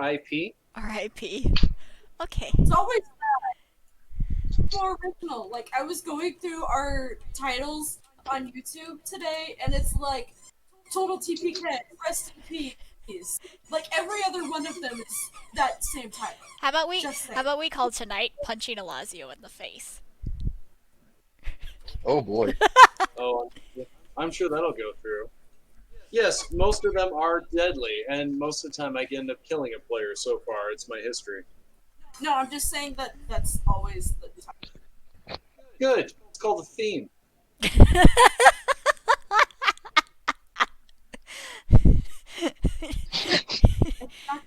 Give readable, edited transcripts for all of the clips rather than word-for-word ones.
R.I.P. R.I.P. Okay. It's always more original. Like, I was going through our titles on YouTube today, and it's like Total TPK, Rest in Peace. Like every other one of them is that same title. How about we? Just saying. How about we call tonight punching Alazio in the face? Oh boy. Oh, I'm sure that'll go through. Yes, most of them are deadly, and most of the time I end up killing a player so far. It's my history. No, I'm just saying that that's always the title. Good. It's called the theme. It's not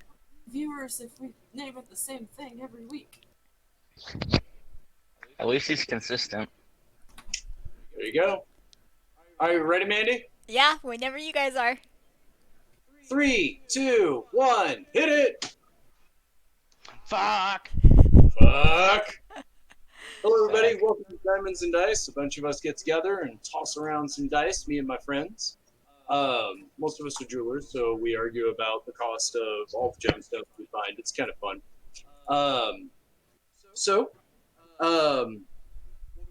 viewers if we name it the same thing every week. At least he's consistent. There you go. Are you ready, Mandy? Yeah, whenever you guys are. 3, 2, 1, hit it! Fuck! Fuck! Hello, everybody. Welcome to Diamonds and Dice. A bunch of us get together and toss around some dice, me and my friends. Most of us are jewelers, so we argue about the cost of all the gemstones we find. It's kind of fun.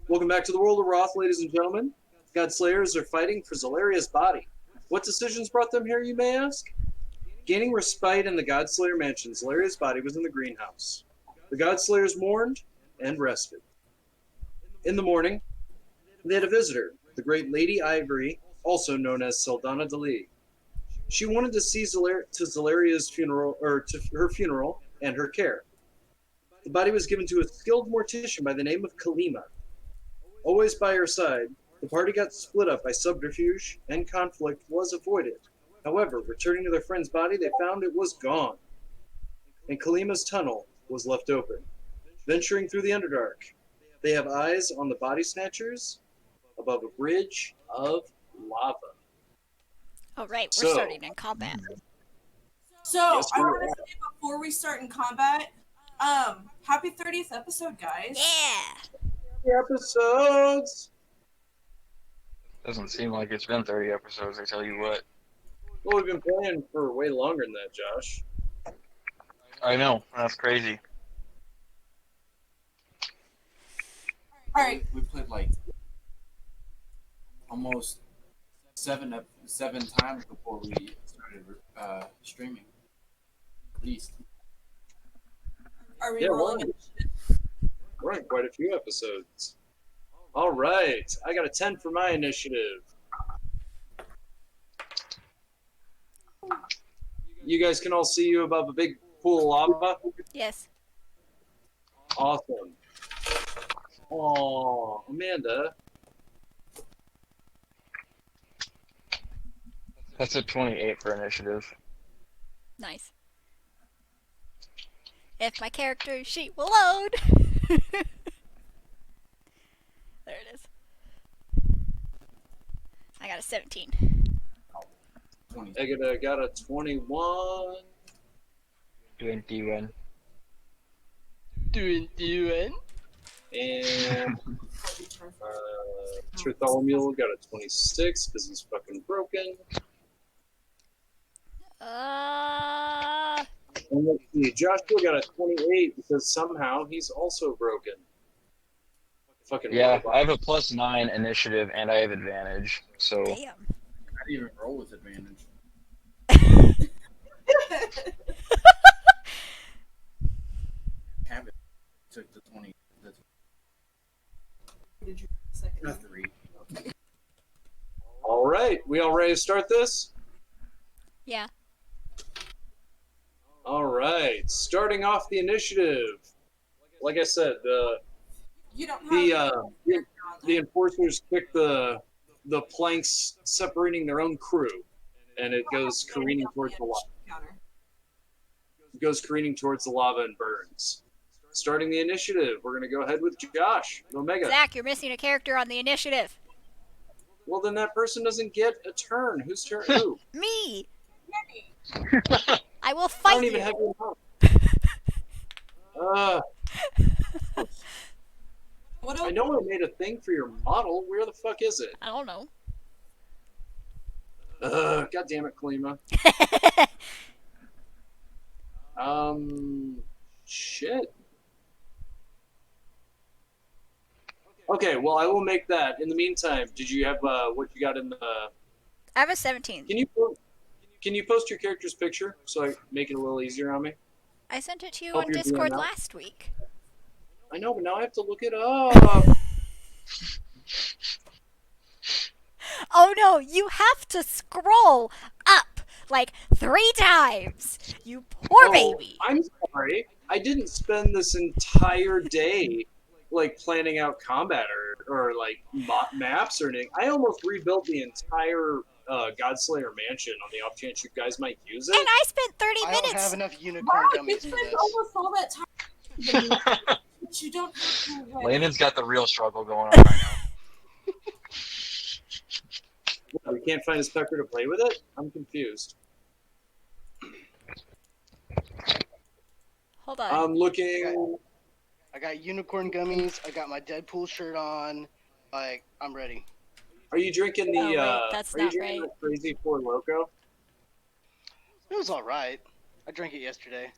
Welcome back to the world of Roth, ladies and gentlemen. Godslayers are fighting for Zalaria's body. What decisions brought them here, you may ask? Gaining respite in the Godslayer mansion, Zalaria's body was in the greenhouse. The Godslayers mourned and rested. In the morning, they had a visitor, the great Lady Ivory, also known as Saldana Dali. She wanted to see Zalaria's funeral, or to her funeral and her care. The body was given to a skilled mortician by the name of Kalima. Always by her side, the party got split up by subterfuge, and conflict was avoided. However, returning to their friend's body, they found it was gone, and Kalima's tunnel was left open. Venturing through the Underdark, they have eyes on the body snatchers above a bridge of lava. Oh right, we're starting in combat. So, Yes, I we want are. to say before we start in combat, happy 30th episode, guys. Yeah. Episodes! Doesn't seem like it's been 30 episodes, I tell you what. Well, we've been playing for way longer than that, Josh. I know, that's crazy. Alright, We played like almost seven times before we started streaming. At least. are we Yeah, rolling well, it? we're in quite a few episodes. All right, I got a 10 for my initiative. You guys can all see you above a big pool of lava. Yes. Awesome. Oh, Amanda. That's a 28 for initiative. Nice. If my character sheet will load. There it is. I got a 17. 20. I got a 21. 21. And Bartholomew got a 26 because he's fucking broken. And let's see, Joshua got a 28 because somehow he's also broken. Fucking Yeah, robot. I have a +9 initiative and I have advantage, so Damn. I didn't even roll with advantage. Have it. Took the 20. Did you second? The 3. All right, we all ready to start this? Yeah. All right, starting off the initiative. Like I said, You don't have the enforcers pick the planks separating their own crew, and it goes careening towards the lava. It goes careening towards the lava and burns. Starting the initiative, we're gonna go ahead with Josh, the Omega. Zach, you're missing a character on the initiative. Well, then that person doesn't get a turn. Whose turn? Who? Me. I will I fight don't even you. have your mouth. What I know I made a thing for your model. Where the fuck is it? I don't know. God damn it, Kalima. Shit. Okay, well, I will make that. In the meantime, did you have what you got in the? I have a 17. Can you post your character's picture so I make it a little easier on me? I sent it to you Help on your DM Discord out. last week. I know, but now I have to look it up. Oh no, you have to scroll up like 3 times. You poor baby. I'm sorry. I didn't spend this entire day like planning out combat or like maps or anything. I almost rebuilt the entire Godslayer mansion on the off chance you guys might use And it. I spent 30 I don't minutes. have enough unicorn Wow, you gummies for spent this. almost all that time with me, but you don't have to write. Landon's got the real struggle going on right now. What, we can't find his pecker to play with it? I'm confused. Hold on. I'm looking. I got unicorn gummies. I got my Deadpool shirt on. Like, I'm ready. Are you drinking the? Oh, wait, that's are you not drinking right. the Crazy Four Loco? It was all right. I drank it yesterday.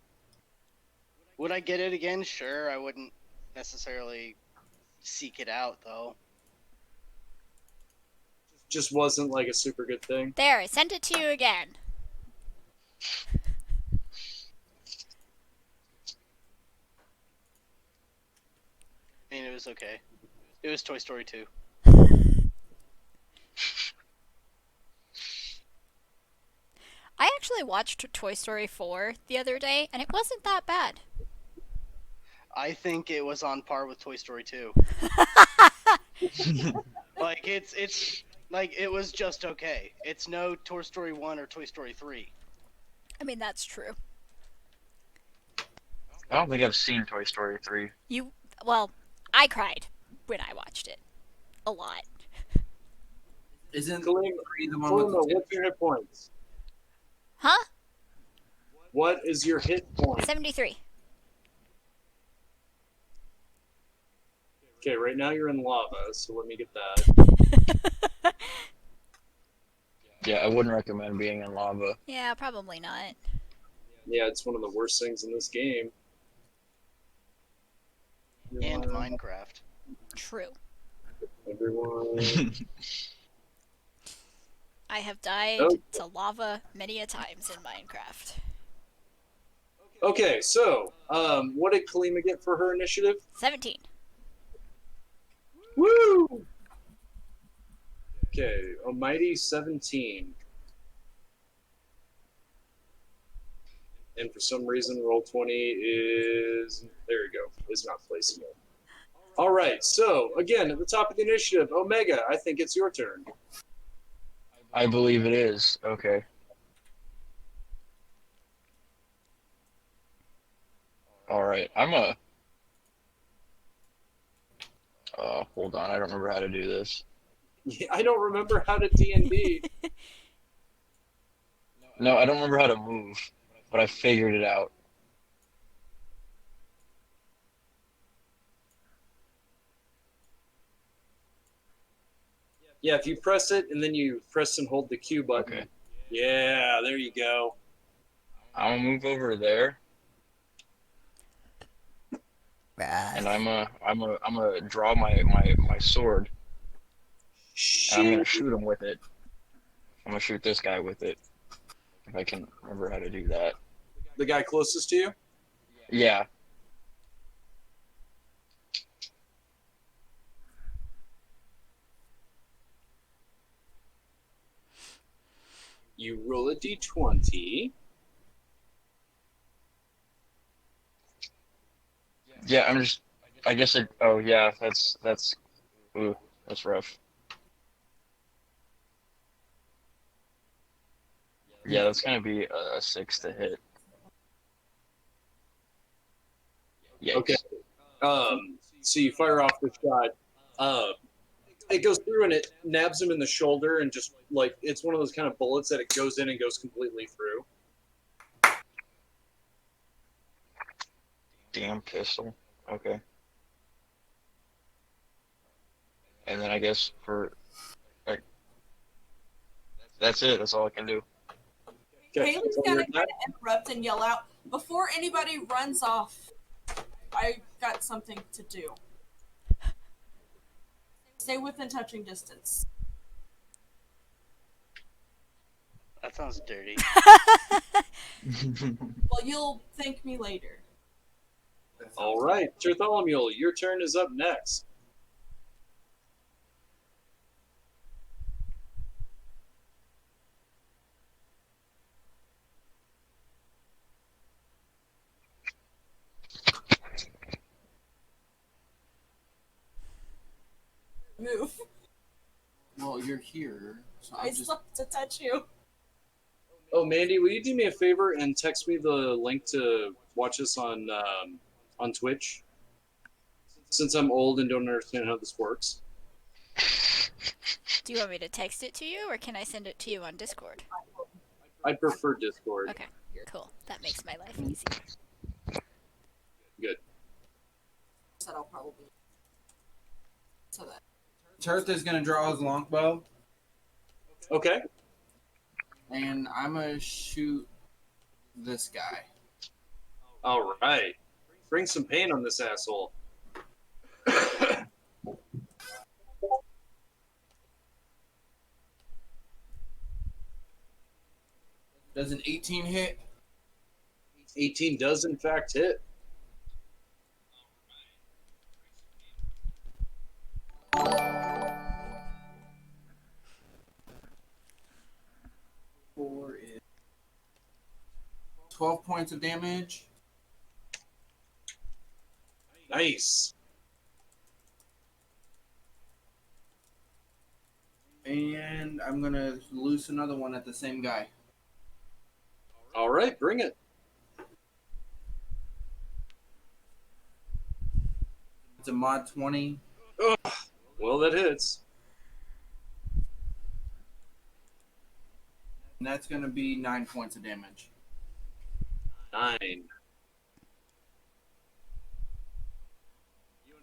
Would I get it again? Sure. I wouldn't necessarily seek it out, though. Just wasn't like a super good thing. There, I sent it to you again. I mean, it was okay. It was Toy Story 2. I actually watched Toy Story 4 the other day, and it wasn't that bad. I think it was on par with Toy Story 2. Like, it's like, it was just okay. It's no Toy Story 1 or Toy Story 3. I mean, that's true. I don't think I've seen Toy Story 3. Well, I cried when I watched it. A lot. Isn't Kalima, three the one Kalima, with the what's your hit points? Huh? What is your hit point? 73. Okay, right now you're in lava, so let me get that. Yeah, I wouldn't recommend being in lava. Yeah, probably not. Yeah, it's one of the worst things in this game. And Minecraft. True. Everyone. I have died Oh. to lava many a times in Minecraft. Okay, so what did Kalima get for her initiative? 17. Woo! Okay, a mighty 17. And for some reason, roll 20 is there. You go. Is not placeable. All right. So again, at the top of the initiative, Omega. I think it's your turn. I believe it is. Okay. Alright, hold on, I don't remember how to do this. Yeah, I don't remember how to D&D. No, I don't remember how to move, but I figured it out. Yeah, if you press it and then you press and hold the Q button. Okay. Yeah, there you go. I'm gonna move over there, and I'm gonna draw my sword, and I'm gonna shoot him with it. I'm gonna shoot this guy with it, if I can remember how to do that. The guy closest to you? Yeah. You roll a d20. Yeah, I guess oh yeah, that's rough. Yeah, that's gonna be a 6 to hit. Yikes. Okay. So you fire off the shot. It goes through and it nabs him in the shoulder and just like it's one of those kind of bullets that it goes in and goes completely through. Damn pistol. Okay. And then I guess that's it. That's all I can do. Okay. Haley's So gonna you're kind not- of interrupt and yell out, Before anybody runs off, I got something to do. Stay within touching distance. That sounds dirty. Well, you'll thank me later. All right, Bartholomew, your turn is up next. Move. Well, you're here, so I I'm just. slept to touch you. Oh, Mandy, will you do me a favor and text me the link to watch this on Twitch? Since I'm old and don't understand how this works. Do you want me to text it to you, or can I send it to you on Discord? I prefer Discord. Okay, cool. That makes my life easy. Good. Said I'll probably. So that. Turth is gonna draw his longbow, Okay. and I'm gonna shoot this guy. All right. Bring some pain on this asshole. Does an 18 hit? 18 does, in fact, hit. Four is 12 points of damage. Nice. And I'm gonna loose another one at the same guy. All right, bring it. It's a mod 20. Ugh. Well, that hits. And that's gonna be 9 points of damage. 9.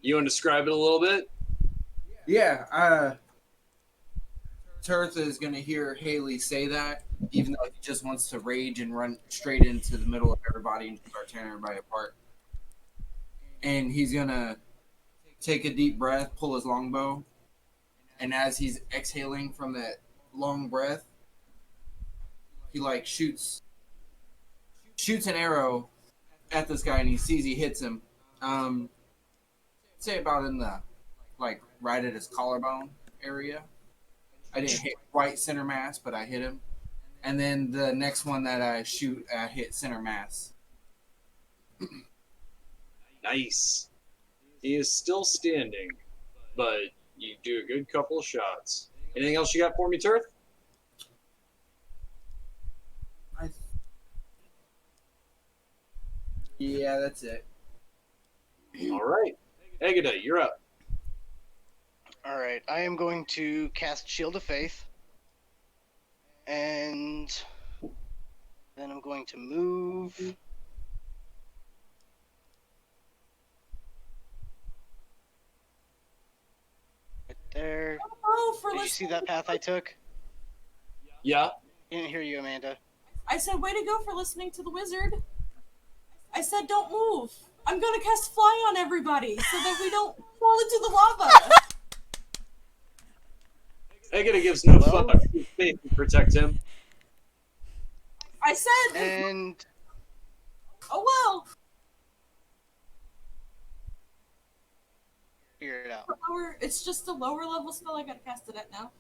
You want to describe it a little bit? Yeah, Turth is gonna hear Haley say that, even though he just wants to rage and run straight into the middle of everybody and start tearing everybody apart. And he's gonna take a deep breath, pull his longbow, and as he's exhaling from that long breath, he like shoots an arrow at this guy, and he sees he hits him. Say about in the like right at his collarbone area. I didn't hit quite center mass, but I hit him. And then the next one that I shoot, I hit center mass. Nice. He is still standing, but you do a good couple of shots. Anything else you got for me, Turf? Yeah, that's it. All right. Egida, you're up. Alright, I am going to cast Shield of Faith. And then I'm going to move. Right there. Oh, for Did you listening. see that path I took? Yeah. Didn't hear you, Amanda. I said, way to go for listening to the wizard. I said, don't move. I'm gonna cast fly on everybody so that we don't fall into the lava. Egida gives no Well- fuck. His faith to protect him. I said, And oh well. figure it out. It's just a lower level spell I gotta cast it at now.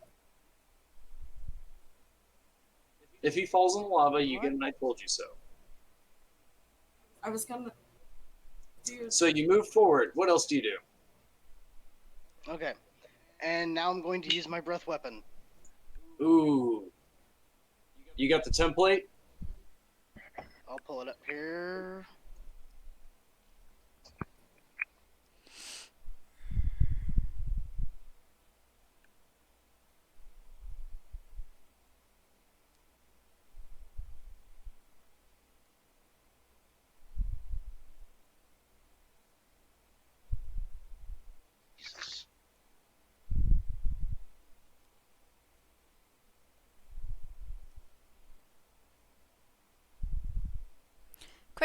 If he falls in the lava, you get an I told you so. I was gonna do. So you move forward. What else do you do? Okay. And now I'm going to use my breath weapon. Ooh. You got the template? I'll pull it up here. Jesus.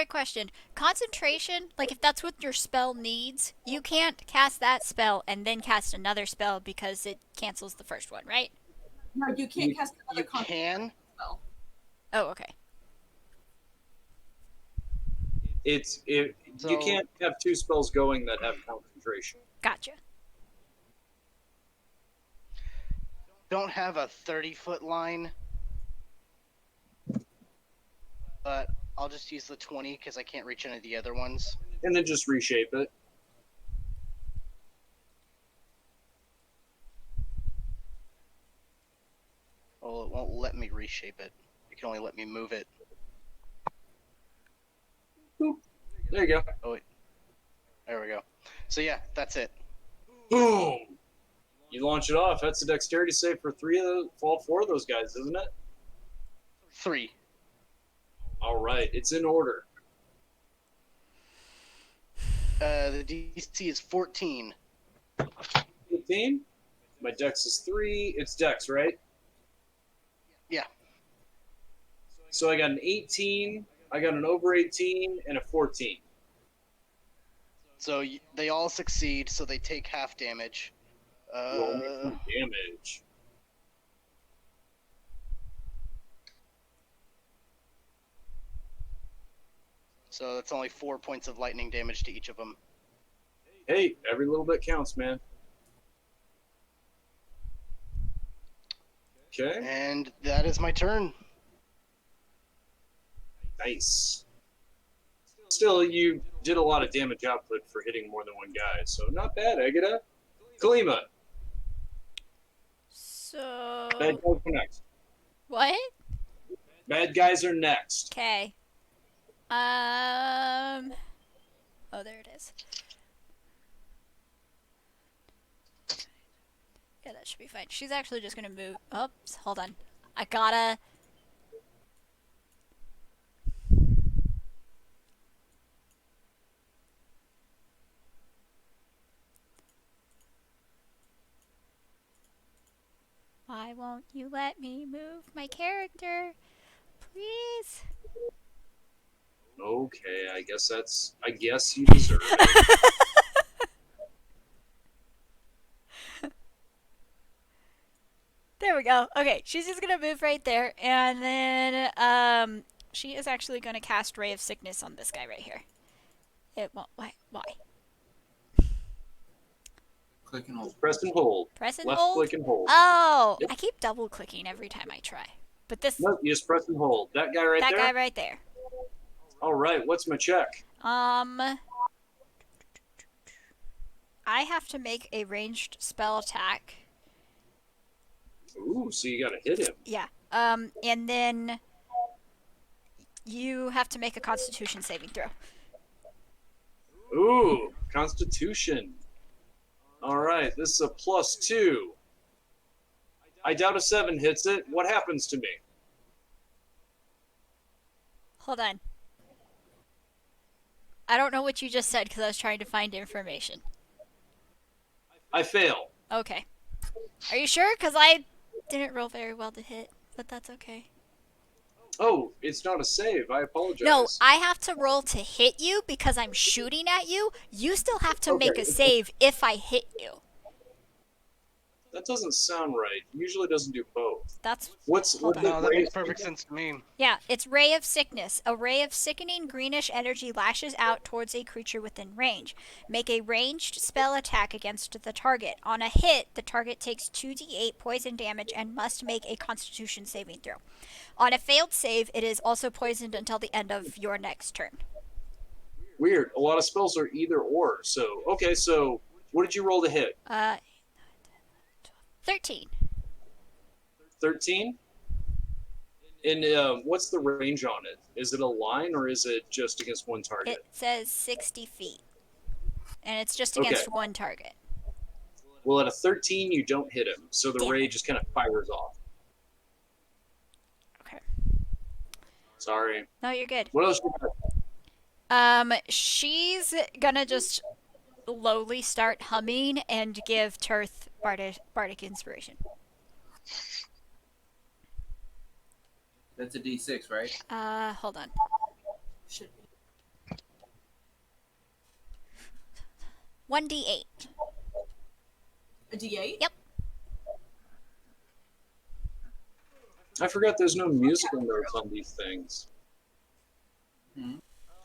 quick question. Concentration, like if that's what your spell needs, you can't cast that spell and then cast another spell because it cancels the first one, right? No, you can't cast You another concentration can. spell. Oh, okay. You So can't have two spells going that have concentration. Gotcha. don't have a 30-foot line, but I'll just use the 20 because I can't reach any of the other ones. And then just reshape it. Well, it won't let me reshape it. It can only let me move it. Boop. There you go. Oh wait. There we go. So yeah, that's it. Boom. You launch it off. That's a dexterity save for all four of those guys, isn't it? 3. All right. It's in order. The DC is 14. 15. My dex is 3. It's dex, right? Yeah. So I got an 18. I got an over 18 and a 14. So they all succeed, so they take half damage. Roll me some damage. So that's only 4 points of lightning damage to each of them. Hey, every little bit counts, man. Okay. And that is my turn. Nice. Still, you did a lot of damage output for hitting more than one guy, so not bad, Agata. Kalima, So. bad guys are next. What? Bad guys are next. Okay. Oh, there it is. Yeah, that should be fine. She's actually just gonna move. Oops, hold on. I gotta. Why won't you let me move my character? Please. Okay, I guess you deserve it. There we go. Okay, she's just gonna move right there, and then she is actually gonna cast Ray of Sickness on this guy right here. It won't. Why? Click and hold. Press and hold. Press and Left hold. click and hold. Oh, Yep. I keep double clicking every time I try. But this. Nope, you just press and hold. That guy right that there? guy right there. All right, what's my check? I have to make a ranged spell attack. Ooh, so you gotta hit him. Yeah. And then you have to make a Constitution saving throw. Ooh, Constitution. All right, this is a +2. I doubt a 7 hits it. What happens to me? Hold on. I don't know what you just said because I was trying to find information. I fail. Okay. Are you sure? Because I didn't roll very well to hit, but that's okay. Oh, it's not a save. I apologize. No, I have to roll to hit you because I'm shooting at you. You still have to make a save if I hit you. That doesn't sound right. It usually doesn't do both. That's What's hold on. the No, that rate? makes perfect sense to me. Yeah, it's Ray of Sickness. A ray of sickening greenish energy lashes out towards a creature within range. Make a ranged spell attack against the target. On a hit, the target takes 2d8 poison damage and must make a Constitution saving throw. On a failed save, it is also poisoned until the end of your next turn. Weird. A lot of spells are either or. So, okay, so what did you roll to hit? 13. 13? And what's the range on it? Is it a line or is it just against one target? It says 60 feet. And it's just against one target. Well, at a 13, you don't hit him. So the Damn ray it. just kind of fires off. Okay. Sorry. No, you're good. What else you got? She's gonna just lowly start humming and give Tirth bardic inspiration. That's a D6, right? Hold on. Should be. 1d8. A D8? Yep. I forgot there's no musical notes on these things.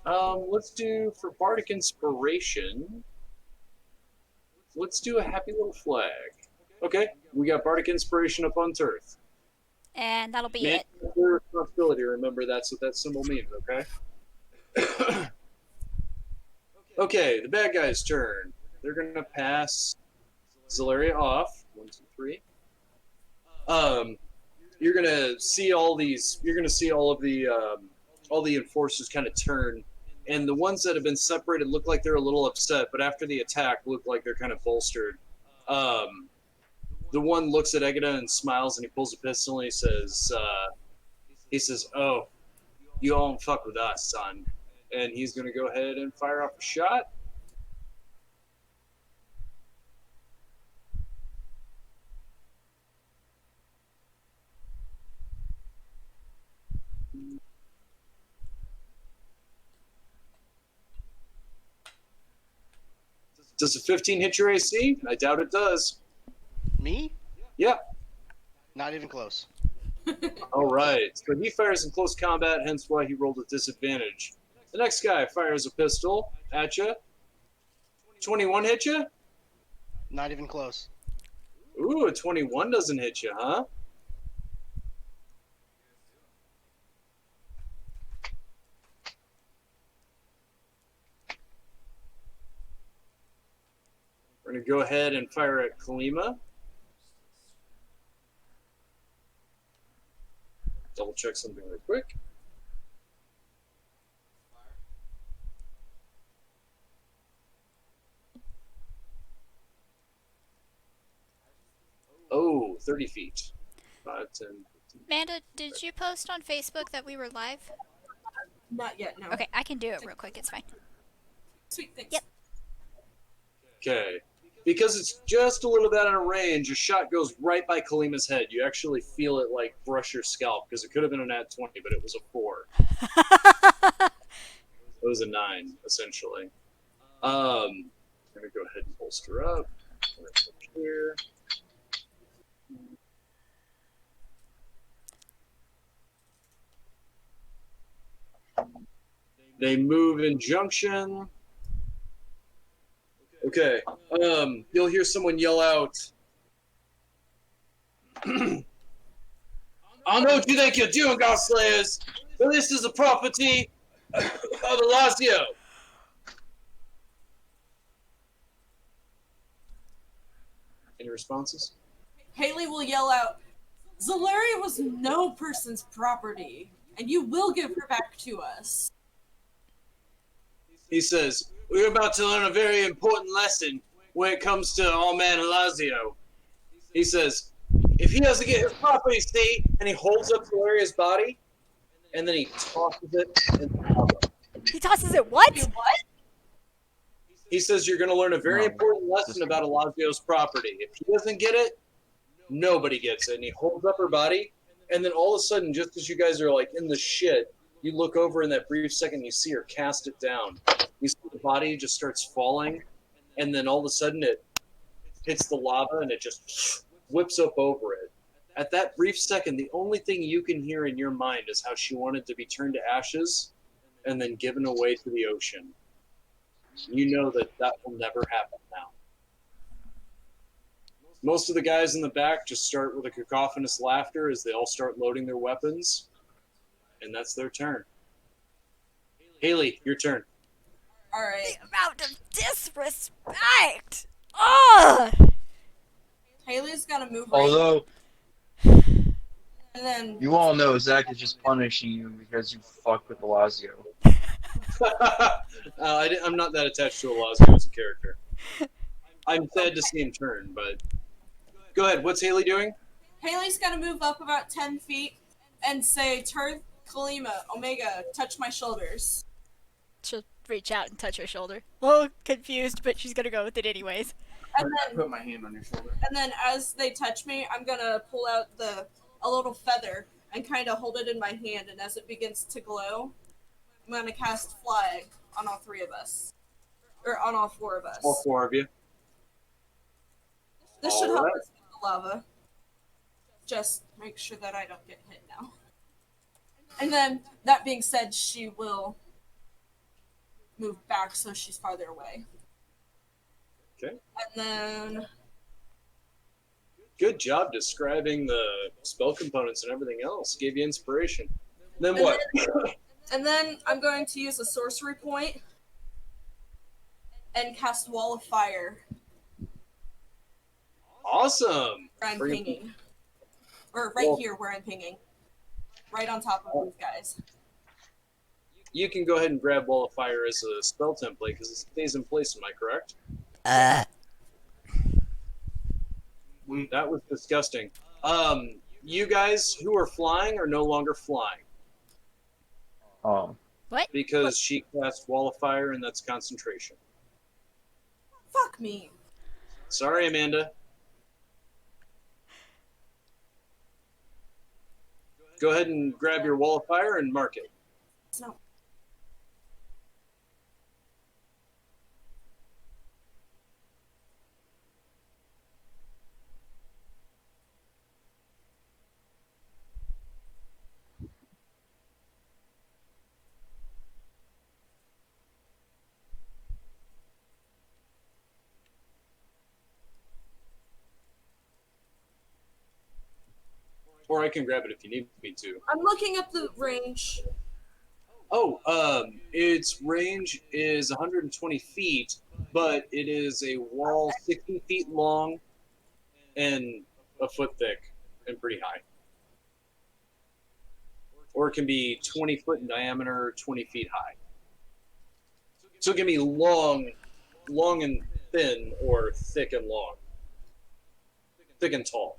Let's do for Bardic Inspiration. Let's do a happy little flag. Okay, we got Bardic Inspiration up on Turf. And that'll be Man, it. your responsibility. Remember that's what that symbol means. Okay. Okay, the bad guy's turn. They're gonna pass Zalaria off. 1, 2, 3. You're gonna see all these. You're gonna see all the enforcers kind of turn, and the ones that have been separated look like they're a little upset, but after the attack, look like they're kind of bolstered. The one looks at Egida and smiles, and he pulls a pistol and he says, "Oh, you all don't fuck with us, son." And he's gonna go ahead and fire off a shot. Does a 15 hit your AC? I doubt it does. Me? Yeah. Not even close. All right. So he fires in close combat, hence why he rolled a disadvantage. The next guy fires a pistol at you. 21 hit you? Not even close. Ooh, a 21 doesn't hit you, huh? We're going to go ahead and fire at Kalima. Double check something real quick. Oh, 30 feet. 5, 10, 15. Amanda, did you post on Facebook that we were live? Not yet, no. Okay, I can do it real quick. It's fine. Sweet, thanks. Yep. Okay. Because it's just a little bit out of range, a shot goes right by Kalima's head. You actually feel it like brush your scalp, because it could have been a nat 20, but it was a 4. It was a 9, essentially. I'm going to go ahead and bolster up. Here. They move in junction. Okay. You'll hear someone yell out, "I don't know what you think you're doing, Godslayers, but this is the property of Lazio." Any responses? Haley will yell out, Zalaria was no person's property, and you will give her back to us. He says, "We're about to learn a very important lesson when it comes to all man Lazio." He says, "If he doesn't get his property, see," and he holds up Valeria's body, and then he tosses it in the lava. He tosses it what? Wait, what? He says, "You're going to learn a very important lesson about Lazio's property. If he doesn't get it, nobody gets it." And he holds up her body, and then all of a sudden, just as you guys are like in the shit, you look over in that brief second, you see her cast it down. You see the body just starts falling, and then all of a sudden it hits the lava and it just whips up over it. At that brief second, the only thing you can hear in your mind is how she wanted to be turned to ashes and then given away to the ocean. You know that will never happen now. Most of the guys in the back just start with a cacophonous laughter as they all start loading their weapons, and that's their turn. Haley, your turn. Alright. The amount of disrespect! Ugh! Haley's gonna move right, Although and then you all know Zach is just punishing you because you fucked with Lazio. I'm not that attached to Lazio as a character. I'm sad to see him turn, but go ahead. What's Haley doing? Haley's gonna move up about 10 feet and say, Turth, Kalima, Omega, touch my shoulders. She'll reach out and touch her shoulder. Oh, confused, but she's gonna go with it anyways. And I then, put my hand on your shoulder. and then as they touch me, I'm gonna pull out a little feather and kind of hold it in my hand, and as it begins to glow, I'm gonna cast Fly on all three of us. Or on all four of us. All four of you. This should All help right. us with the lava. Just make sure that I don't get hit now. And then, that being said, she will move back so she's farther away. Okay. And then... Good job describing the spell components and everything else. Gave you inspiration. Then And what? And then I'm going to use a sorcery point and cast Wall of Fire. Awesome. Where I'm Bring- pinging. Or right here where I'm pinging. Right on top of these guys. You can go ahead and grab Wall of Fire as a spell template because it stays in place, am I correct? That was disgusting. You guys who are flying are no longer flying What? because she cast Wall of Fire and that's concentration. Fuck me. Sorry, Amanda. Go ahead and grab your Wall of Fire and mark it. No. Or I can grab it if you need me to. I'm looking up the range. Oh, its range is 120 feet, but it is a wall 60 feet long and a foot thick and pretty high. Or it can be 20 foot in diameter, 20 feet high. So it can be long and thin, or thick and long. Thick and tall.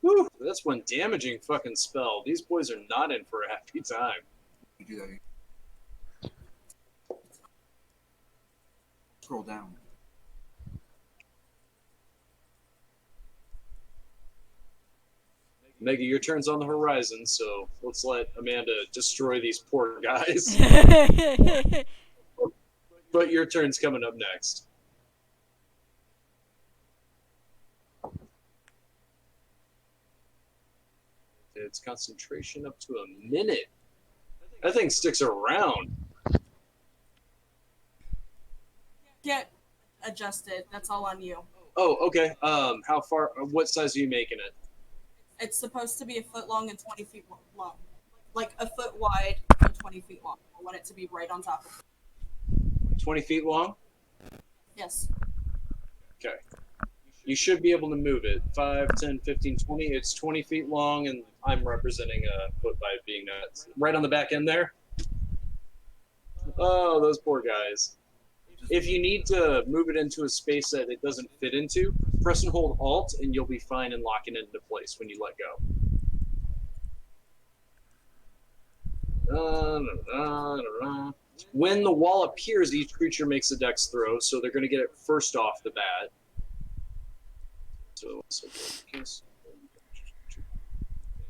Whew, that's one damaging fucking spell. These boys are not in for a happy time. You do that again. Scroll down. Maggie, your turn's on the horizon, so let's let Amanda destroy these poor guys. But your turn's coming up next. It's concentration up to a minute. That thing sticks around. Get adjusted. That's all on you. Oh, okay. How far? What size are you making it? It's supposed to be a foot long and 20 feet long. Like a foot wide and 20 feet long. I want it to be right on top of it. 20 feet long? Yes. Okay. You should be able to move it. 5, 10, 15, 20. It's 20 feet long, and I'm representing a foot by being nuts. Right on the back end there. Oh, those poor guys. If you need to move it into a space that it doesn't fit into, press and hold Alt, and you'll be fine in locking it into place when you let go. When the wall appears, each creature makes a dex throw, so they're going to get it first off the bat.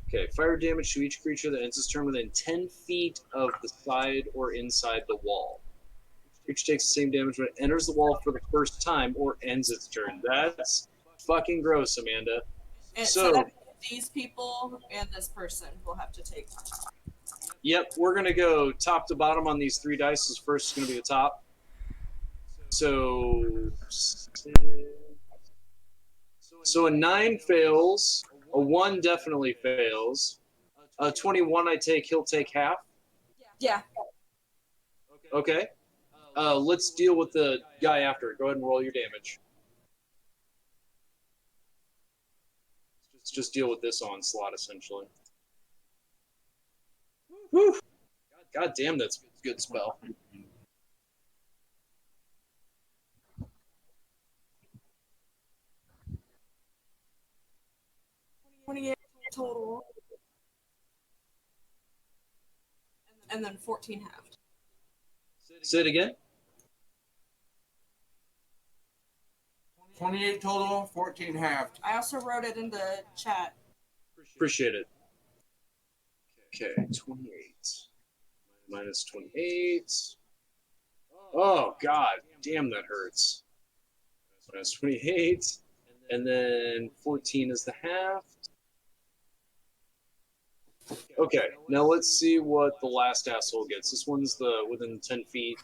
Okay, fire damage to each creature that ends its turn within 10 feet of the side or inside the wall. Creature takes the same damage when it enters the wall for the first time or ends its turn. That's fucking gross, Amanda. And So that these people and this person will have to take. Yep, we're going to go top to bottom on these 3 dice. This first is going to be the top. So a 9 fails, a 1 definitely fails. A 21 I take, he'll take half. Yeah. Okay. Let's deal with the guy after. Go ahead and roll your damage. Let's just deal with this onslaught, essentially. Whew. God damn, that's a good spell. Total. And then 14 halved. Say it again. 28 total, 14 halved. I also wrote it in the chat. Appreciate it. Okay, 28 minus 28. Oh God, damn, that hurts. Minus 28, and then 14 is the half. Okay, now let's see what the last asshole gets. This one's the within 10 feet.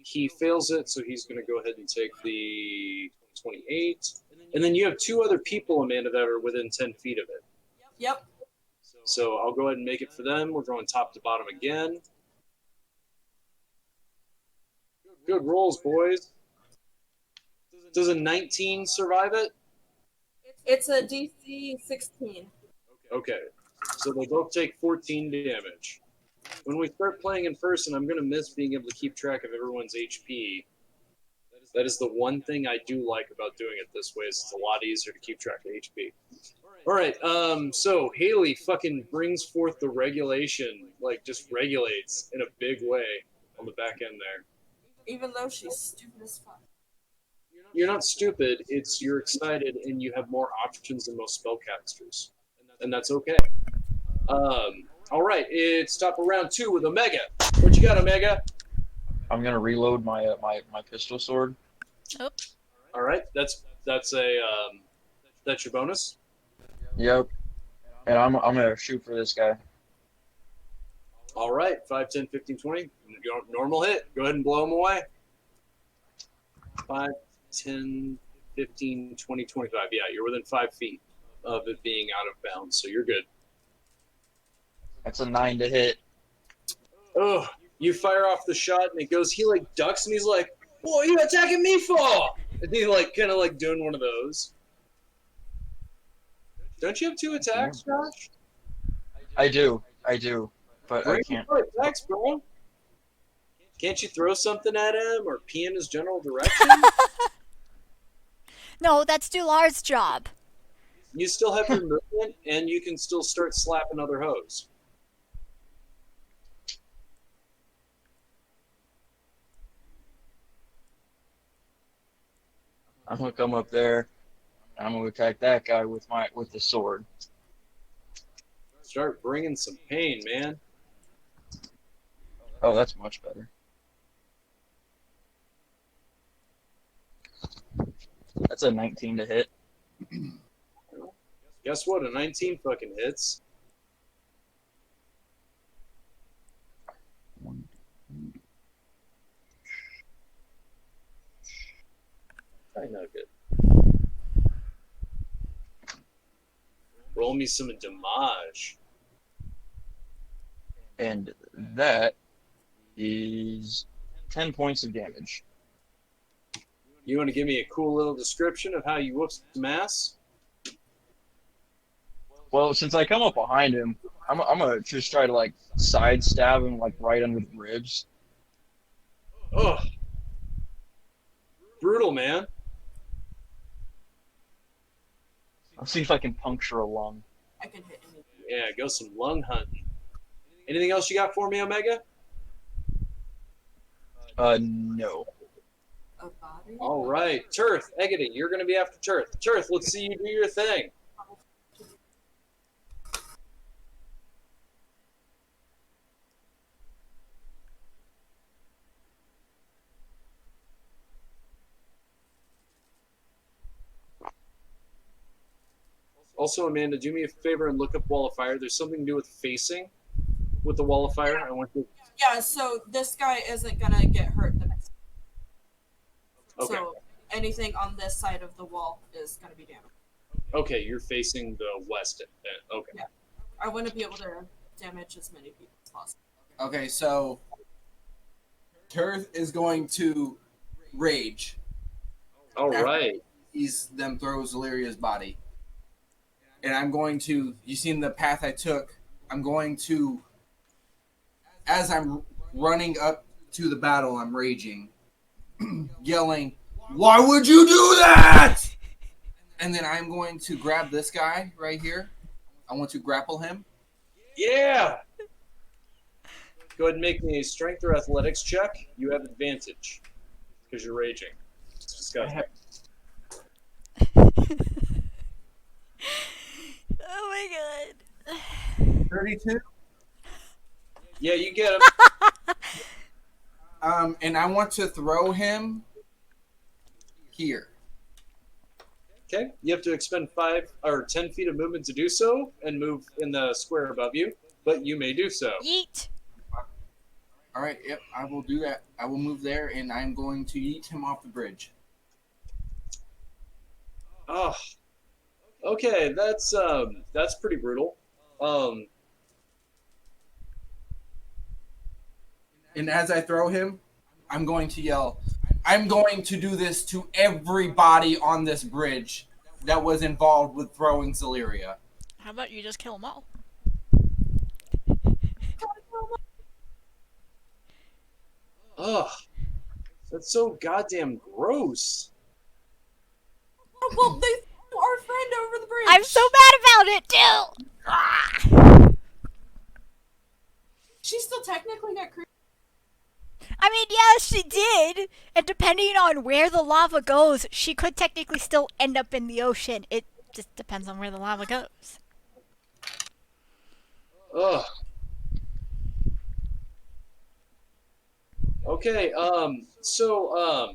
He fails it, so he's going to go ahead and take the 28. And then you have two other people, Amanda, that are within 10 feet of it. Yep. So I'll go ahead and make it for them. We're going top to bottom again. Good rolls, boys. Does a 19 survive it? It's a DC 16. Okay, so they both take 14 damage. When we start playing in person, I'm going to miss being able to keep track of everyone's HP. That is the one thing I do like about doing it this way, is it's a lot easier to keep track of HP. All right, so Haley fucking brings forth the regulation, like just regulates in a big way on the back end there. Even though she's stupid as fuck. You're not stupid, it's you're excited and you have more options than most spellcasters. And that's okay. All right, it's top of round 2 with Omega. What you got, Omega? I'm gonna reload my my pistol sword. All right, that's your bonus. Yep. And I'm gonna shoot for this guy. All right, 5, 10, 15, 20. Normal hit. Go ahead and blow him away. 5, 10, 15, 20, 25. Yeah, you're within 5 feet of it being out of bounds, so you're good. That's a 9 to hit. Oh, you fire off the shot and it goes, he like ducks and he's like, what are you attacking me for? And he like kind of like doing one of those. Don't you have 2 attacks, Josh? I do, but I Bring can't. more attacks, bro. Can't you throw something at him or pee in his general direction? No, that's Dular's job. You still have your movement and you can still start slapping other hoes. I'm gonna come up there. I'm gonna attack that guy with the sword. Start bringing some pain, man. Oh, that's much better. That's a 19 to hit. Guess what? A 19 fucking hits. I know good. Roll me some damage. And that is 10 points of damage. You want to give me a cool little description of how you whoop some ass? Well, since I come up behind him, I'm gonna just try to like side stab him like right under the ribs. Ugh. Brutal, man. I'll see if I can puncture a lung. I can hit him. Yeah, go some lung hunting. Anything else you got for me, Omega? No. A body? All right. Turth, Eggity, you're going to be after Turth. Turth, let's see you do your thing. Also, Amanda, do me a favor and look up Wall of Fire. There's something to do with facing with the Wall of Fire. I want to. Yeah, so this guy isn't gonna get hurt the next. Okay. So anything on this side of the wall is gonna be damaged. Okay, you're facing the west end. Okay. Yeah. I want to be able to damage as many people as possible. Okay, so Turth is going to rage. All right. He's them throw Zaleria's body. And I'm going to, you seen the path I took, I'm going to, as I'm running up to the battle, I'm raging, yelling, why would you do that? And then I'm going to grab this guy right here. I want to grapple him. Yeah. Go ahead and make me a strength or athletics check. You have advantage because you're raging. It's disgusting. god. 32. Yeah, you get him. And I want to throw him here. Okay, you have to expend 5 or 10 feet of movement to do so, and move in the square above you. But you may do so. Yeet. All right, yep, I will do that. I will move there, and I'm going to yeet him off the bridge. Oh, okay, that's pretty brutal. And as I throw him, I'm going to yell, I'm going to do this to everybody on this bridge that was involved with throwing Zaleria. How about you just kill them all? Ugh, that's so goddamn gross. Well, they threw our friend over the bridge. I'm so mad about it too. Ah. She still technically got creamed. I mean, yes, she did. And depending on where the lava goes, she could technically still end up in the ocean. It just depends on where the lava goes. Ugh. Okay, so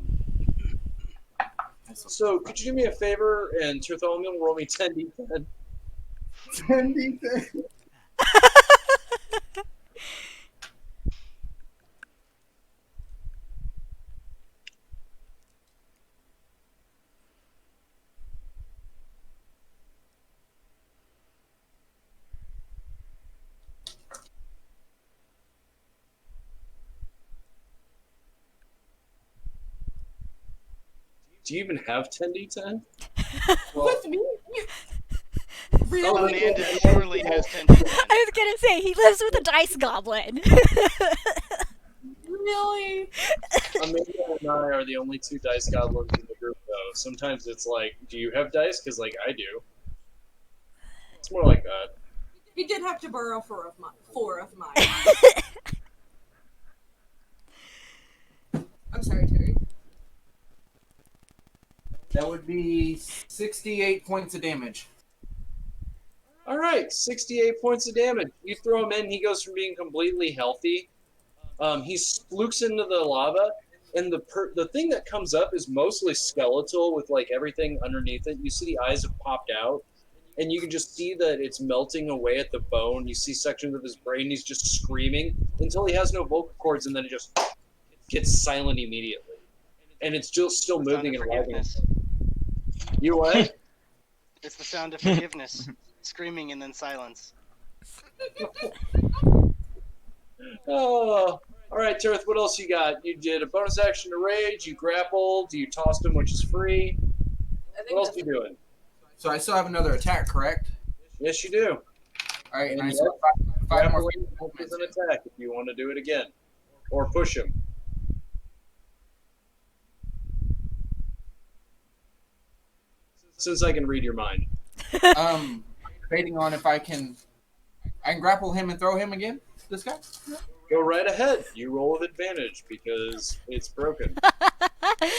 could you do me a favor and Tirtholium roll me 10d10? 10d10. Do you even have 10d10? With me? Oh, Amanda surely has 10 I was gonna say, he lives with a dice goblin. Really? Amanda and I are the only 2 dice goblins in the group, though. Sometimes it's like, do you have dice? Because, like, I do. It's more like that. He did have to borrow 4 of mine. I'm sorry, Terry. That would be 68 points of damage. All right, 68 points of damage. You throw him in, he goes from being completely healthy. He splooks into the lava, and the thing that comes up is mostly skeletal with like everything underneath it. You see the eyes have popped out, and you can just see that it's melting away at the bone. You see sections of his brain. He's just screaming until he has no vocal cords, and then it just gets silent immediately. And it's still moving and writhing. You what? It's the sound of forgiveness. Screaming and then silence. Oh, all right, Tirth, what else you got? You did a bonus action to rage, you grappled, you tossed him, which is free. What else are you doing? So I still have another attack, correct? Yes, you do. All right, and I And still have 5 more. With an attack if you want to do it again. Or push him. Since I can read your mind. Debating on if I can grapple him and throw him again. This guy. Go right ahead. You roll with advantage because it's broken. I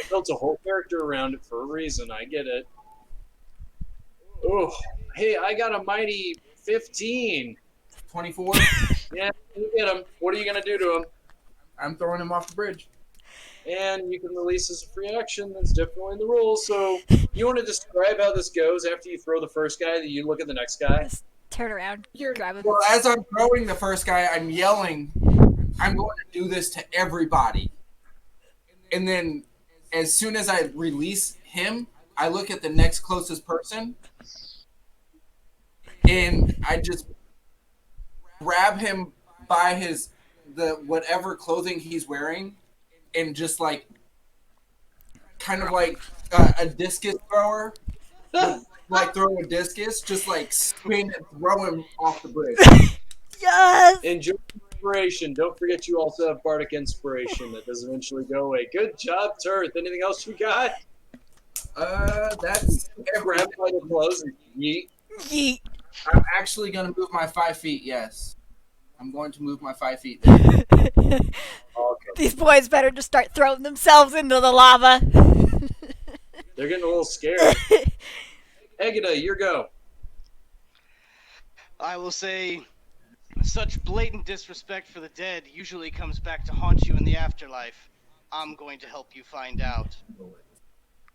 built a whole character around it for a reason. I get it. Oh, hey, I got a mighty 15. 24. Yeah, you get him. What are you going to do to him? I'm throwing him off the bridge. And you can release as a free action. That's definitely in the rules. So you want to describe how this goes after you throw the first guy, that you look at the next guy? Just turn around. Grab him. Well, as I'm throwing the first guy, I'm yelling, I'm going to do this to everybody. And then as soon as I release him, I look at the next closest person, and I just grab him by the whatever clothing he's wearing, and just like kind of like a discus thrower, like throw a discus, just like spin and throw him off the bridge. Yes! Enjoy inspiration. Don't forget you also have bardic inspiration that does eventually go away. Good job, Tirth. Anything else you got? That's Grab by the clothes and yeet. Yeet. I'm actually going to move my 5 feet, yes. I'm going to move my 5 feet. Okay. These boys better just start throwing themselves into the lava. They're getting a little scared. Egida, your go. I will say, such blatant disrespect for the dead usually comes back to haunt you in the afterlife. I'm going to help you find out.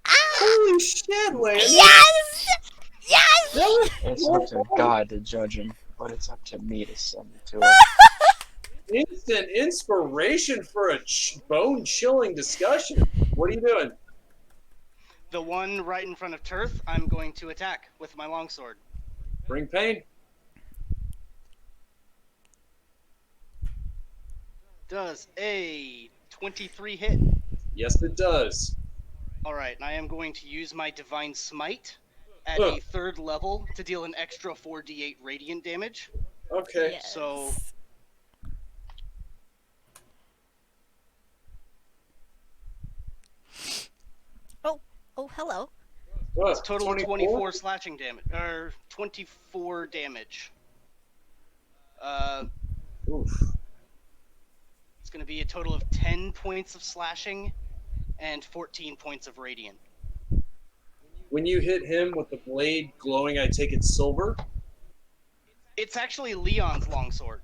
Holy shit, Landon! Yes! That Yes! was It's up to God to judge him, but it's up to me to send it to him. instant inspiration for a bone-chilling discussion. What are you doing? The one right in front of Tirth, I'm going to attack with my longsword. Bring pain. Does a 23 hit? Yes, it does. Alright, and I am going to use my Divine Smite at Ugh. a 3rd level to deal an extra 4d8 radiant damage. Okay. Yes. So, Oh, hello. What? it's total of 24 slashing damage, or 24 damage. Oof. It's going to be a total of 10 points of slashing and 14 points of radiant. When you hit him with the blade glowing, I take it silver. It's actually Leon's longsword.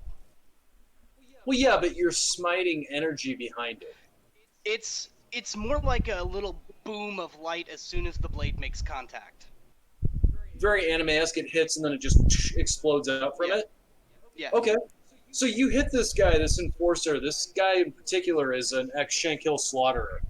Well, yeah, but you're smiting energy behind it. It's more like a little boom of light as soon as the blade makes contact. Very anime-esque. It hits and then it just explodes out from it. Yeah. Okay. So you hit this guy, this enforcer. This guy in particular is an ex-Shankill slaughterer.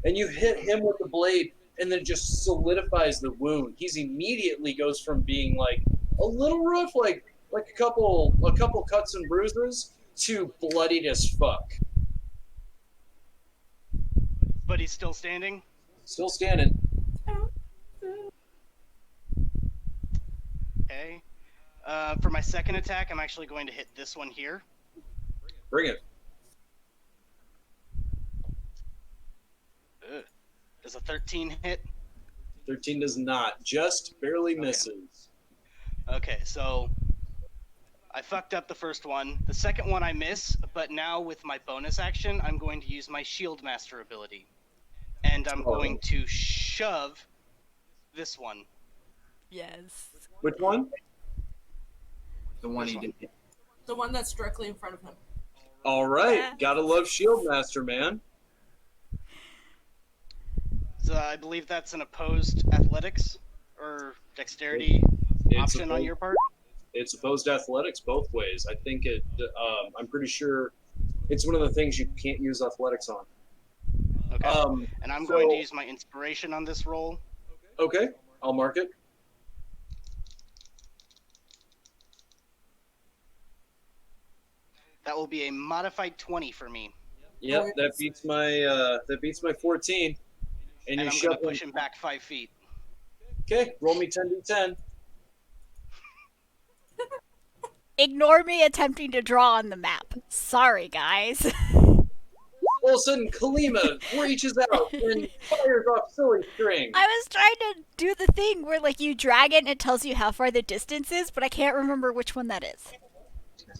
And you hit him with the blade, and then it just solidifies the wound. He's immediately goes from being like a little rough, like a couple cuts and bruises, to bloodied as fuck. But he's still standing. Still standing. Okay. For my second attack, I'm actually going to hit this one here. Bring it. Ugh. Does a 13 hit? 13 does not. Just barely misses. Okay, so I fucked up the first one. The second one I miss, but now with my bonus action, I'm going to use my Shield Master ability. And I'm going to shove this one. Yes. Which one? The one This he one. did. The one that's directly in front of him. All right. Yeah. Gotta love Shield Master, man. So I believe that's an opposed athletics or dexterity It's option on your part. It's opposed athletics both ways. I think it. I'm pretty sure it's one of the things you can't use athletics on. Okay. And I'm going to use my inspiration on this roll. Okay, I'll mark it. That will be a modified 20 for me. Yep, that beats my 14. And I'm going to push him back 5 feet. Okay, roll me 10d10. Ignore me attempting to draw on the map. Sorry, guys. All of a sudden, Kalima reaches out and fires off silly string. I was trying to do the thing where, like, you drag it and it tells you how far the distance is, but I can't remember which one that is.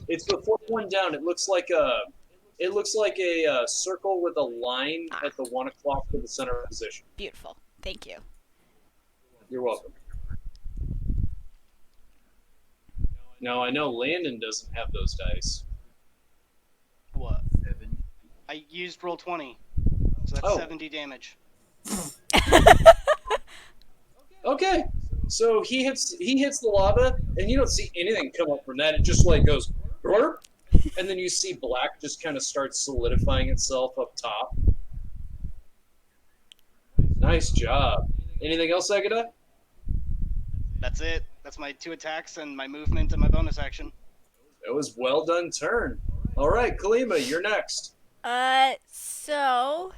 It's the fourth one down. It looks like a circle with a line at the 1 o'clock for the center position. Beautiful. Thank you. You're welcome. Now, I know Landon doesn't have those dice. What? I used roll 20. So that's 70 damage. Okay. So he hits the lava, and you don't see anything come up from that. It just like goes, burp, and then you see black just kind of starts solidifying itself up top. Nice job. Anything else, Agata? That's it. That's my 2 attacks and my movement and my bonus action. That was well done turn. All right, Kalima, you're next. So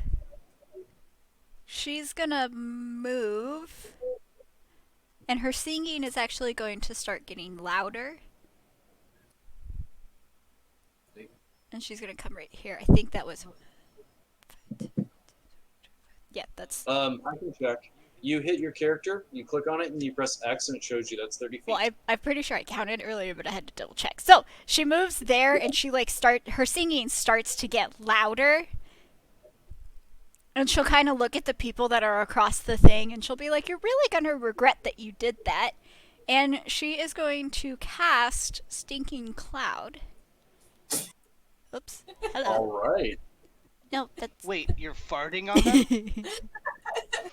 she's gonna move, and her singing is actually going to start getting louder. And she's gonna come right here. I think that was. Yeah, that's. I can check. You hit your character, you click on it, and you press X, and it shows you that's 30 feet. Well, I'm pretty sure I counted earlier, but I had to double check. So she moves there, and she her singing starts to get louder. And she'll kind of look at the people that are across the thing and she'll be like, "You're really going to regret that you did that." And she is going to cast Stinking Cloud. Oops. Hello. All right. No, that's. Wait, you're farting on them?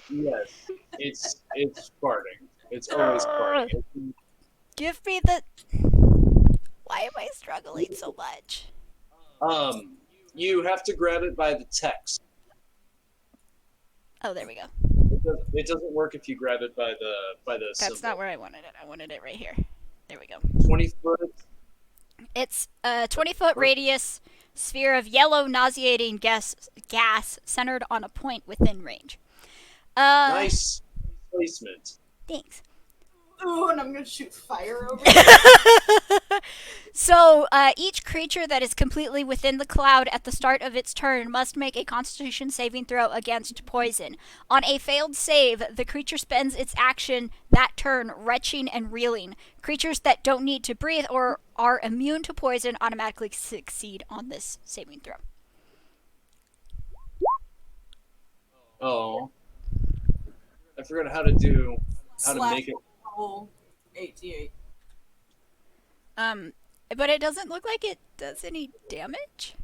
Yes, it's farting. It's always farting. Give me the. Why am I struggling so much? You have to grab it by the text. Oh, there we go. It doesn't work if you grab it by the That's symbol. not where I wanted it. I wanted it right here. There we go. 20-foot. It's a 20-foot radius sphere of yellow nauseating gas centered on a point within range. Nice placement. Thanks. Oh, and I'm gonna shoot fire over it. So, each creature that is completely within the cloud at the start of its turn must make a Constitution saving throw against poison. On a failed save, the creature spends its action that turn retching and reeling. Creatures that don't need to breathe or are immune to poison automatically succeed on this saving throw. Oh, I forgot how to make it. Roll 8d8. But it doesn't look like it does any damage.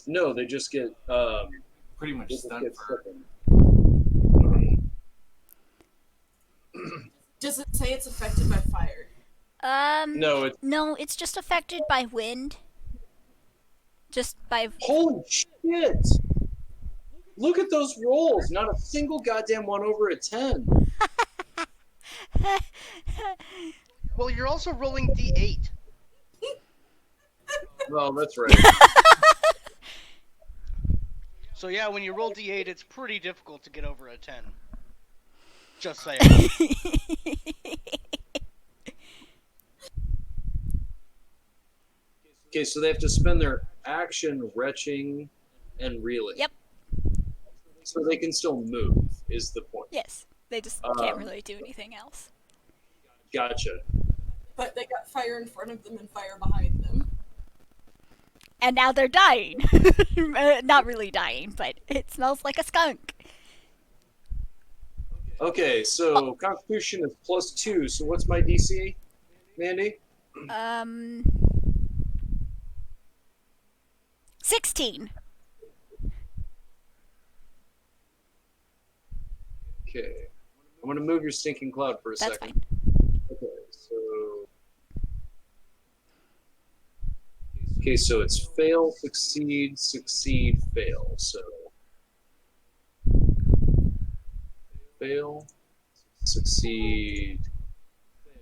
No, they just get Pretty much they just stunned get for. sickened. Does it say it's affected by fire? No, it's just affected by wind. Just by. Holy shit! Look at those rolls. Not a single goddamn one over a 10. Well, you're also rolling d8. Well, that's right. So yeah, when you roll d8, it's pretty difficult to get over a 10. Just saying. Okay, so they have to spend their action retching and reeling. Yep. So they can still move, is the point. Yes, they just can't really do anything else. Gotcha. But they got fire in front of them and fire behind them. And now they're dying. Not really dying, but it smells like a skunk. Okay, so Constitution is +2. So what's my DC, Mandy? 16. Okay. I'm going to move your stinking cloud for a That's second. fine. Okay, so it's fail, succeed, succeed, fail. So fail, succeed,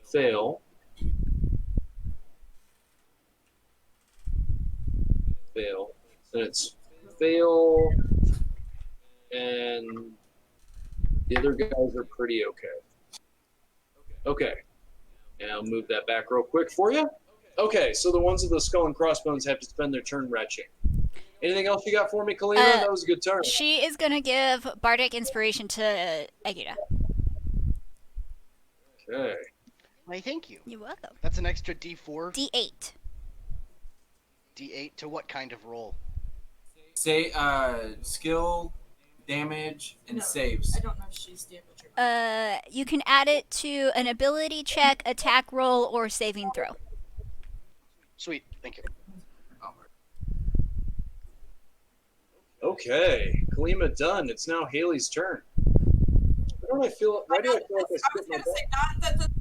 fail, fail. Then it's fail, and the other guys are pretty okay. Okay. And I'll move that back real quick for you. Okay, so the ones with the skull and crossbones have to spend their turn retching. Anything else you got for me, Kalina? That was a good turn. She is going to give Bardic Inspiration to Agita. Okay. Why, thank you. You're welcome. That's an extra d4. D8. D8 to what kind of roll? Say skill, damage, and No, saves. I don't know if she's damage or You can add it to an ability check, attack roll, or saving throw. Sweet, thank you. Okay. Kalima done. It's now Haley's turn. Why do I feel like I I spit was my gonna say, not that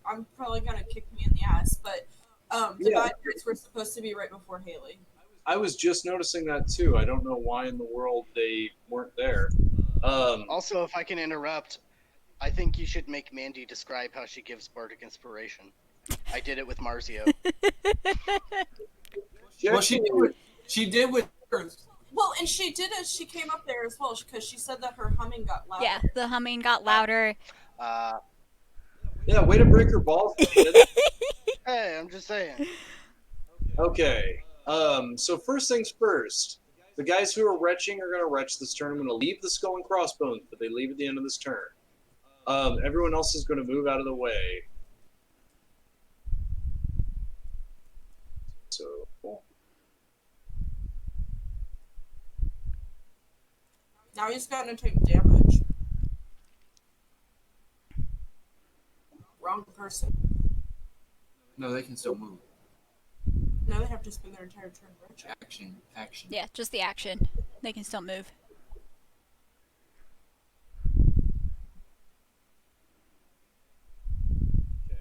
I'm probably gonna kick me in the ass, but the Yeah. bad guys were supposed to be right before Haley. I was just noticing that too. I don't know why in the world they weren't there. Also, if I can interrupt, I think you should make Mandy describe how she gives Bardic Inspiration. I did it with Marzio. Well, she did with her. Well, and she did as she came up there as well, because she said that her humming got louder. Yeah, the humming got louder. Yeah, way to break her balls, kid. Hey, I'm just saying. Okay. So first things first. The guys who are retching are going to retch this turn. I'm going to leave the skull and crossbones, but they leave at the end of this turn. Everyone else is going to move out of the way. So Now he's gonna take damage. Wrong person. No, they can still move. Now they have to spend their entire turn retching. Action. Yeah, just the action. They can still move.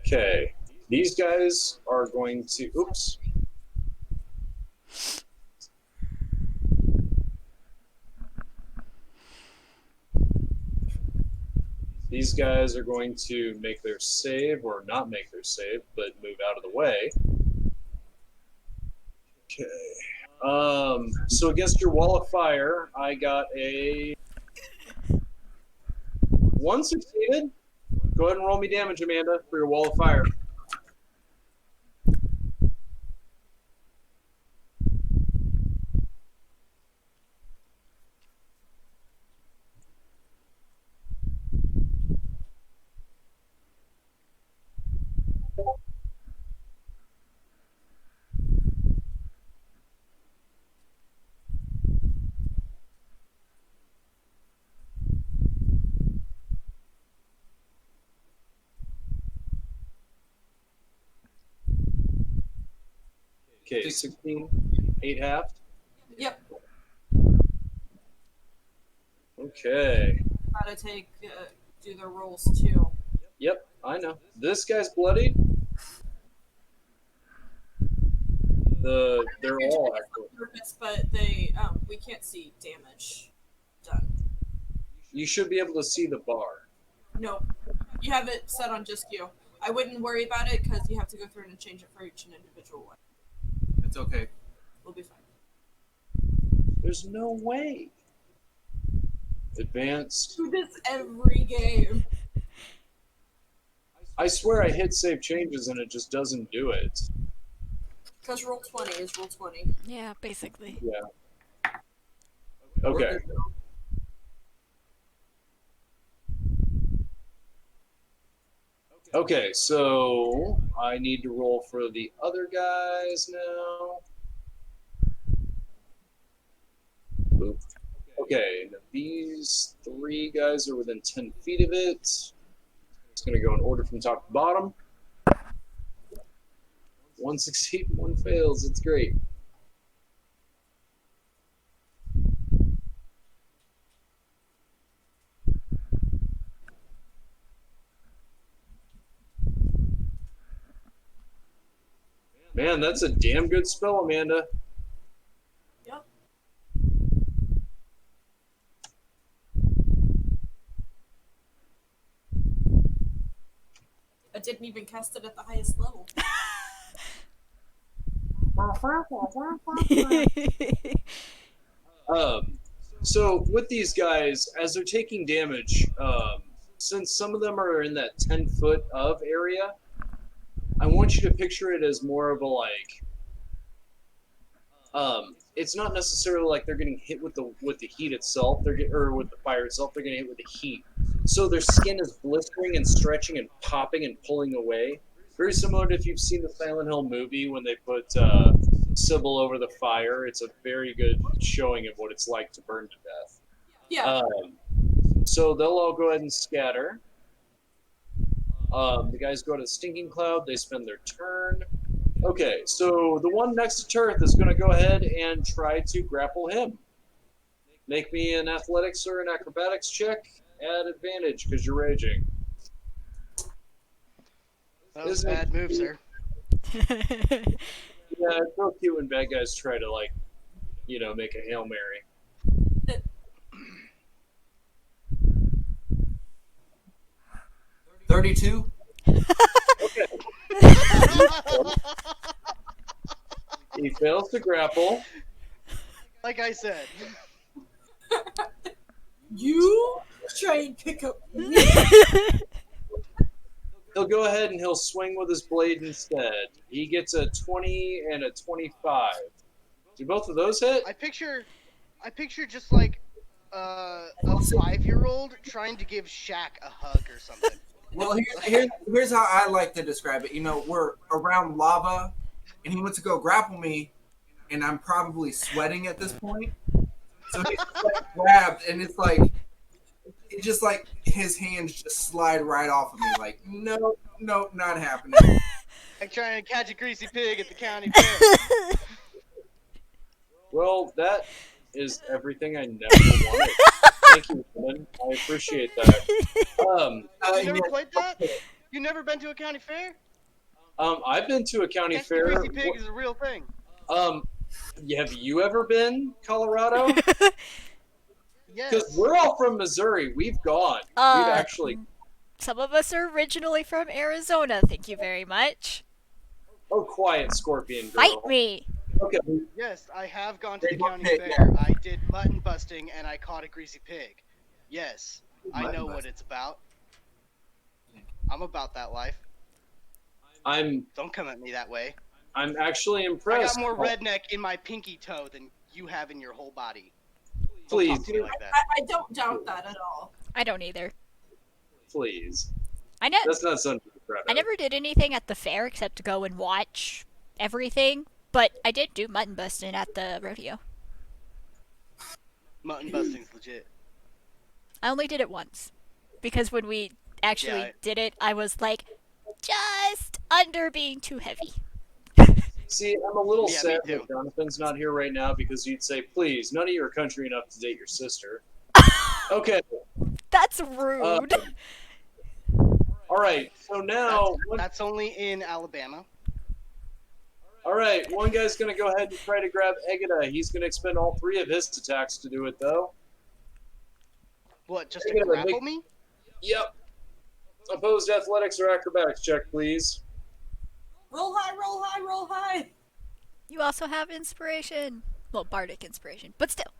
Okay. These guys are going to. Oops. These guys are going to make their save or not make their save, but move out of the way. Okay. So against your wall of fire, I got a 1 succeeded. Go ahead and roll me damage, Amanda, for your wall of fire. Okay, 16, 8 halved. Yep. Okay. Gotta do their rolls too. Yep, I know. This guy's bloodied. They're all actually. But we can't see damage done. You should be able to see the bar. Nope. You have it set on just you. I wouldn't worry about it because you have to go through and change it for each individual one. It's okay. We'll be fine. There's no way. Advanced. Do this every game. I swear I hit save changes and it just doesn't do it. Because roll 20 is roll 20. Yeah, basically. Yeah. Okay. Okay, so I need to roll for the other guys now. Boop. Okay, these 3 guys are within 10 feet of it. It's going to go in order from top to bottom. 1 succeeds, 1 fails. It's great. Man, that's a damn good spell, Amanda. Yep. I didn't even cast it at the highest level. So with these guys, as they're taking damage, since some of them are in that 10 foot of area, I want you to picture it as more of a like. It's not necessarily like they're getting hit with the heat itself. Or with the fire itself. They're getting hit with the heat. So their skin is blistering and stretching and popping and pulling away. Very similar to if you've seen the Silent Hill movie when they put Sybil over the fire. It's a very good showing of what it's like to burn to death. Yeah. So they'll all go ahead and scatter. The guys go to the Stinking Cloud. They spend their turn. Okay, so the one next to Turth is going to go ahead and try to grapple him. Make me an athletics or an acrobatics check at advantage because you're raging. That was a bad move, sir. Yeah, it's so cute when bad guys try to, like, make a Hail Mary. 32. Okay. He fails to grapple. Like I said. You try and pick up. He'll go ahead and he'll swing with his blade instead. He gets a 20 and a 25. Do both of those hit? I picture just like a 5-year-old trying to give Shaq a hug or something. Well, here's how I like to describe it. We're around lava, and he went to go grapple me, and I'm probably sweating at this point. So he's like grabbed, and it's like it just like his hands just slide right off of me. Like no, not happening. Like trying to catch a greasy pig at the county fair. Well, that is everything I never wanted. Thank you, woman. I appreciate that. You never played that? You never been to a county fair? I've been to a county Catch the fair. greasy pig is a real thing. Have you ever been, Colorado? Yes. Because we're all from Missouri. We've gone. We've actually. Some of us are originally from Arizona. Thank you very much. Oh, quiet, Scorpion girl. Fight me. Okay. Yes, I have gone to the county fair. I did mutton busting and I caught a greasy pig. Yes, I know what it's about. I'm about that life. Don't come at me that way. I'm actually impressed. I got more redneck in my pinky toe than you have in your whole body. Please. Don't talk to me like that. I don't doubt that at all. I don't either. Please. That's not something to be proud of. I never did anything at the fair except to go and watch everything, but I did do mutton busting at the rodeo. Mutton busting's legit. I only did it once. Because when we actually did it, I was like, just under being too heavy. See, I'm a little sad that Jonathan's not here right now because you'd say, please, none of you are country enough to date your sister. Okay. That's rude. All right, so now... That's only in Alabama. All right, one guy's going to go ahead and try to grab Egida. He's going to expend all 3 of his attacks to do it, though. What, just to grapple me? Yep. Opposed athletics or acrobatics check, please. Roll high, roll high, roll high. You also have inspiration. Well, bardic inspiration, but still.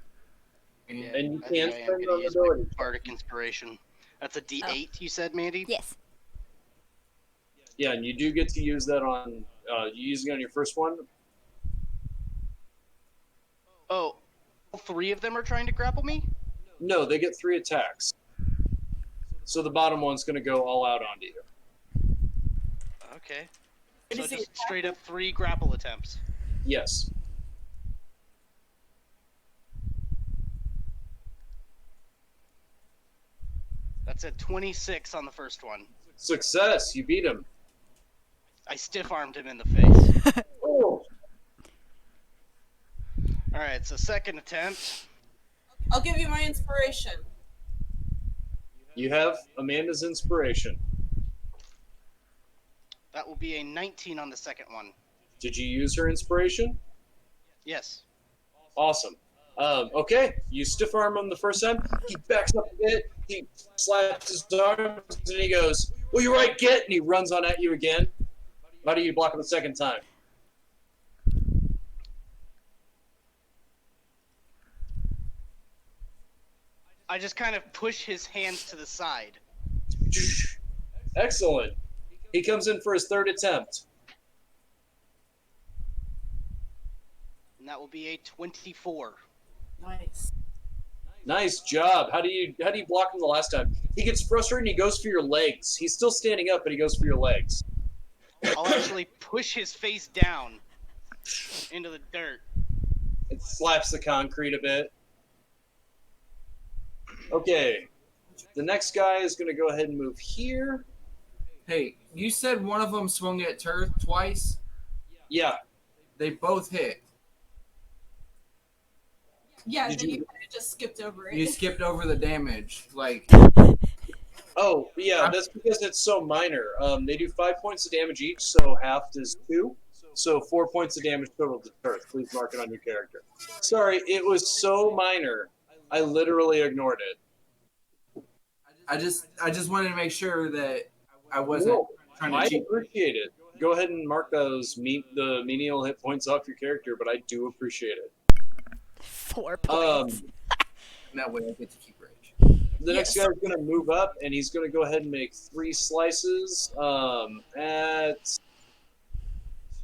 Yeah, and you can't spend on use ability. Bardic inspiration. That's a D8, you said, Mandy? Yes. Yeah, and you do get to use that on, you using it on your first one? Oh, all 3 of them are trying to grapple me? No, they get 3 attacks. So the bottom one's going to go all out onto you. Okay. So just straight up 3 grapple attempts. Yes. That's a 26 on the first one. Success! You beat him. I stiff-armed him in the face. Oh. Alright, so second attempt. I'll give you my inspiration. You have Amanda's inspiration. That will be a 19 on the second one. Did you use her inspiration? Yes. Awesome. Okay, you stiff arm him the first time. He backs up a bit. He slaps his arms, and he goes, "Well, you're right, get!" And he runs on at you again. How do you block him the second time? I just kind of push his hands to the side. Excellent. He comes in for his third attempt. And that will be a 24. Nice. Nice job. How do you block him the last time? He gets frustrated and he goes for your legs. He's still standing up, but he goes for your legs. I'll actually push his face down into the dirt. It slaps the concrete a bit. Okay. The next guy is going to go ahead and move here. Hey, you said one of them swung at Turf twice? Yeah. They both hit. Yeah, then you just skipped over it. You skipped over the damage. Like. Oh, yeah, that's because it's so minor. They do 5 points of damage each, so half is 2. So 4 points of damage total to Turf. Please mark it on your character. Sorry, it was so minor. I literally ignored it. I just wanted to make sure that I wasn't trying to cheat. I appreciate it. Go ahead and mark the menial hit points off your character, but I do appreciate it. 4 points. That way I get to keep rage. The next guy's going to move up, and he's going to go ahead and make 3 slices at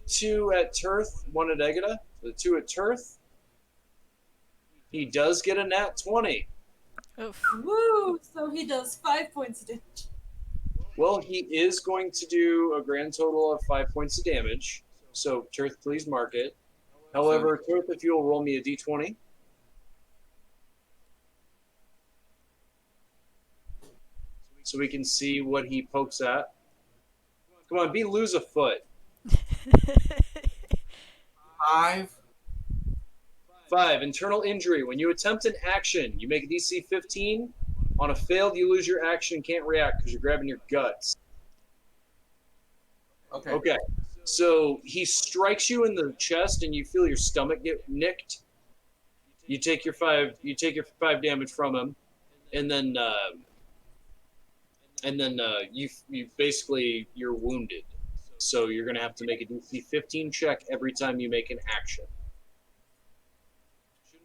2 at Turth, 1 at Egida. The 2 at Turth. He does get a nat 20. Oof. Woo! So he does 5 points of damage. Well, he is going to do a grand total of 5 points of damage. So, Turth, please mark it. However, Turth, if you'll roll me a d20. so we can see what he pokes at. Come on, lose a foot. 5. 5, internal injury. When you attempt an action, you make a DC 15. On a failed, you lose your action and can't react because you're grabbing your guts. Okay. So he strikes you in the chest and you feel your stomach get nicked. You take your 5 damage from him, and then you basically you're wounded. So you're gonna have to make a DC 15 check every time you make an action.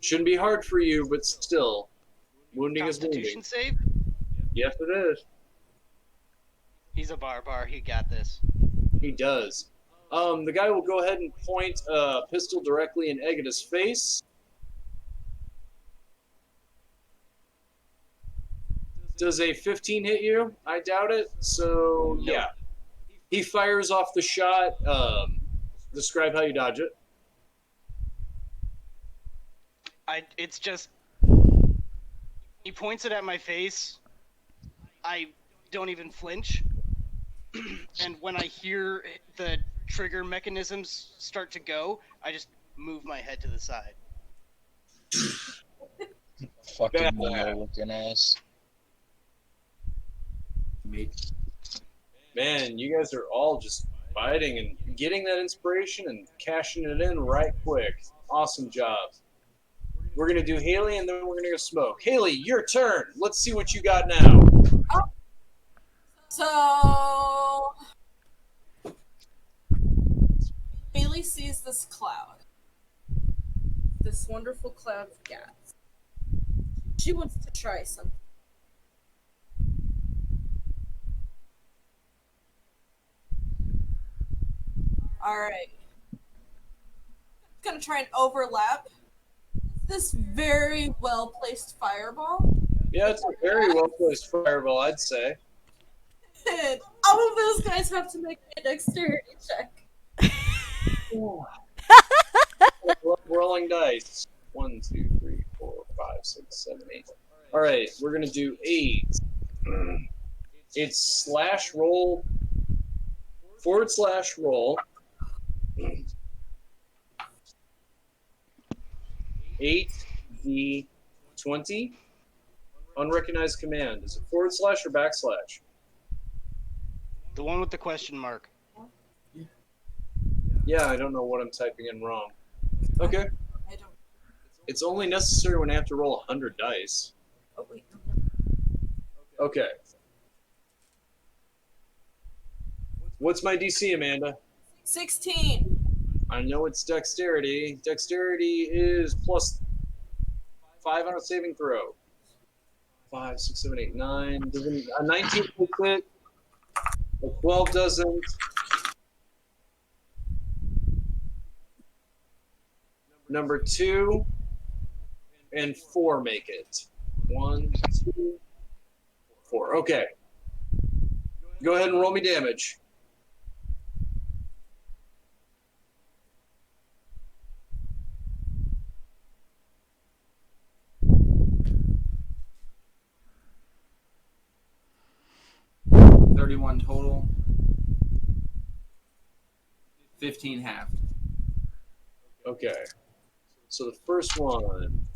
Shouldn't be hard for you, but still, wounding is wounding. Constitution save? Yes, it is. He's a barbar. He got this. He does. The guy will go ahead and point a pistol directly in Egata's face. Does a 15 hit you? I doubt it. So, yeah. He fires off the shot. Describe how you dodge it. It's just... He points it at my face. I don't even flinch. And when I hear the trigger mechanisms start to go, I just move my head to the side. Fucking Neo looking ass. Man, you guys are all just fighting and getting that inspiration and cashing it in right quick. Awesome job. We're going to do Haley and then we're going to go Smoke. Haley, your turn. Let's see what you got now. So Haley sees this cloud. This wonderful cloud of gas. She wants to try something. Alright. Gonna try and overlap this very well placed fireball. Yeah, it's a very well placed fireball, I'd say. And all of those guys have to make a dexterity check. Rolling dice. 1, 2, 3, 4, 5, 6, 7, 8. All right, we're gonna do 8. It's /roll /roll 8d20. Unrecognized command. Is it / or /? The one with the question mark. Yeah, I don't know what I'm typing in wrong. Okay. I don't. It's only necessary when I have to roll 100 dice. Oh, wait. Okay. What's my DC, Amanda? 16. I know it's dexterity. Dexterity is +5 on a saving throw. 5, 6, 7, 8, 9. A 19 will hit. A 12 doesn't. Number 2 and 4 make it. 1, 2, 4. Okay. Go ahead and roll me damage. $31 total. 15 half. Okay. So the first one.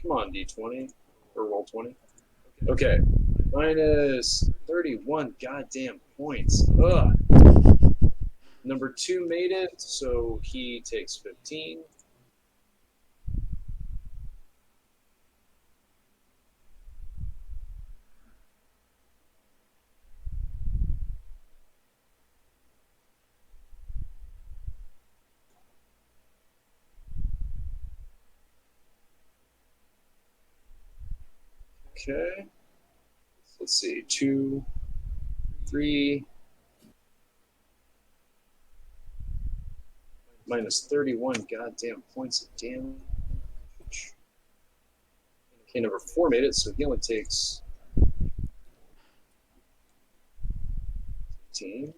Come on, D20. Or roll 20. Okay. Minus 31 goddamn points. Ugh. Number 2 made it, so he takes 15. Okay. Let's see. 2, 3. Minus 31 goddamn points of damage. Okay, number 4 made it, so he only takes 15.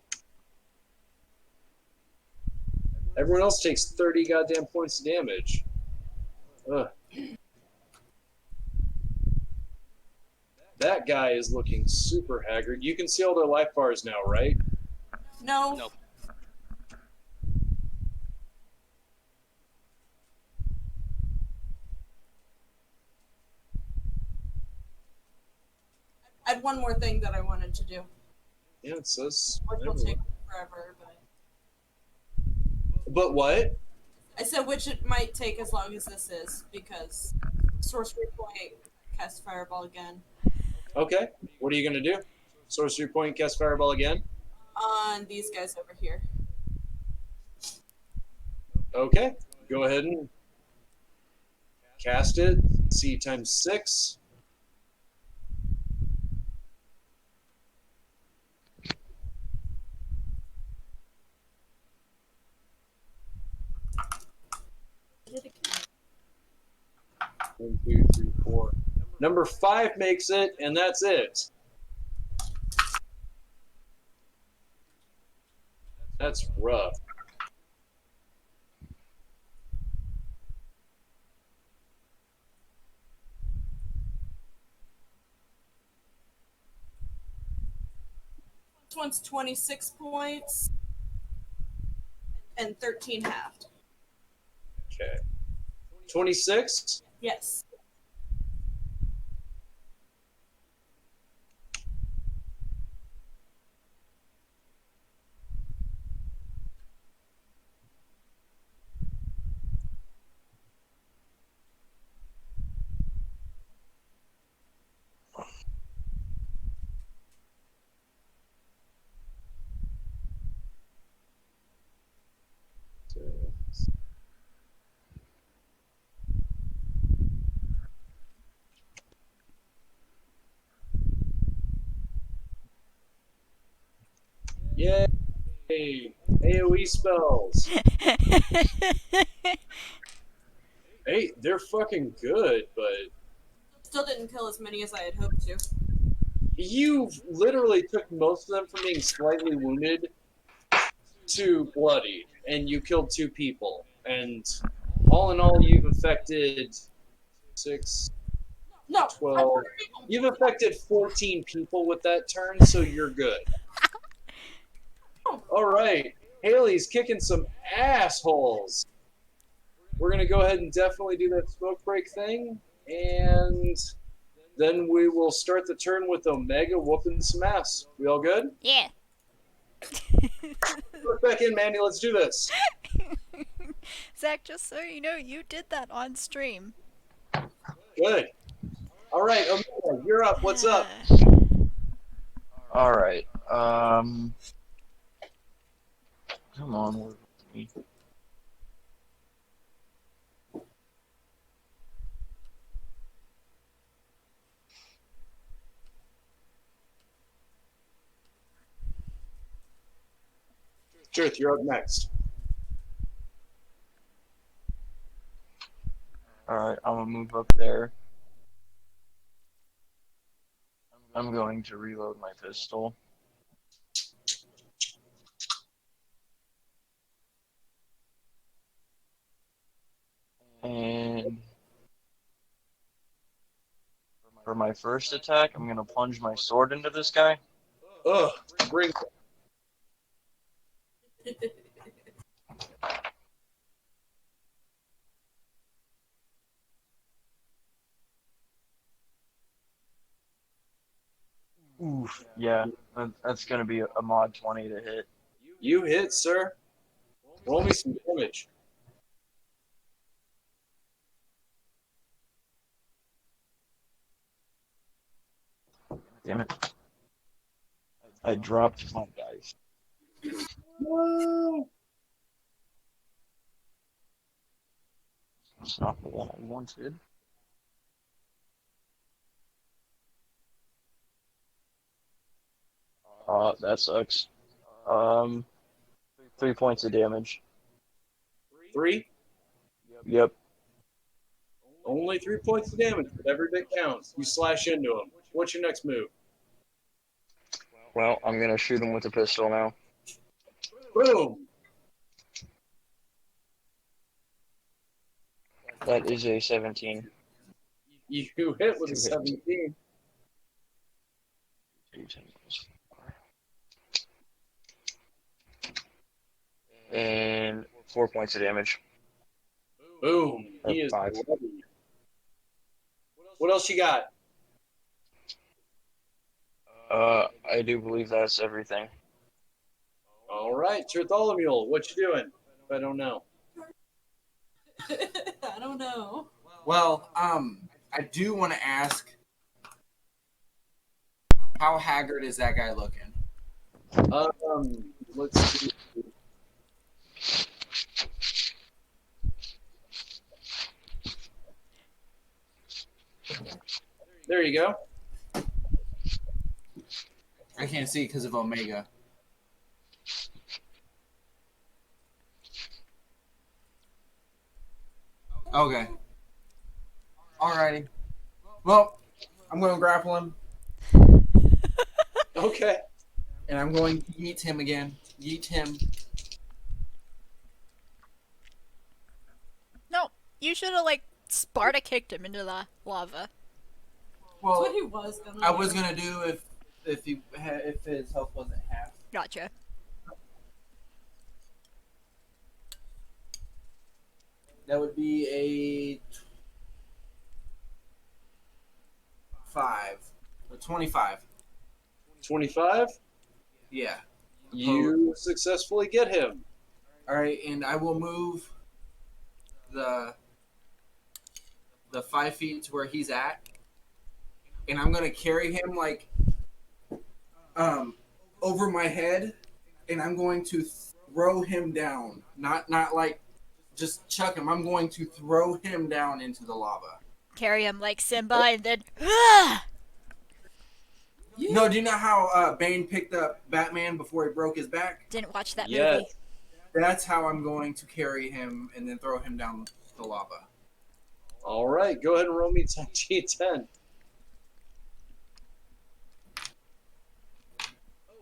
Everyone else takes 30 goddamn points of damage. Ugh. That guy is looking super haggard. You can see all their life bars now, right? No. Nope. I had one more thing that I wanted to do, Yeah, it says. which will take forever, but But what? I said which it might take as long as this is, because sorcery point cast fireball again Okay. What are you going to do? Sorcery point, cast fireball again? on these guys over here. Okay. Go ahead and cast it. C times 6. Did it again. 1, 2, 3, 4. Number 5 makes it, and that's it. That's rough. This one's 26 points and 13 halved. Okay. 26. Yes. Yay! AoE spells. Hey, they're fucking good, but Still didn't kill as many as I had hoped to. you literally took most of them from being slightly wounded to bloodied, and you killed 2 people. And all in all, you've affected 6, No, 12. You've affected 14 people with that turn, so you're good. All right. Haley's kicking some assholes. We're going to go ahead and definitely do that smoke break thing. And then we will start the turn with Omega whooping some ass. We all good? Yeah. Look back in, Mandy. Let's do this. Zach, just so you know, you did that on stream. Good. All right, Omega, you're up. What's up? All right. Come on, work with me. Truth, you're up next. All right, I'm gonna move up there. I'm going to reload my pistol. And for my first attack, I'm gonna plunge my sword into this guy. Ugh, bring. Oof. Yeah, that's gonna be a mod 20 to hit. You hit, sir. Roll me some damage. Damn it. I dropped my dice. Whoa. It's not the one I wanted. That sucks. 3 points of damage. 3? Yep. Only 3 points of damage, but every bit counts. You slash into him. What's your next move? Well, I'm gonna shoot him with a pistol now. Boom. That is a 17. You hit with a Two hits. 17. And 4 points of damage. Boom. Or He is 5. bloody. What else you got? I do believe that's everything. All right, Bartholomew, what you doing? If I don't know. I don't know. Well, I do want to ask, how haggard is that guy looking? Let's see. There you go. I can't see because of Omega. Okay. Alrighty. Well, I'm going to grapple him, Okay. and I'm going to yeet him again. Yeet him. No, you should have, like, Sparta kicked him into the lava. That's what Well, he was gonna I do. was going to do if his health wasn't half. Gotcha. That would be a 25. 25. Yeah. You successfully get him. All right, and I will move the 5 feet to where he's at, and I'm gonna carry him like over my head, and I'm going to throw him down. Not like just chuck him. I'm going to throw him down into the lava. Carry him like Simba and then. Ah! Yeah. No, do you know how Bane picked up Batman before he broke his back? Didn't watch that Yes. movie. That's how I'm going to carry him and then throw him down the lava. All right, go ahead and roll me 10d10.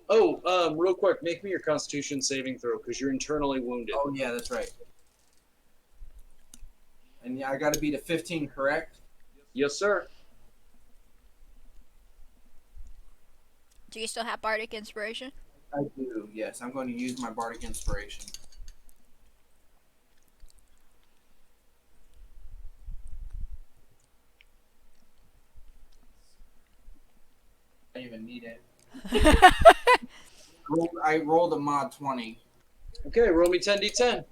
Oh, real quick, make me your Constitution saving throw because you're internally wounded. Oh yeah, that's right. And yeah, I got to beat a 15, correct? Yes, sir. Do you still have Bardic Inspiration? I do. Yes, I'm going to use my Bardic Inspiration. I don't even need it. I rolled a mod 20. Okay, roll me 10d10.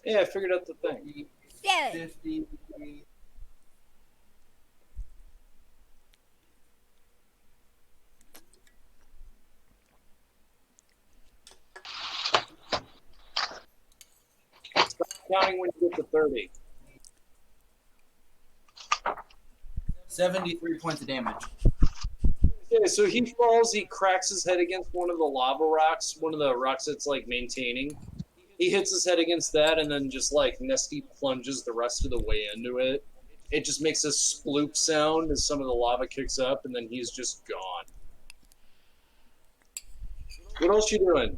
Yeah, I figured out the thing. Yay! 50. Stop counting when you get to 30. 73 points of damage. Okay, so he falls, he cracks his head against one of the lava rocks, one of the rocks that's like maintaining. He hits his head against that and then just like Nesty plunges the rest of the way into it. It just makes a sploop sound as some of the lava kicks up and then he's just gone. What else you doing?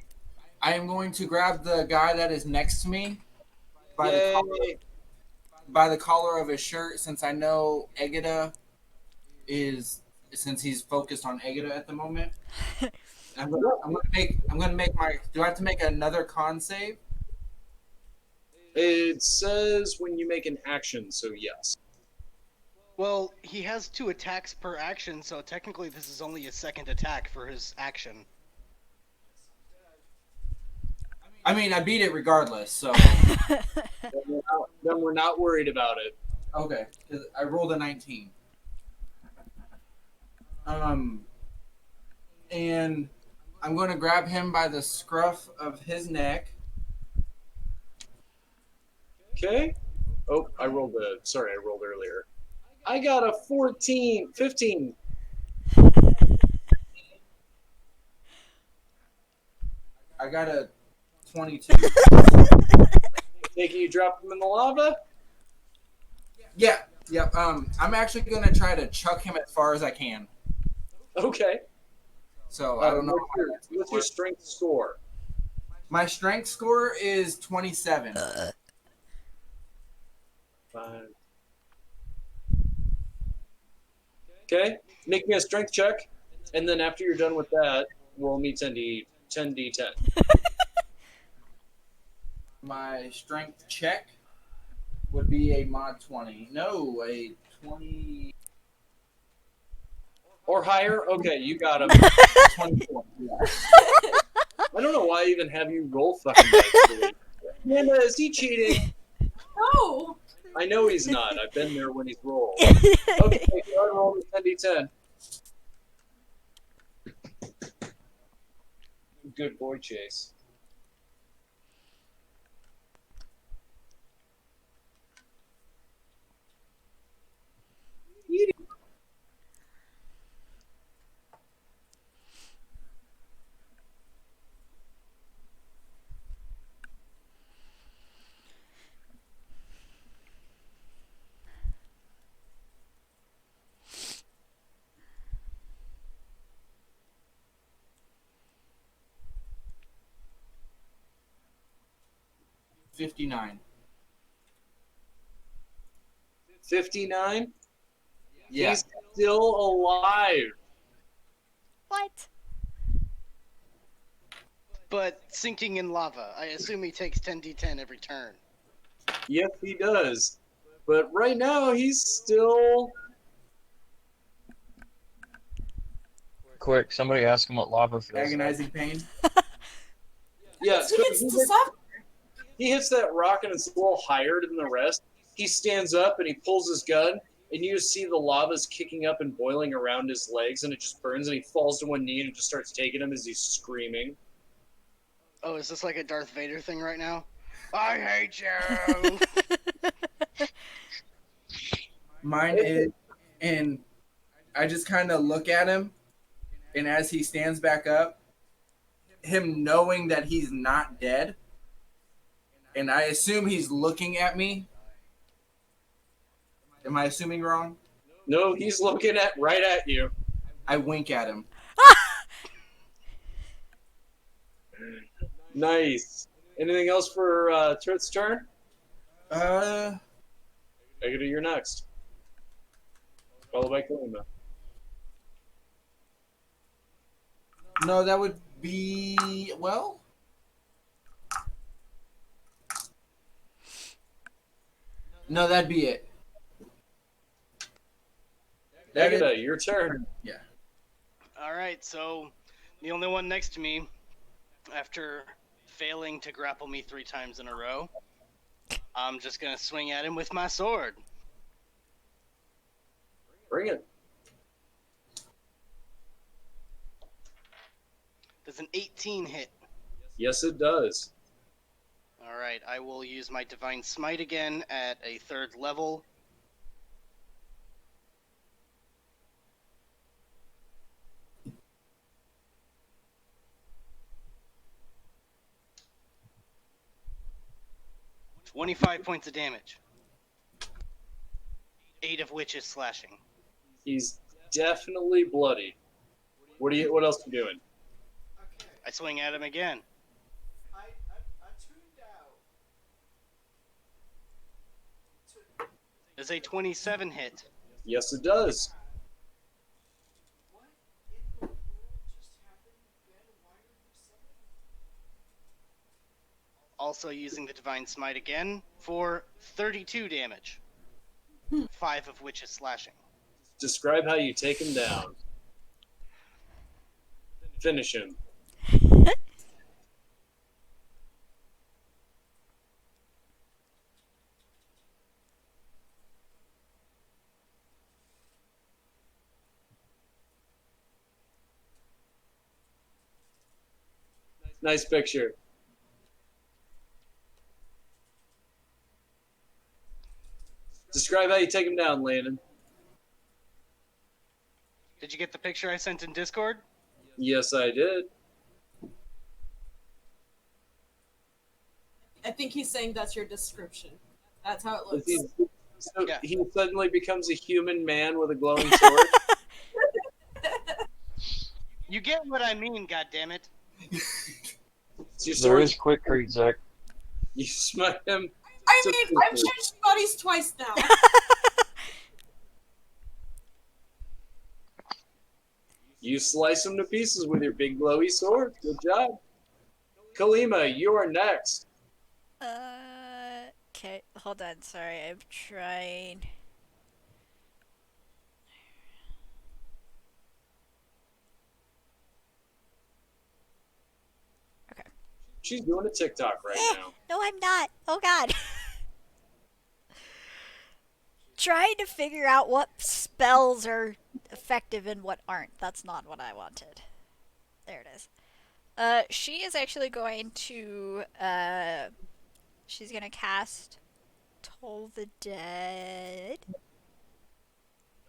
I am going to grab the guy that is next to me by the collar of his shirt, since I know Egida since he's focused on Egida at the moment. I'm gonna make my. Do I have to make another con save? It says when you make an action, so yes. Well, he has 2 attacks per action, so technically this is only a second attack for his action. I mean, I beat it regardless, so. Then we're not worried about it. Okay, 'cause I rolled a 19. And I'm going to grab him by the scruff of his neck. Okay. Oh, I rolled earlier. I got a 15. I got a 22. Taking you drop him in the lava? Yeah. Yep. I'm actually gonna try to chuck him as far as I can. Okay. So I don't know. What's your strength score? My strength score is 27. Fine. Okay. Make me a strength check, and then after you're done with that, roll me 10d10. My strength check would be a mod 20. No, a 20. Or higher? Okay, you got him. 24. Yeah. I don't know why I even have you roll fucking dice. Really. Amanda, is he cheating? No. I know he's not. I've been there when he's rolled. Okay, go ahead and roll me 10d10. Good boy, Chase. $59. 59? Yeah. He's still alive. What? But sinking in lava. I assume he takes 10d10 every turn. Yes, he does. But right now, he's still... Quick, somebody ask him what lava feels like. Agonizing pain. Yeah, He so gets to suffer. he hits that rock and it's a little higher than the rest. He stands up and he pulls his gun, and you just see the lava's kicking up and boiling around his legs, and it just burns, and he falls to one knee and it just starts taking him as he's screaming. Oh, is this like a Darth Vader thing right now? I hate you! Mine is, and I just kind of look at him, and as he stands back up, him knowing that he's not dead, and I assume he's looking at me. Am I assuming wrong? No, he's looking right at you. I wink at him. Nice. Anything else for Turt's turn? Negative, you're next. Followed by Kalima. No, that would be, well, no, that'd be it. Negative, your turn. Yeah. Alright, so the only one next to me, after failing to grapple me 3 times in a row, I'm just gonna swing at him with my sword. Bring it. Does an 18 hit? Yes, it does. Alright, I will use my Divine Smite again at a 3rd level. $25 points of damage. 8 of which is slashing. He's definitely bloody. What else are you doing? I swing at him again. Does a 27 hit? Yes, it does. Also using the Divine Smite again for 32 damage. 5 of which is slashing. Describe how you take him down. Finish him. Nice picture. Describe how you take him down, Landon. Did you get the picture I sent in Discord? Yes, I did. I think he's saying that's your description. That's how it looks. So Yeah. he suddenly becomes a human man with a glowing sword. You get what I mean, goddammit. It's your There sword. is quick creed, Zach. You smite him. I to mean, I've pieces. changed bodies twice now. You slice him to pieces with your big glowy sword. Good job. Kalima, you are next. Okay, hold on. Sorry, I'm trying. Okay. She's doing a TikTok right now. No, I'm not. Oh God. Trying to figure out what spells are effective and what aren't. That's not what I wanted. There it is. She is actually going to, she's gonna cast Toll the Dead.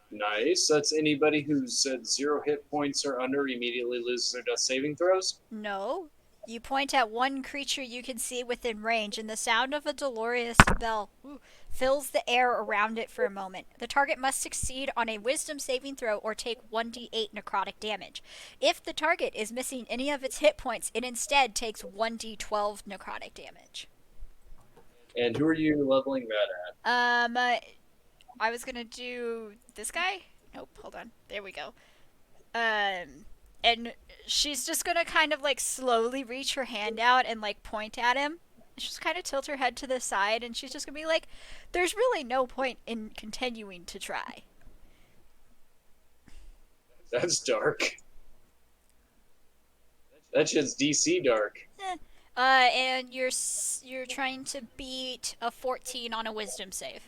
Nice. That's anybody who's at 0 hit points or under immediately loses their death saving throws. No. You point at one creature you can see within range, and the sound of a dolorous bell fills the air around it for a moment. The target must succeed on a wisdom saving throw or take 1d8 necrotic damage. If the target is missing any of its hit points, it instead takes 1d12 necrotic damage. And who are you leveling that at? I was gonna do this guy. Nope, hold on. There we go. And she's just gonna kind of like slowly reach her hand out and like point at him. She's kind of tilt her head to the side, and she's just gonna be like, "There's really no point in continuing to try." That's dark. That shit's DC dark. And you're trying to beat a 14 on a wisdom save.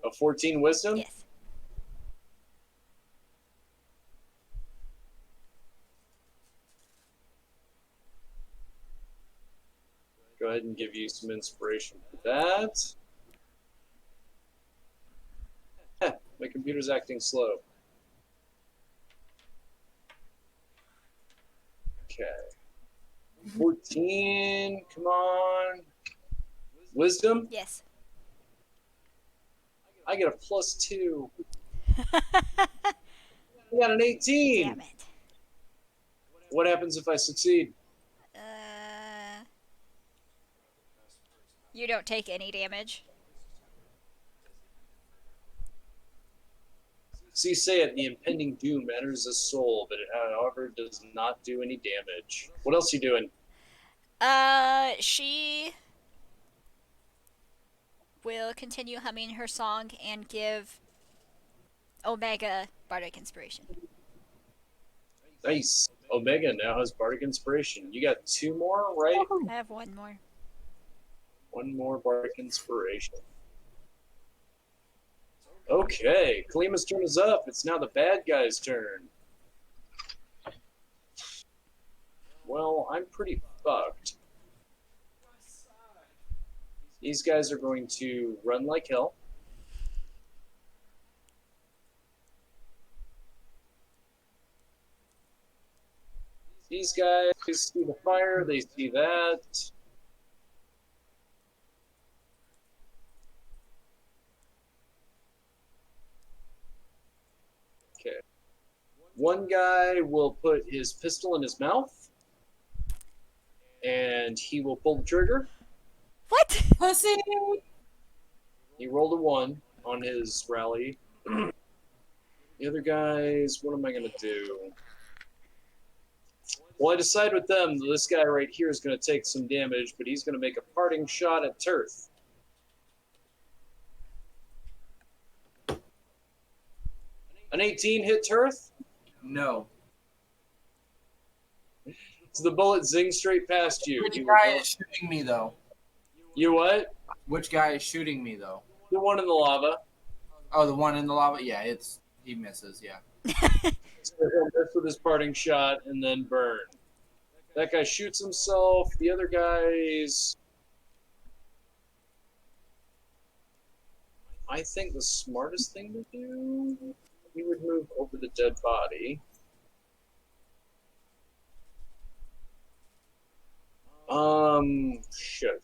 A 14 wisdom? Yes. Go ahead and give you some inspiration for that. My computer's acting slow. Okay. 14, come on. Wisdom? Yes. I get a +2. I got an 18. Damn it. What happens if I succeed? You don't take any damage. See, say it, the impending doom enters his soul, but it, however, does not do any damage. What else you doing? She will continue humming her song and give Omega Bardic Inspiration. Nice. Omega now has Bardic Inspiration. You got 2 more, right? I have one more. 1 more Bardic Inspiration. Okay, Kalima's turn is up. It's now the bad guy's turn. Well, I'm pretty fucked. These guys are going to run like hell. These guys see the fire, they see that. Okay. One guy will put his pistol in his mouth, and he will pull the trigger. What? Pussy! He rolled a 1 on his rally. The other guys, what am I going to do? Well, I decide with them that this guy right here is going to take some damage, but he's going to make a parting shot at Turth. An 18 hit Turth? No. So the bullet zings straight past you. Which You guy is shooting me, though? You what? Which guy is shooting me, though? The one in the lava. Oh, the one in the lava? Yeah, he misses, yeah. So he'll miss with his parting shot and then burn. That guy shoots himself. The other guys... I think the smartest thing to do... He would move over the dead body.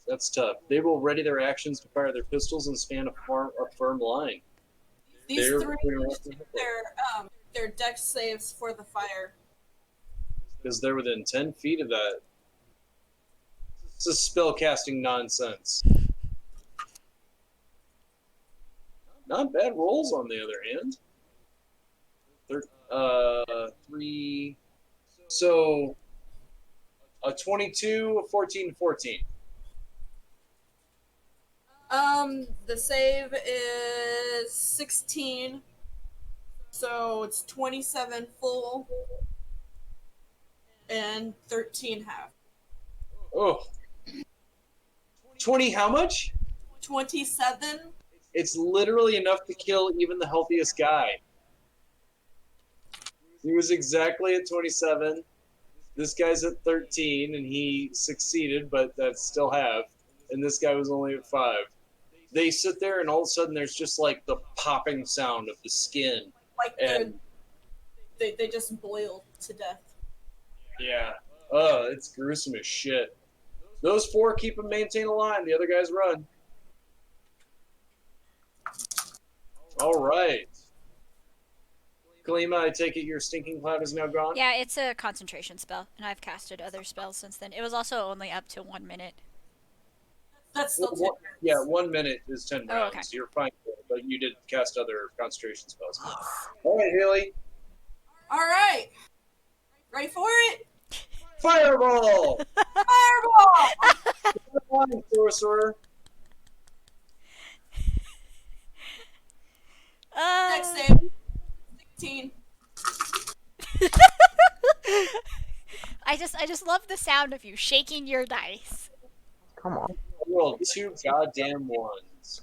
That's tough. They will ready their actions to fire their pistols and stand a firm line. These three, their dex saves for the fire. Because they're within 10 feet of that. This is spellcasting nonsense. Not bad rolls on the other hand. 3. So a 22, a 14, 14. The save is 16. So it's 27 full and 13 half. Oh. 20 how much? 27. It's literally enough to kill even the healthiest guy. He was exactly at 27. This guy's at 13, and he succeeded, but that's still half. And this guy was only at 5. They sit there, and all of a sudden, there's just like the popping sound of the skin. Like they just boil to death. Yeah. It's gruesome as shit. Those 4 keep them maintain a line. The other guys run. All right. Kalima, I take it your stinking cloud is now gone? Yeah, it's a concentration spell, and I've casted other spells since then. It was also only up to 1 minute. That's still 10 minutes. Yeah, 1 minute is 10 rounds. Oh, okay. You're fine, but you did cast other concentration spells. All right, Haley. All right. Ready for it? Fireball! Fireball! Fine, sorcerer. Next save. 16. I just love the sound of you shaking your dice. Come on. I rolled 2 goddamn ones.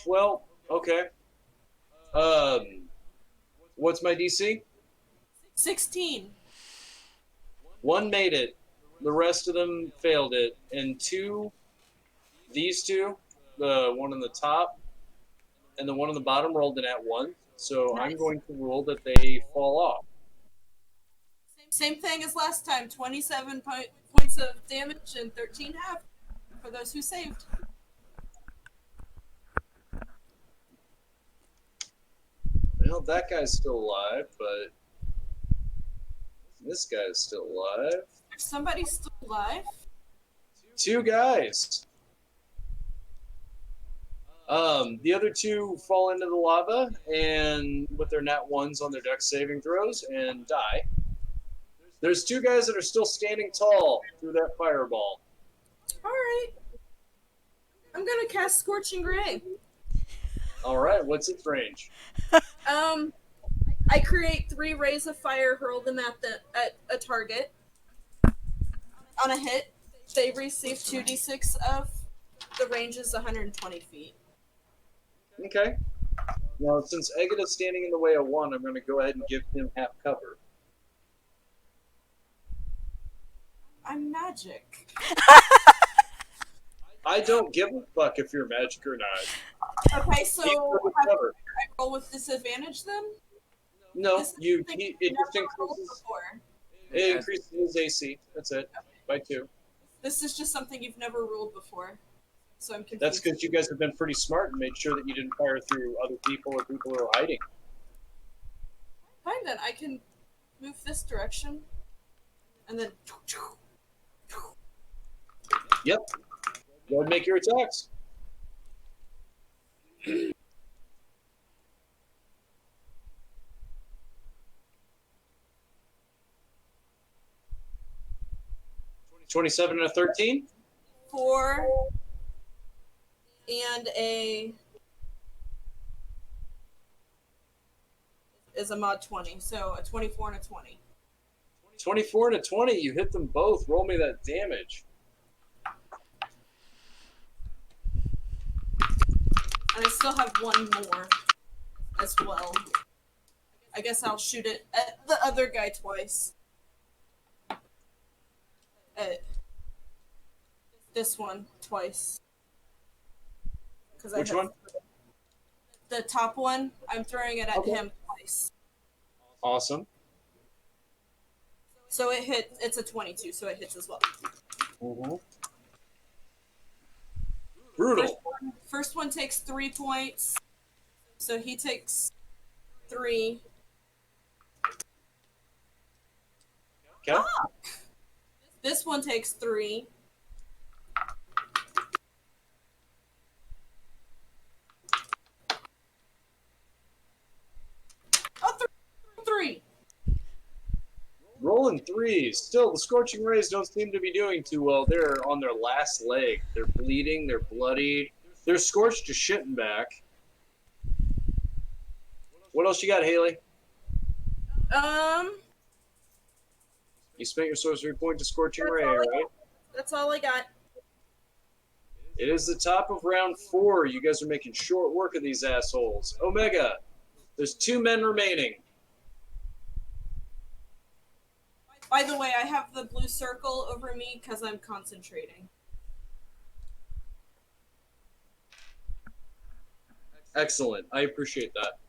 Well, okay. What's my DC? 16. 1 made it. The rest of them failed it. And 2, these 2, the one on the top and the one on the bottom rolled an at 1. So Nice. I'm going to rule that they fall off. Same thing as last time. 27 points of damage and 13 half for those who saved. Well, that guy's still alive, but this guy's still alive. If somebody's still alive. 2 guys. The other 2 fall into the lava and with their nat 1s on their dex saving throws and die. There's 2 guys that are still standing tall through that fireball. All right. I'm gonna cast Scorching Ray. All right, what's its range? I create 3 rays of fire, hurl them at a target. On a hit, they receive 2d6 of the range is 120 feet. Okay. Now, since Egget is standing in the way of 1, I'm going to go ahead and give him half cover. I'm magic. I don't give a fuck if you're magic or not. Okay, so I roll with disadvantage then? No, it just increases. It increases his AC. That's it, by 2. This is just something you've never ruled before, so I'm confused. That's because you guys have been pretty smart and made sure that you didn't fire through other people or people who are hiding. Fine then, I can move this direction, and then. Yep. Go ahead and make your attacks. $27 and a 13. 4 and a is a mod 20, so a 24 and a 20. 24 and a 20. You hit them both. Roll me that damage. And I still have 1 more as well. I guess I'll shoot it at the other guy twice. At this one twice. Which one? The top one, I'm throwing it at him twice. Awesome. So it hit. It's a 22, so it hits as well. Mm-hmm. Brutal. First one takes 3 points. So he takes 3. Okay. This one takes 3. Oh, 3. Rolling threes. Still, the Scorching Rays don't seem to be doing too well. They're on their last leg. They're bleeding. They're bloodied. They're scorched to shitting back. What else you got, Haley? You spent your sorcery point to Scorching Ray, right? That's all I got. It is the top of round 4. You guys are making short work of these assholes. Omega, there's 2 men remaining. By the way, I have the blue circle over me because I'm concentrating. Excellent. I appreciate that.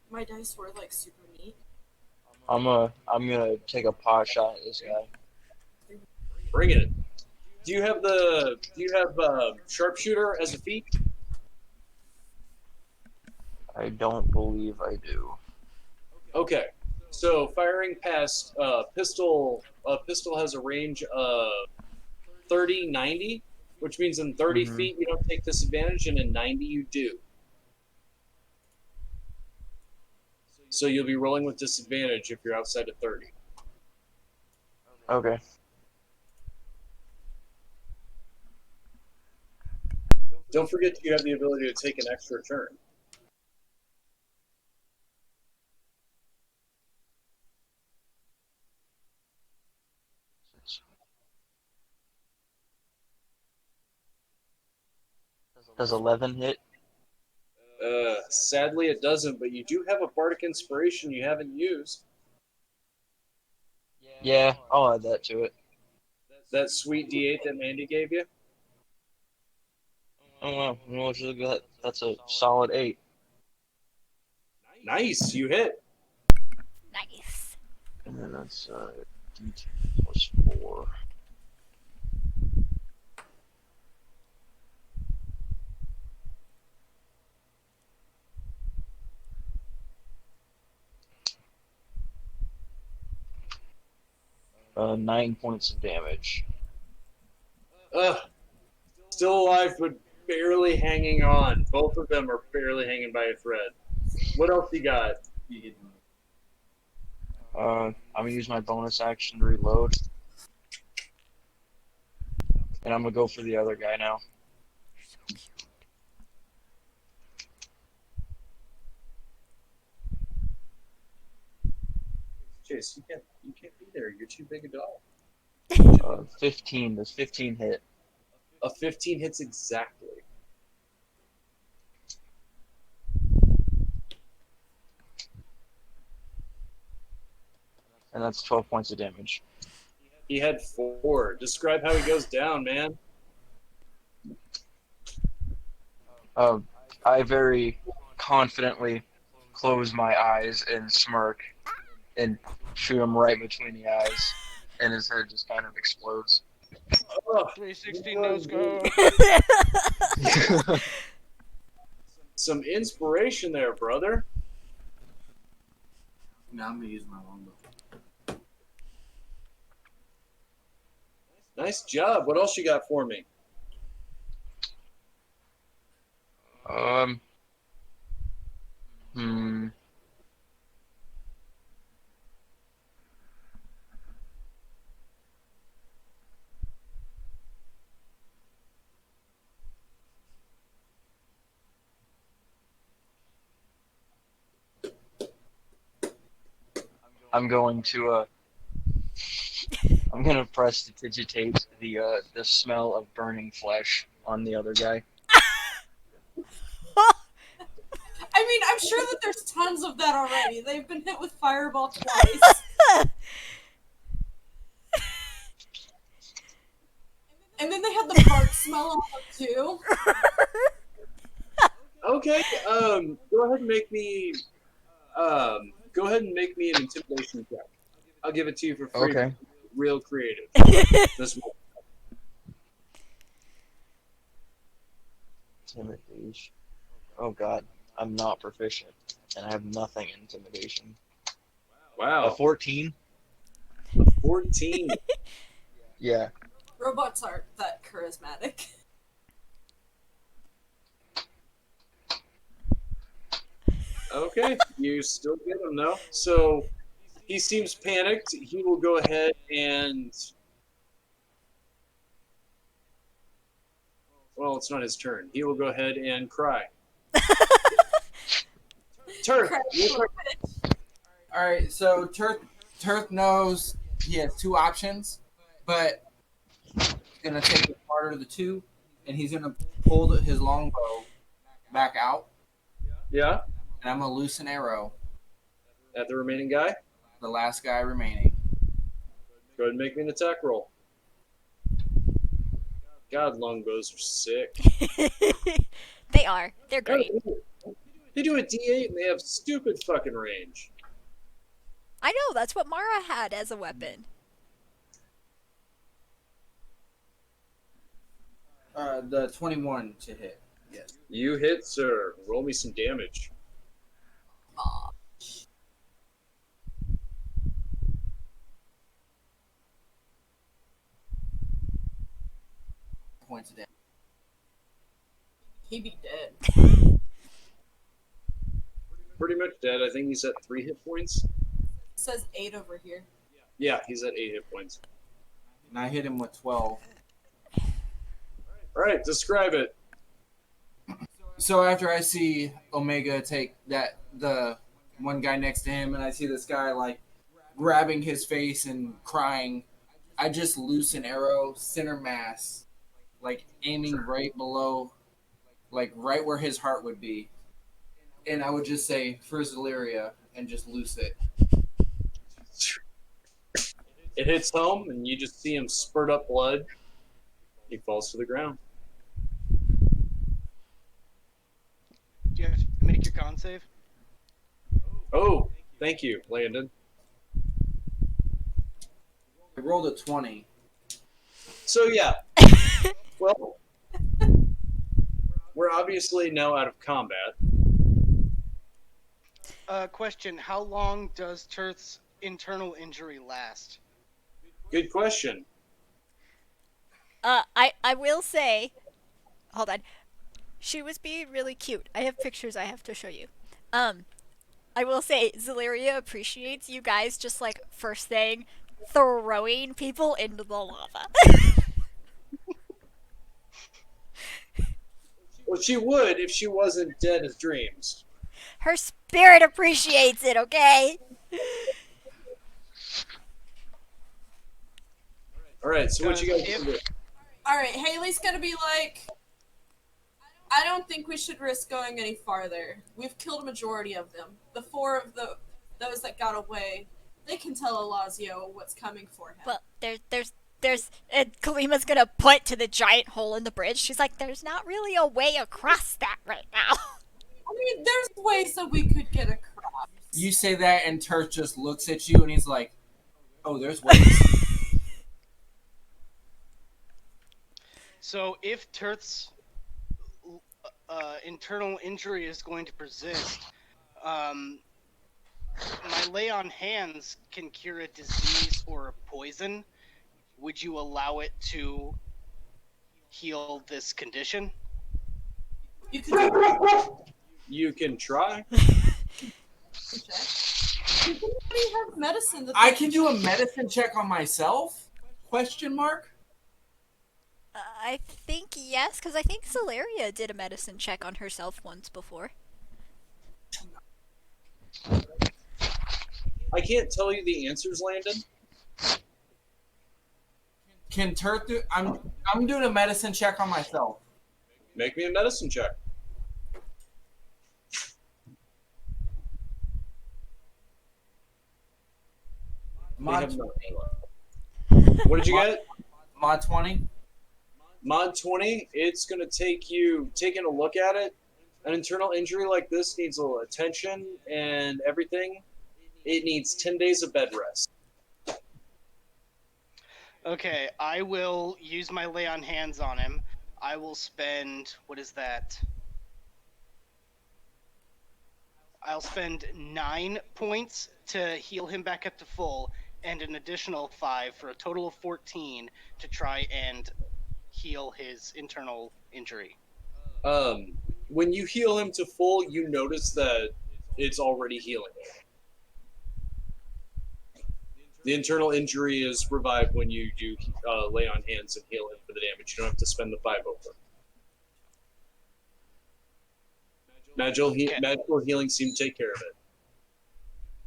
My dice were like super neat. I'm gonna take a pot shot at this guy. Bring it. Do you have sharpshooter as a feat? I don't believe I do. Okay. So firing past pistol has a range of 30, 90, which means in 30 feet you don't take disadvantage, and in 90 you do. So you'll be rolling with disadvantage if you're outside of 30. Okay. Don't forget you have the ability to take an extra turn. Does 11 hit? Sadly it doesn't, but you do have a bardic inspiration you haven't used. Yeah, I'll add that to it. That sweet D8 that Mandy gave you? Oh wow, look at that. That's a solid 8. Nice, you hit. Nice. And then that's D10 plus 4. Uh, 9 points of damage. Still alive, but barely hanging on. Both of them are barely hanging by a thread. What else you got? I'm gonna use my bonus action to reload. And I'm gonna go for the other guy now. Chase, you can't be there. You're too big a dog. 15. Does 15 hit? A 15 hits exactly. And that's 12 points of damage. He had 4. Describe how he goes down, man. I very confidently close my eyes and smirk and shoot him right between the eyes, and his head just kind of explodes. 316 no scope. Some inspiration there, brother. Now I'm gonna use my longbow. Nice job. What else you got for me? Hmm. I'm going to I'm gonna prestidigitate the smell of burning flesh on the other guy. I mean, I'm sure that there's tons of that already. They've been hit with fireball twice. And then they had the parts smell on them too. Okay. Go ahead and make me. Go ahead and make me an intimidation check. I'll give it to you for free. Okay. Real creative. This one. Intimidation. Oh God, I'm not proficient, and I have nothing in intimidation. A Wow. 14. 14. Yeah. Robots aren't that charismatic. Okay. You still get him though. So he seems panicked. He will go ahead and. Well, it's not his turn. He will go ahead and cry. Turk. Crap, your turn. All right, so Turk knows he has two options, but he's gonna take the harder of the two, and he's gonna pull his longbow back out, Yeah. and I'm gonna loose an arrow. At the remaining guy. The last guy remaining. Go ahead and make me an attack roll. God, longbows are sick. They are. They're great. They do a D8 and they have stupid fucking range. I know, that's what Mara had as a weapon. The 21 to hit. Yes. You hit, sir. Roll me some damage. Points of damage. He'd be dead. Pretty much dead. I think he's at 3 hit points. It says 8 over here. Yeah, he's at 8 hit points. And I hit him with 12. All right, describe it. So after I see Omega take the one guy next to him, and I see this guy like grabbing his face and crying, I just loose an arrow, center mass, like aiming right below, like right where his heart would be, and I would just say for Zaleria and just loose it. It hits home, and you just see him spurt up blood. He falls to the ground. Do you have to make your con save? Oh, thank you, Landon. I rolled a 20. So yeah, well, we're obviously now out of combat. Question: how long does Turth's internal injury last? Good question. I will say, hold on. She was being really cute. I have pictures I have to show you. I will say, Zaleria appreciates you guys just like first thing throwing people into the lava. Well, she would if she wasn't dead as dreams. Her spirit appreciates it, okay? All right, so what you guys gonna do? Alright, Haley's gonna be like, I don't think we should risk going any farther. We've killed a majority of them. The 4 of those that got away, they can tell Elazio what's coming for him. Well, and Kalima's gonna point to the giant hole in the bridge. She's like, there's not really a way across that right now. I mean, there's ways that we could get across. You say that, and Turk just looks at you, and he's like, "Oh, there's ways." So if Turth's internal injury is going to persist, my lay on hands can cure a disease or a poison. Would you allow it to heal this condition? You could do You can try. check. Does anybody have medicine that I they can do a medicine check on myself? Question mark. I think yes, because I think Celeria did a medicine check on herself once before. I can't tell you the answers, Landon. Can Turk do? I'm doing a medicine check on myself. Make me a medicine check. They Mod have 20. What did you get? Mod 20. Mod 20, it's going to take you taking a look at it. An internal injury like this needs a little attention and everything. It needs 10 days of bed rest. Okay, I will use my lay on hands on him. I will spend, what is that? I'll spend 9 points to heal him back up to full, and an additional 5 for a total of 14 to try and heal his internal injury. When you heal him to full, you notice that it's already healing. The internal injury is revived when you do lay on hands and heal him for the damage. You don't have to spend the 5 over. Magical healing seems to take care of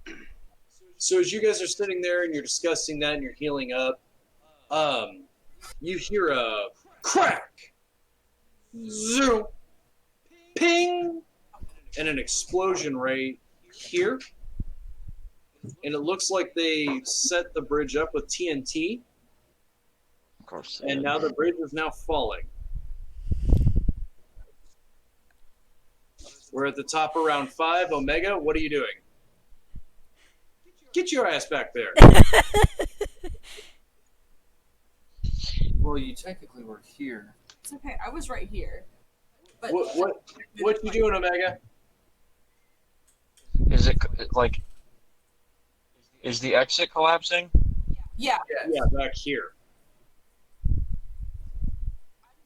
it. So as you guys are sitting there and you're discussing that and you're healing up, you hear a crack, zoom, ping, and an explosion right here. And it looks like they set the bridge up with TNT. Of course. And now the bridge is now falling. We're at the top of round 5. Omega, what are you doing? Get your ass back there. Well, you technically were here. It's okay. I was right here. But What you doing, Omega? Is it like? Is the exit collapsing? yeah, Yeah, back here.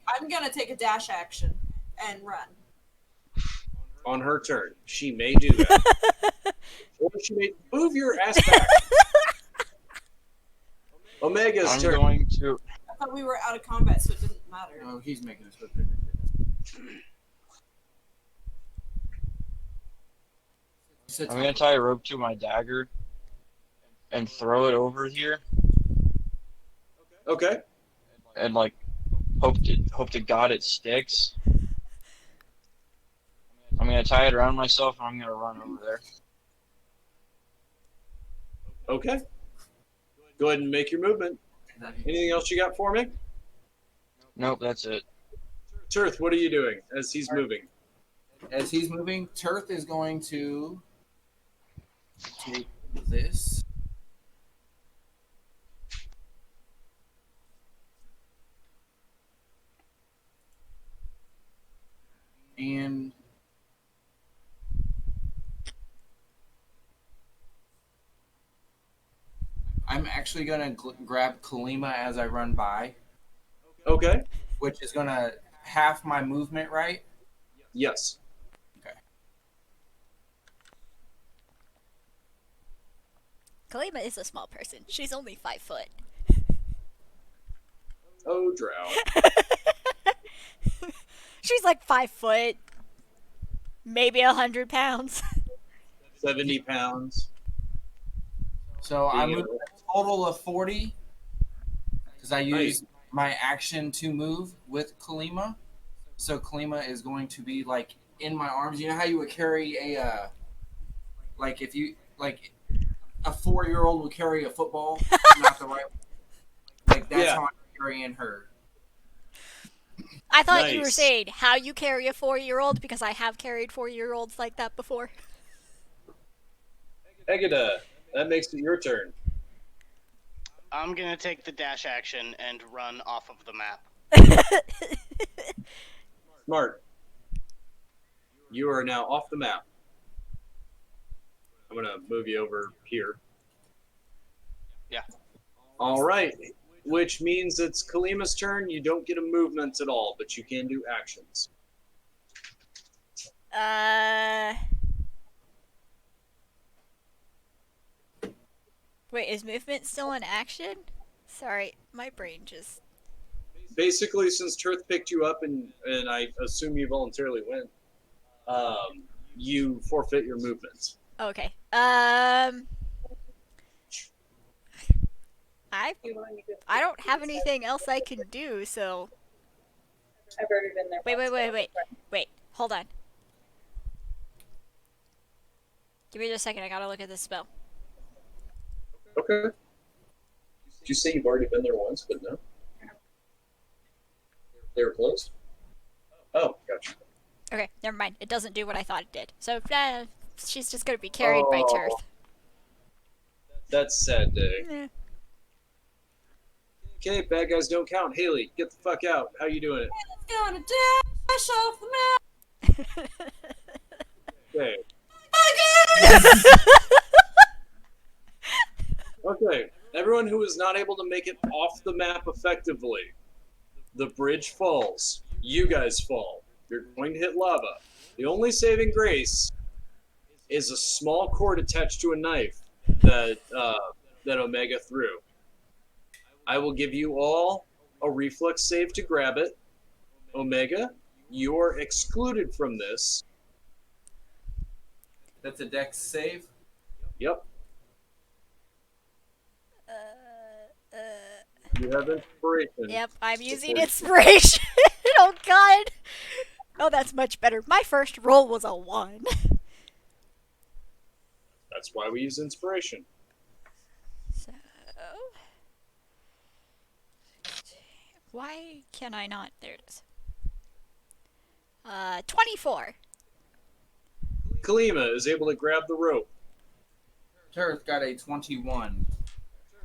I'm gonna take a dash action and run. On her turn, she may do that. Or she may move your ass back. Omega's I'm turn. going to. I thought we were out of combat, so it didn't matter. No, he's making us look. I'm gonna tie a rope to my dagger and throw it over here, Okay. and like hope to God it sticks. I'm gonna tie it around myself and I'm gonna run over there. Okay. Go ahead and make your movement. Anything else you got for me? Nope, that's it. Tirth, what are you doing as he's moving? As he's moving, Tirth is going to take this. And I'm actually going to grab Kalima as I run by, Okay. which is going to half my movement, right? Yes. Okay. Kalima is a small person. She's only 5 foot. Oh, drow. She's like 5 foot, maybe 100 pounds. 70 pounds. So I Being moved a total of 40 because I used my action to move with Kalima. So Kalima is going to be like in my arms. You know how you would carry a like if you like a 4-year-old would carry a football, not the right. Like that's Yeah. how I'm carrying her. I thought you were Nice. saying how you carry a 4-year-old because I have carried 4-year-olds like that before. Egida, that makes it your turn. I'm gonna take the dash action and run off of the map. Smart. You are now off the map. I'm going to move you over here. Yeah. All right. Which means it's Kalima's turn. You don't get a movement at all, but you can do actions. Wait, is movement still in action? Sorry, my brain just... Basically, since Tirth picked you up and I assume you voluntarily went, you forfeit your movements. Okay. I don't have anything else I can do, so... I've already been there. Wait. Hold on. Give me just a second. I gotta look at this spell. Okay. Did you say you've already been there once, but no? They were closed? Oh, gotcha. Okay, never mind. It doesn't do what I thought it did. So, she's just gonna be carried by Oh, Tirth. that's a sad day. Eh. Okay, bad guys don't count. Haley, get the fuck out. How you doing it? Gonna dash off the map. Okay. Okay. Everyone who is not able to make it off the map effectively, the bridge falls. You guys fall. You're going to hit lava. The only saving grace is a small cord attached to a knife that Omega threw. I will give you all a reflex save to grab it. Omega, you're excluded from this. That's a dex save. Yep. You have inspiration. Yep, I'm using inspiration. Oh god. Oh, that's much better. My first roll was a 1. That's why we use inspiration. So, why can I not? There it is. 24. Kalima is able to grab the rope. Tirth got a 21.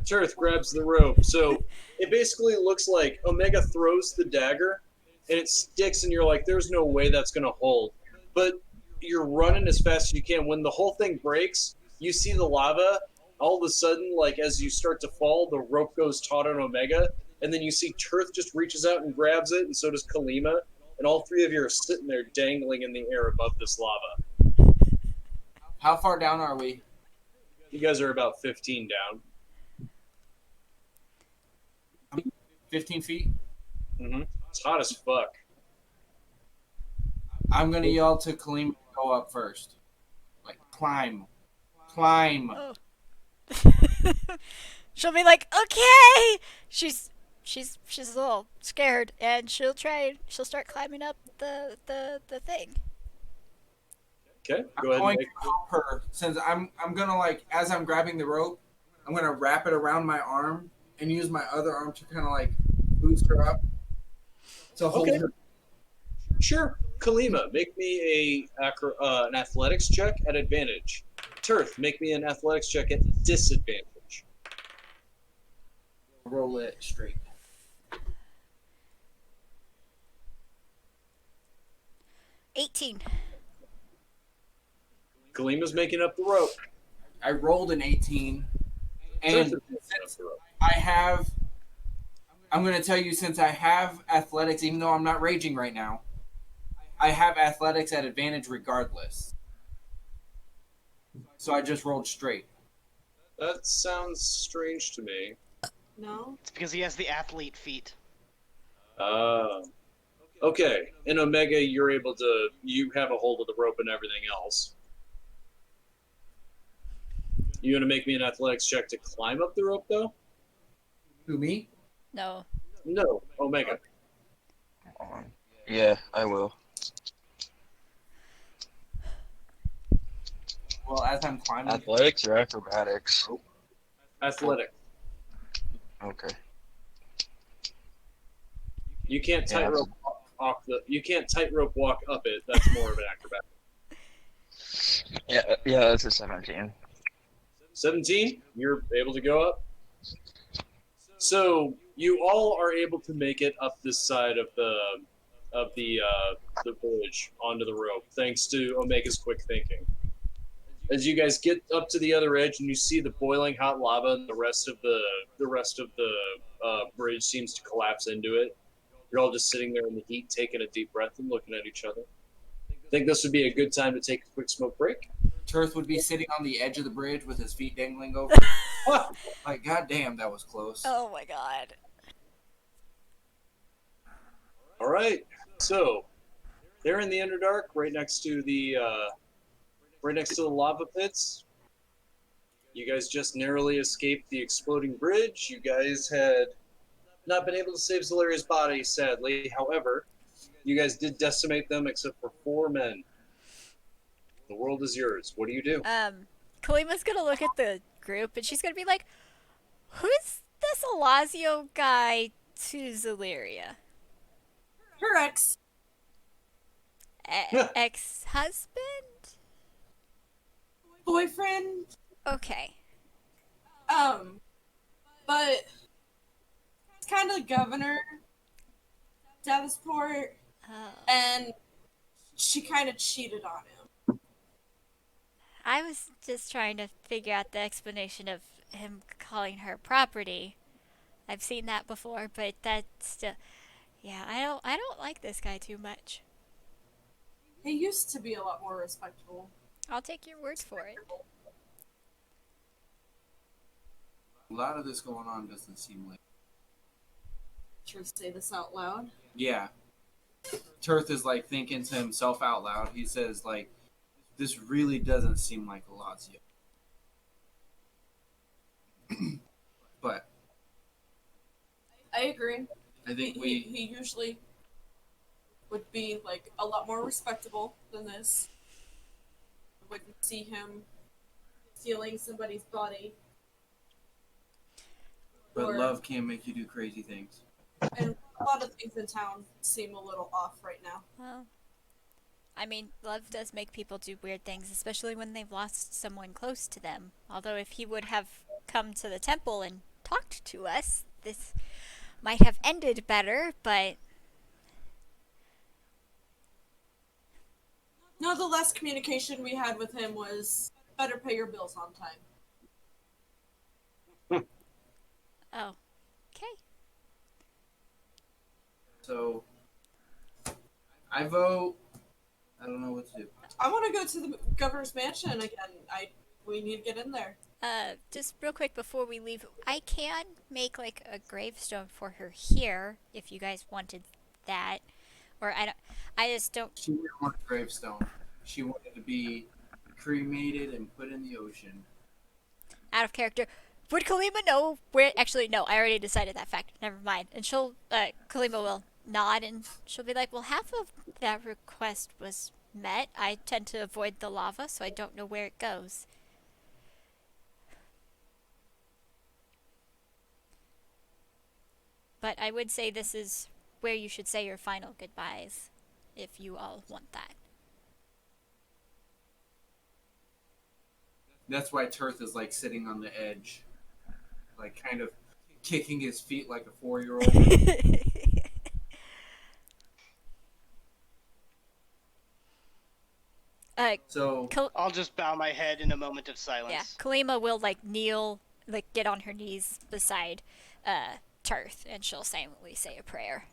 Tirth grabs the rope. So it basically looks like Omega throws the dagger and it sticks, and you're like, there's no way that's going to hold. But you're running as fast as you can. When the whole thing breaks, you see the lava. All of a sudden, like as you start to fall, the rope goes taut on Omega, and then you see Tirth just reaches out and grabs it, and so does Kalima. And all three of you are sitting there dangling in the air above this lava. How far down are we? You guys are about 15 down. 15 feet? Mm-hmm. It's hot as fuck. I'm going to yell to Kalima to go up first. Like, climb. Climb. Oh. She'll be like, okay. She's a little scared, and she'll start climbing up the thing. Okay, I'm go ahead and going make to help her, since I'm gonna, like, as I'm grabbing the rope, I'm gonna wrap it around my arm and use my other arm to kind of like boost her up to hold her. Sure. Kalima, make me an athletics check at advantage. Tirth, make me an athletics check at disadvantage. Roll it straight. 18. Kalima's making up the rope. I rolled an 18, and Tirth is making up since the rope. I'm gonna tell you, since I have athletics, even though I'm not raging right now, I have athletics at advantage regardless. So I just rolled straight. That sounds strange to me. No. It's because he has the athlete feat. Okay. In Omega, you have a hold of the rope and everything else. You gonna make me an athletics check to climb up the rope, though? Who, me? No. No, Omega. Yeah, I will. Well, as I'm climbing. Athletics or acrobatics? Athletic. Okay. You can't tightrope walk up it. That's more of an acrobat. Yeah, that's a 17. 17, you're able to go up. So you all are able to make it up this side of the village onto the rope, thanks to Omega's quick thinking. As you guys get up to the other edge and you see the boiling hot lava, and the rest of the bridge seems to collapse into it. You're all just sitting there in the heat, taking a deep breath and looking at each other. Think this would be a good time to take a quick smoke break? Tirth would be sitting on the edge of the bridge with his feet dangling over. Like, goddamn, that was close. Oh my god. All right. So they're in the Underdark, right next to the lava pits. You guys just narrowly escaped the exploding bridge. You guys had not been able to save Zalaria's body, sadly. However, you guys did decimate them except for 4 men. The world is yours. What do you do? Kalima's gonna look at the group and she's gonna be like, who's this Alazio guy to Zalaria? Her ex. Ex-husband? Boyfriend. Okay. But he's kind of the governor, Davenport, Oh. and she kind of cheated on him. I was just trying to figure out the explanation of him calling her property. I've seen that before, but that's still, yeah, I don't like this guy too much. He used to be a lot more respectable. I'll take your word for it. A lot of this going on doesn't seem like. Should we say this out loud? Yeah. Turth is like thinking to himself out loud. He says, like, this really doesn't seem like Alazio. But I agree. I think he usually would be like a lot more respectable than this. Wouldn't see him stealing somebody's body. But love can make you do crazy things. And a lot of things in town seem a little off right now. Well, I mean, love does make people do weird things, especially when they've lost someone close to them. Although if he would have come to the temple and talked to us, this might have ended better, but No, the last communication we had with him was better pay your bills on time. oh, okay. So I vote. I don't know what to do. I want to go to the governor's mansion again. We need to get in there. Just real quick before we leave, I can make like a gravestone for her here if you guys wanted that, or I just don't. She didn't want a gravestone. She wanted to be cremated and put in the ocean. Out of character. Would Kalima know where? Actually, no. I already decided that fact. Never mind. And Kalima will nod and she'll be like, "Well, half of that request was met. I tend to avoid the lava, so I don't know where it goes." But I would say this is where you should say your final goodbyes, if you all want that. That's why Turth is like sitting on the edge, like kind of kicking his feet like a 4-year-old. So I'll just bow my head in a moment of silence. Yeah, Kalima will like kneel, like get on her knees beside Turth, and she'll silently say a prayer.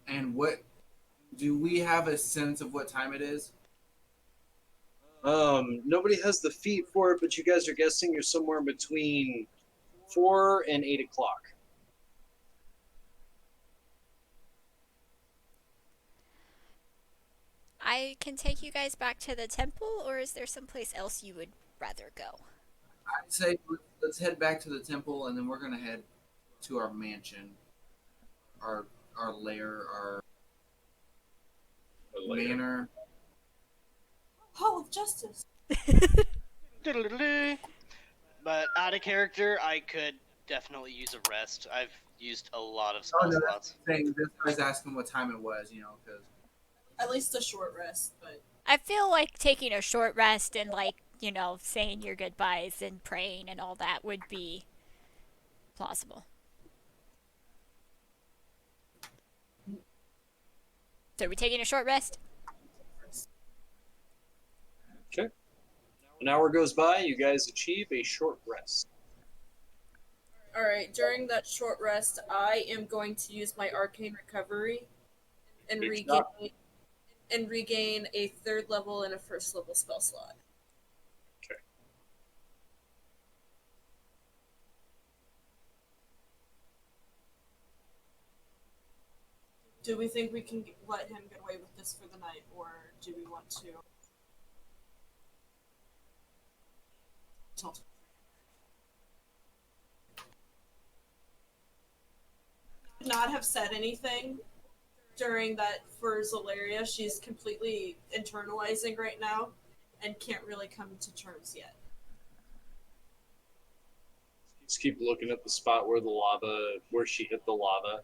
And what do we have a sense of what time it is? Nobody has the feet for it, but you guys are guessing you're somewhere between 4 and 8 o'clock. I can take you guys back to the temple, or is there someplace else you would rather go? I'd say let's head back to the temple, and then we're gonna head to our mansion, our lair, our manor. Hall of Justice. But out of character, I could definitely use a rest. I've used a lot of spell slots. This guy's asking what time it was, because At least a short rest, but I feel like taking a short rest and like, saying your goodbyes and praying and all that would be plausible. So are we taking a short rest? Okay. An hour goes by, you guys achieve a short rest. Alright, during that short rest, I am going to use my arcane recovery and regain a 3rd level and a 1st level spell slot. Okay. Do we think we can let him get away with this for the night, or do we want to not have said anything during that for Zolaria? She's completely internalizing right now and can't really come to terms yet. Just keep looking at the spot where she hit the lava.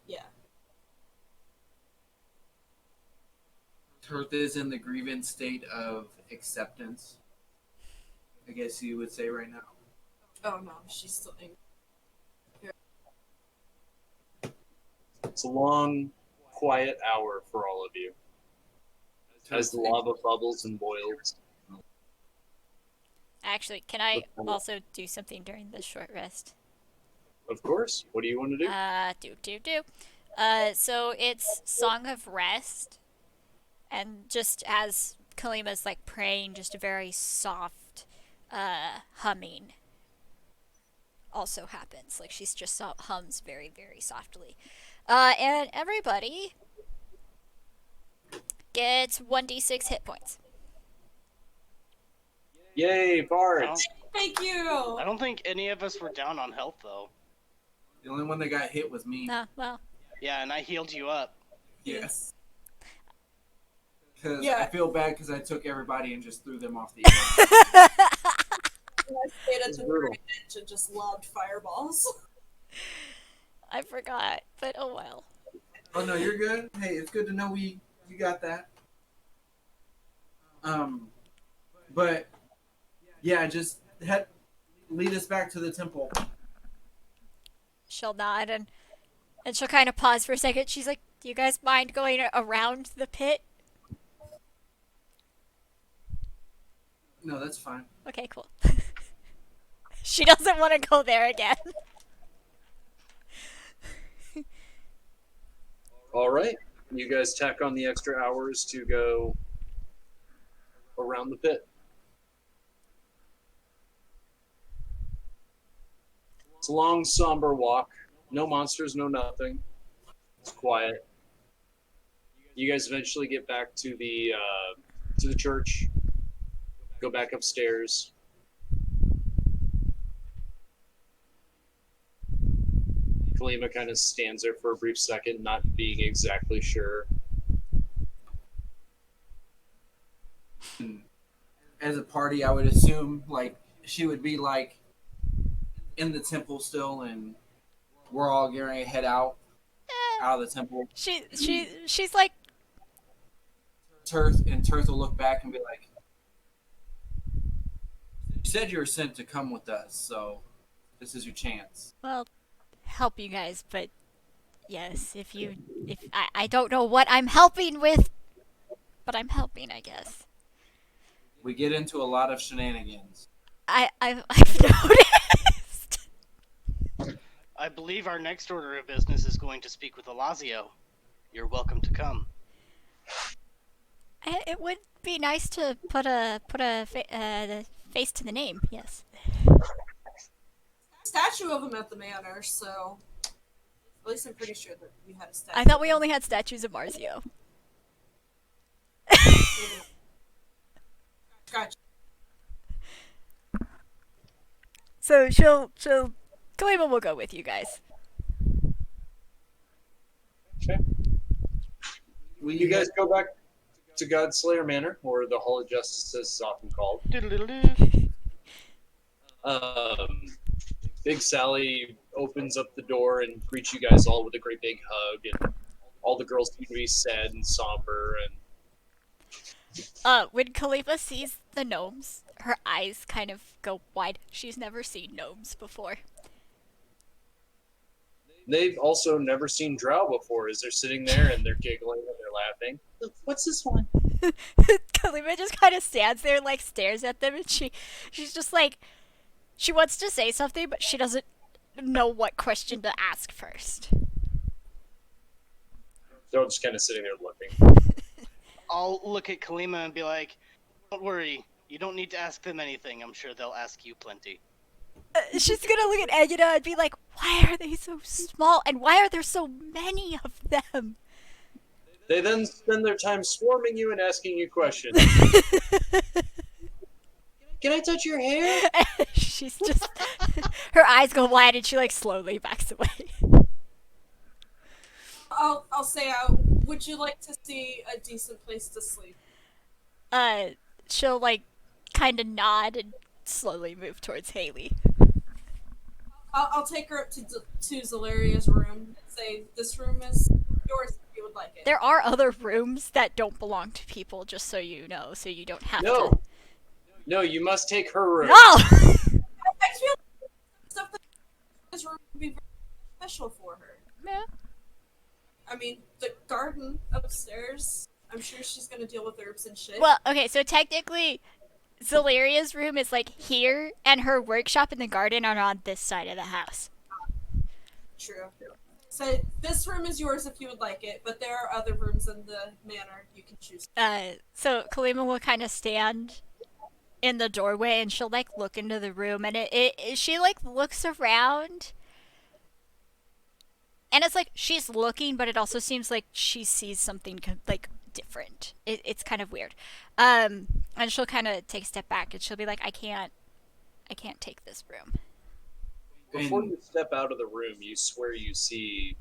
Yeah. Turth is in the grievance state of acceptance, I guess you would say right now. Oh no, she's still angry. It's a long, quiet hour for all of you as the lava bubbles and boils. Actually, can I also do something during this short rest? Of course. What do you want to do? So it's Song of Rest, and just as Kalima's like praying, just a very soft humming also happens. Like she's just hums very, very softly. And everybody gets 1d6 hit points. Yay, Bart! Thank you! I don't think any of us were down on health, though. The only one that got hit was me. Well. Yeah, and I healed you up. Yes. Because Yeah. I feel bad because I took everybody and just threw them off the edge. I stayed at the very edge and just lobbed fireballs. I forgot, but oh well. Oh no, you're good. Hey, it's good to know you got that. But yeah, just lead us back to the temple. She'll nod and she'll kind of pause for a second. She's like, "Do you guys mind going around the pit?" No, that's fine. Okay, cool. She doesn't want to go there again. All right. You guys tack on the extra hours to go around the pit. It's a long, somber walk. No monsters, no nothing. It's quiet. You guys eventually get back to the church. Go back upstairs. Kalima kind of stands there for a brief second, not being exactly sure. As a party, I would assume like she would be like in the temple still, and we're all getting to head out of the temple. She's like, Turth will look back and be like, "You said you were sent to come with us, so this is your chance." well, help you guys, but yes, if I don't know what I'm helping with, but I'm helping, I guess. We get into a lot of shenanigans. I've noticed. I believe our next order of business is going to speak with Alazio. You're welcome to come. It would be nice to put a face to the name. Yes. Statue of him at the manor, so at least I'm pretty sure that we had a statue. I thought we only had statues of Marzio. Gotcha. So Kalima will go with you guys. Okay. You guys go back to Godslayer Manor, or the Hall of Justice as it's often called. Big Sally opens up the door and greets you guys all with a great big hug, and all the girls seem to be sad and somber. And when Kalima sees the gnomes, her eyes kind of go wide. She's never seen gnomes before. They've also never seen Drow before, as they're sitting there and they're giggling and they're laughing. What's this one? Kalima just kind of stands there and like stares at them, and she's just like, she wants to say something, but she doesn't know what question to ask first. They're all just kind of sitting there looking. I'll look at Kalima and be like, don't worry, you don't need to ask them anything. I'm sure they'll ask you plenty. She's gonna look at Agita and be like, why are they so small, and why are there so many of them? They then spend their time swarming you and asking you questions. Can I touch your hair? She's just, her eyes go wide and she like slowly backs away. I'll say would you like to see a decent place to sleep? She'll like kind of nod and slowly move towards Haley. I'll take her up to Zalaria's room. Say, this room is yours if you would like it. There are other rooms that don't belong to people, just so you know, so you don't have No. to. No, you must take her room. No! I feel like stuff that this room would be very special for her. Yeah. I mean, the garden upstairs, I'm sure she's gonna deal with herbs and shit. Well, okay, so technically, Zalaria's room is like here, and her workshop and the garden are on this side of the house. True. So this room is yours if you would like it, but there are other rooms in the manor you can choose. So Kalima will kind of stand in the doorway, and she'll like look into the room, and she like looks around, and it's like she's looking, but it also seems like she sees something like different. It's kind of weird. And she'll kind of take a step back, and she'll be like, I can't take this room. Before you step out of the room, you swear you see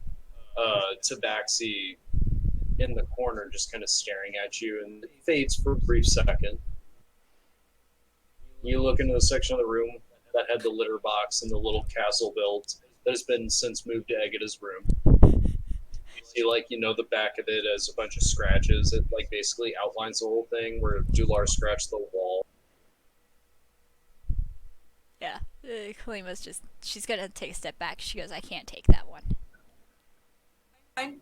Tabaxi in the corner just kind of staring at you, and it fades for a brief second. You look into the section of the room that had the litter box and the little castle built that has been since moved to Agatha's room. You see, like, the back of it as a bunch of scratches. It, like, basically outlines the whole thing where Dular scratched the wall. Yeah, Kalima's she's gonna take a step back. She goes, I can't take that one. Fine.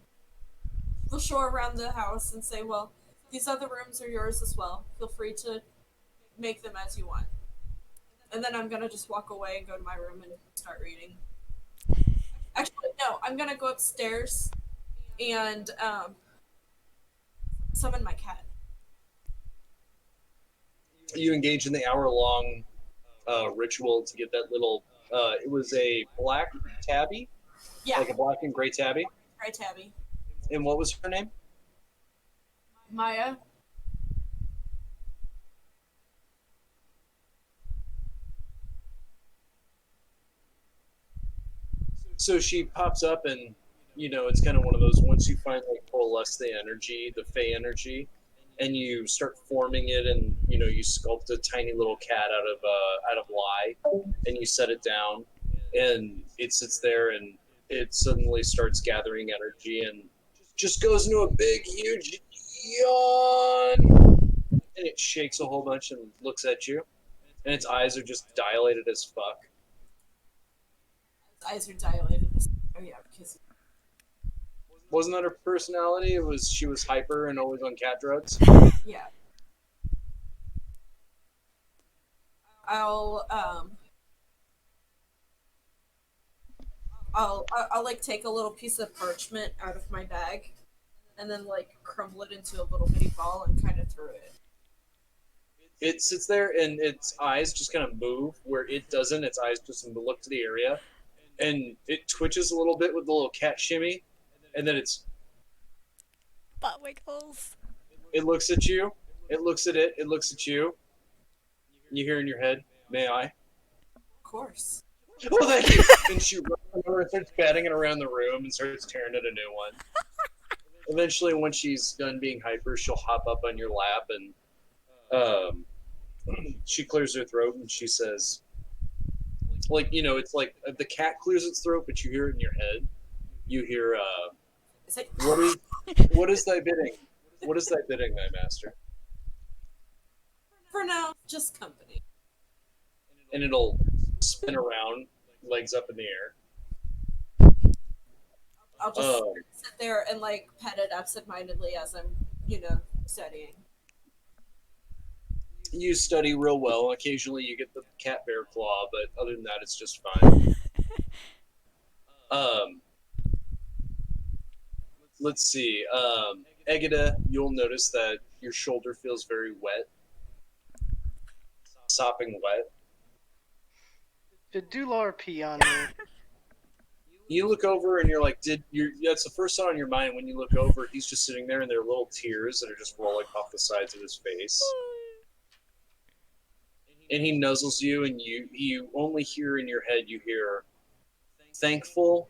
We'll show her around the house and say, well, these other rooms are yours as well. Feel free to make them as you want. And then I'm gonna just walk away and go to my room and start reading. Actually, no, I'm gonna go upstairs and summon my cat. You engage in the hour-long ritual to get that little. It was a black tabby, Yeah, like a black and gray tabby. Gray tabby. And what was her name? Maya. So she pops up, and it's kind of one of those, once you finally coalesce the energy, the Fey energy, and you start forming it, and you sculpt a tiny little cat out of lye, and you set it down, and it sits there, and it suddenly starts gathering energy, and just goes into a big, huge yawn, and it shakes a whole bunch and looks at you, and its eyes are just dilated as fuck. His eyes are dilated. Oh yeah, because Wasn't that her personality? She was hyper and always on cat drugs. yeah. I'll like take a little piece of parchment out of my bag, and then like crumble it into a little bitty ball and kind of throw it. It sits there, and its eyes just kind of move where it doesn't. Its eyes just look to the area, and it twitches a little bit with the little cat shimmy, and then it's butt wiggles. It looks at you. It looks at it. It looks at you. You hear in your head, "May I?" Of course. Oh, thank you. And she runs over and starts batting it around the room and starts tearing at a new one. Eventually, when she's done being hyper, she'll hop up on your lap, and she clears her throat, and she says, like, it's like the cat clears its throat, but you hear it in your head. You hear, It's like, what is thy bidding? What is thy bidding, thy master? for now, just company. And it'll spin around, legs up in the air. I'll just sit there and like pet it absentmindedly as I'm, studying. You study real well. Occasionally you get the cat bear claw, but other than that, it's just fine. Let's see. Egida, you'll notice that your shoulder feels very wet. Sopping wet. Did Dular pee on me? You look over and you're like, that's the first thought on your mind when you look over. He's just sitting there and there are little tears that are just rolling off the sides of his face. And he nuzzles you, and you only hear in your head, you hear, "Thankful,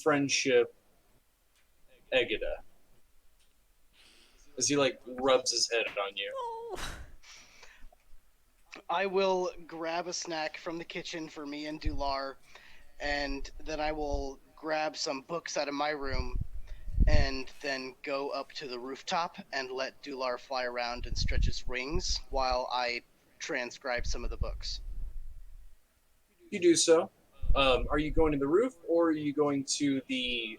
friendship, Egida." As he like rubs his head on you. I will grab a snack from the kitchen for me and Dular, and then I will grab some books out of my room and then go up to the rooftop and let Dular fly around and stretch his wings while I transcribe some of the books. You do so. Are you going to the roof or are you going to the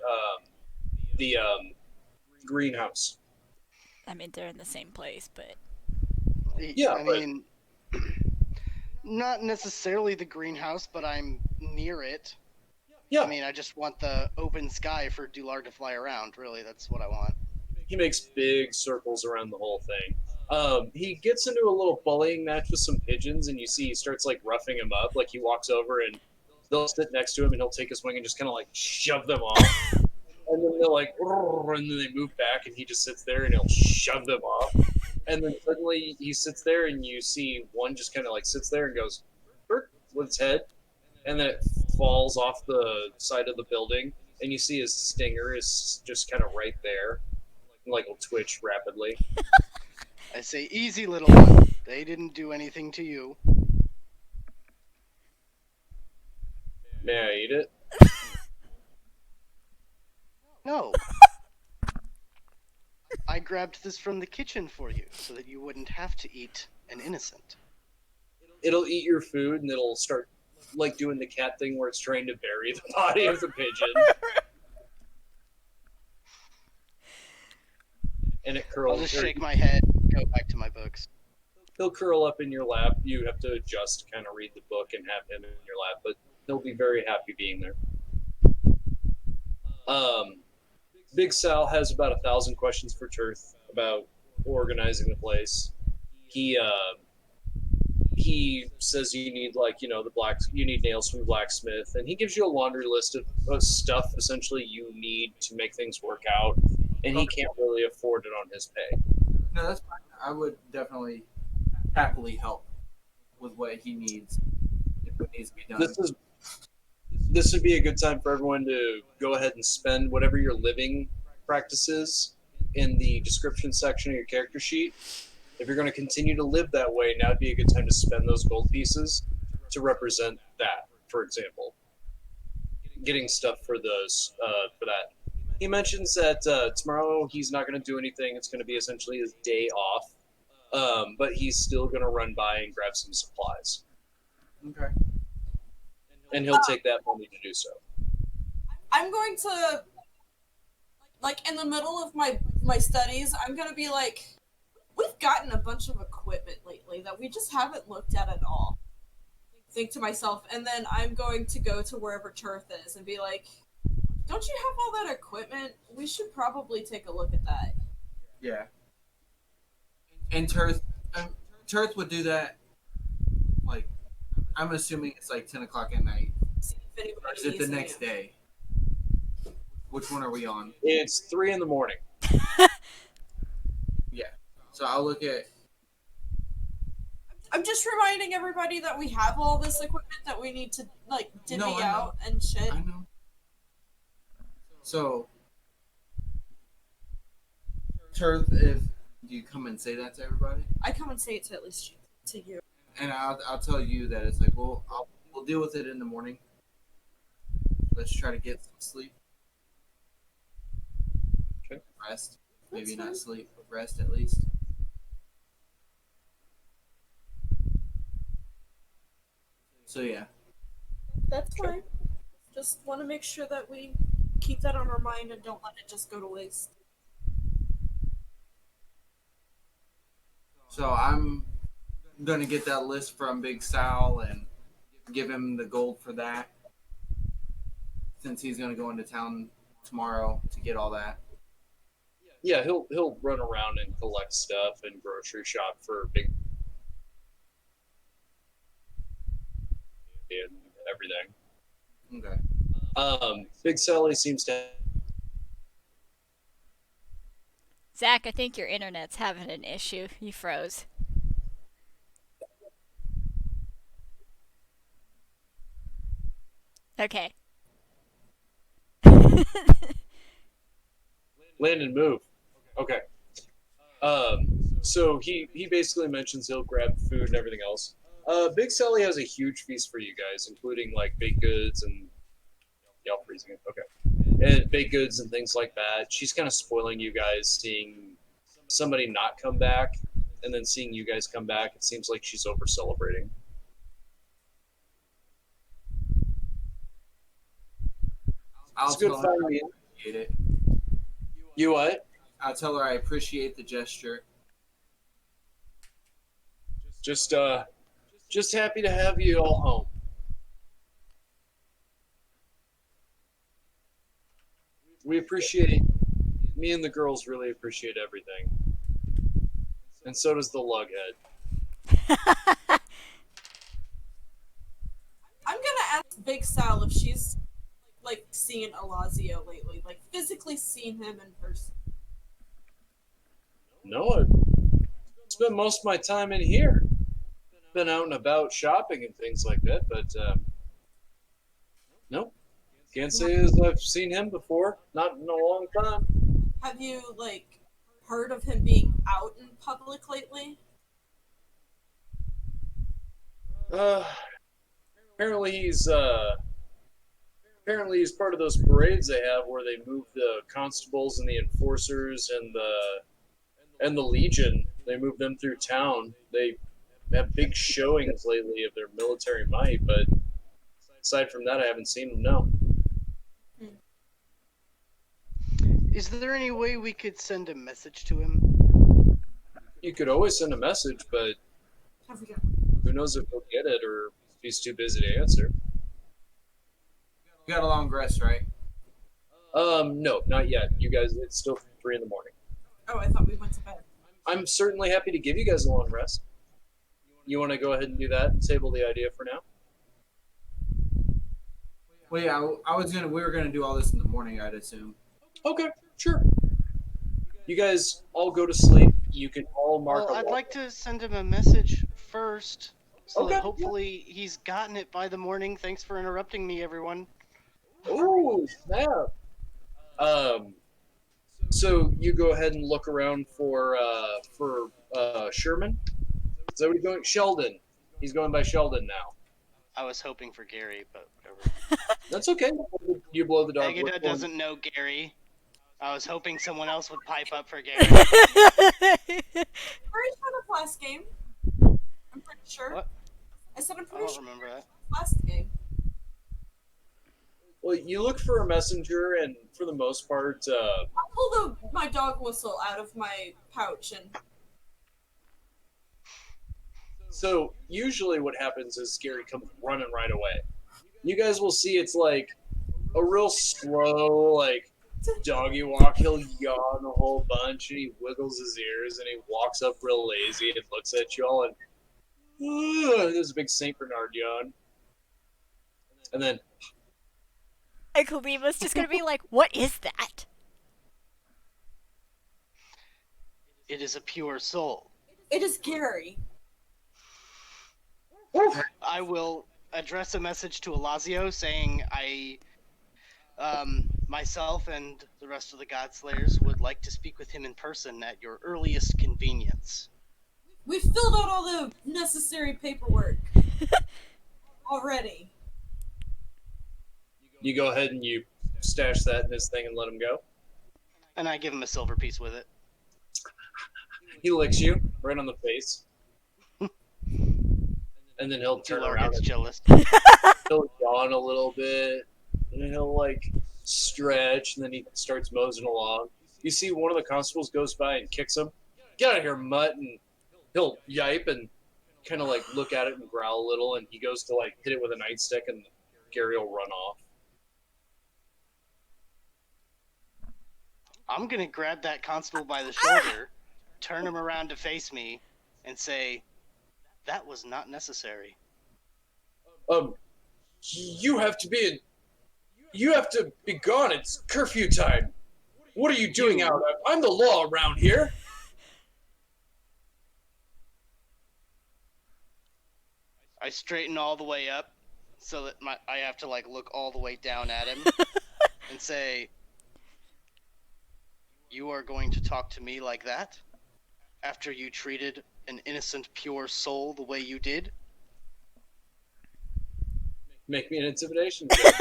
greenhouse? I mean, they're in the same place, but Yeah, I mean, not necessarily the greenhouse, but I'm near it. yeah. I mean, I just want the open sky for Dular to fly around. Really, that's what I want. He makes big circles around the whole thing. He gets into a little bullying match with some pigeons, and you see he starts like roughing him up. Like he walks over and they'll sit next to him, and he'll take his wing and just kind of like shove them off. And then they're like, and then they move back, and he just sits there and he'll shove them off. And then suddenly he sits there, and you see one just kind of like sits there and goes, with its head, and then it falls off the side of the building, and you see his stinger is just kind of right there, like will twitch rapidly. I say, easy, little one. They didn't do anything to you. May I eat it? No. I grabbed this from the kitchen for you so that you wouldn't have to eat an innocent. It'll eat your food, and it'll start like doing the cat thing where it's trying to bury the body of the pigeon. And it curls. I'll just shake my head and go back to my books. He'll curl up in your lap. You have to adjust to kind of read the book and have him in your lap, but he'll be very happy being there. Big Sal has about 1,000 questions for Turth about organizing the place. He says you need you need nails from the blacksmith, and he gives you a laundry list of stuff essentially you need to make things work out, and he can't really afford it on his pay. No, that's fine. I would definitely happily help with what he needs if it needs to be done. This would be a good time for everyone to go ahead and spend whatever your living practice is in the description section of your character sheet. If you're going to continue to live that way, now would be a good time to spend those gold pieces to represent that, for example. Getting stuff for those for that. He mentions that tomorrow he's not going to do anything. It's going to be essentially his day off. But he's still going to run by and grab some supplies. Okay. And he'll take that money to do so. I'm going to, like, in the middle of my studies, I'm going to be like, we've gotten a bunch of equipment lately that we just haven't looked at all. Think to myself, and then I'm going to go to wherever Turth is and be like, don't you have all that equipment? We should probably take a look at that. Yeah. And Turth would do that, like, I'm assuming it's like 10 o'clock at night. Or is it the next day? Which one are we on? It's 3 a.m. Yeah. So I'll look at... I'm just reminding everybody that we have all this equipment that we need to, like, divvy out and shit. I know. So, Turth, if you come and say that to everybody? I come and say it to at least to you. And I'll tell you that it's like, well, we'll deal with it in the morning. Let's try to get some sleep. Okay. Rest. Maybe not sleep, but rest at least. So yeah. That's fine. Just want to make sure that we keep that on our mind and don't let it just go to waste. So I'm gonna get that list from Big Sal and give him the gold for that, since he's gonna go into town tomorrow to get all that. Yeah, he'll run around and collect stuff and grocery shop for big and everything. Okay. Big Sally seems to. Zach, I think your internet's having an issue. You froze. Okay. Land and move. Okay. So he basically mentions he'll grab food and everything else. Big Sally has a huge feast for you guys, including like baked goods and Y'all freezing it. Okay. And baked goods and things like that. She's kind of spoiling you guys, seeing somebody not come back, and then seeing you guys come back. It seems like she's over celebrating. I'll It's a good tell her I family. appreciate it. You what? I'll tell her I appreciate the gesture. Just happy to have you all home. We appreciate, me and the girls really appreciate everything. And so does the lughead. I'm gonna ask Big Sal if she's like seen Alazio lately, like physically seen him in person. No, I spent most of my time in here. Been out and about shopping and things like that, but nope. Can't say as I've seen him before. Not in a long time. Have you like heard of him being out in public lately? Uh, apparently he's apparently he's part of those parades they have where they move the constables and the enforcers and the legion. They move them through town. They have big showings lately of their military might, but aside from that, I haven't seen them. No. Is there any way we could send a message to him? You could always send a message, but Have we who knows if he'll get it or if he's too busy to answer. You got a long rest, right? No, not yet. You guys, it's still 3 in the morning. Oh, I thought we went to bed. I'm certainly happy to give you guys a long rest. You want to go ahead and do that and table the idea for now? Well, yeah, we were gonna do all this in the morning, I'd assume. Okay, sure. You guys all go to sleep. You can all mark. Well, I'd like to send him a message first, so Okay. that hopefully he's gotten it by the morning. Thanks for interrupting me, everyone. Oh snap! So you go ahead and look around for Sherman. Is that what he's going? Sheldon. He's going by Sheldon now. I was hoping for Gary, but whatever. That's okay. You blow the dog. Agatha doesn't know Gary. I was hoping someone else would pipe up for Gary. Pretty sure the last game. I'm pretty sure. What? I said I'm I pretty don't sure remember that. last game. Well, you look for a messenger, and for the most part, I pull my dog whistle out of my pouch and so usually what happens is Gary comes running right away. You guys will see it's like a real slow, like doggy walk. He'll yawn a whole bunch, and he wiggles his ears, and he walks up real lazy and looks at you all, and there's a big Saint Bernard yawn, and then And Kalima's just gonna be like, what is that? It is a pure soul. it is Gary. I will address a message to Alazio saying myself and the rest of the Godslayers would like to speak with him in person at your earliest convenience. We filled out all the necessary paperwork already. you go ahead and you stash that in his thing and let him go. And I give him a silver piece with it. He licks you right on the face, and then he'll turn Tulor around gets and jealous. he'll yawn a little bit, and then he'll like stretch, and then he starts moseying along. You see one of the constables goes by and kicks him. Get out of here, mutt! And he'll yipe and kind of like look at it and growl a little, and he goes to like hit it with a nightstick, and Gary will run off. I'm gonna grab that constable by the shoulder, turn him around to face me, and say, "That was not necessary." You have to be you have to be gone. It's curfew time. What are you doing out? I'm the law around here. I straighten all the way up, so that I have to like look all the way down at him, and say, "You are going to talk to me like that? After you treated an innocent, pure soul the way you did?" Make me an intimidation check.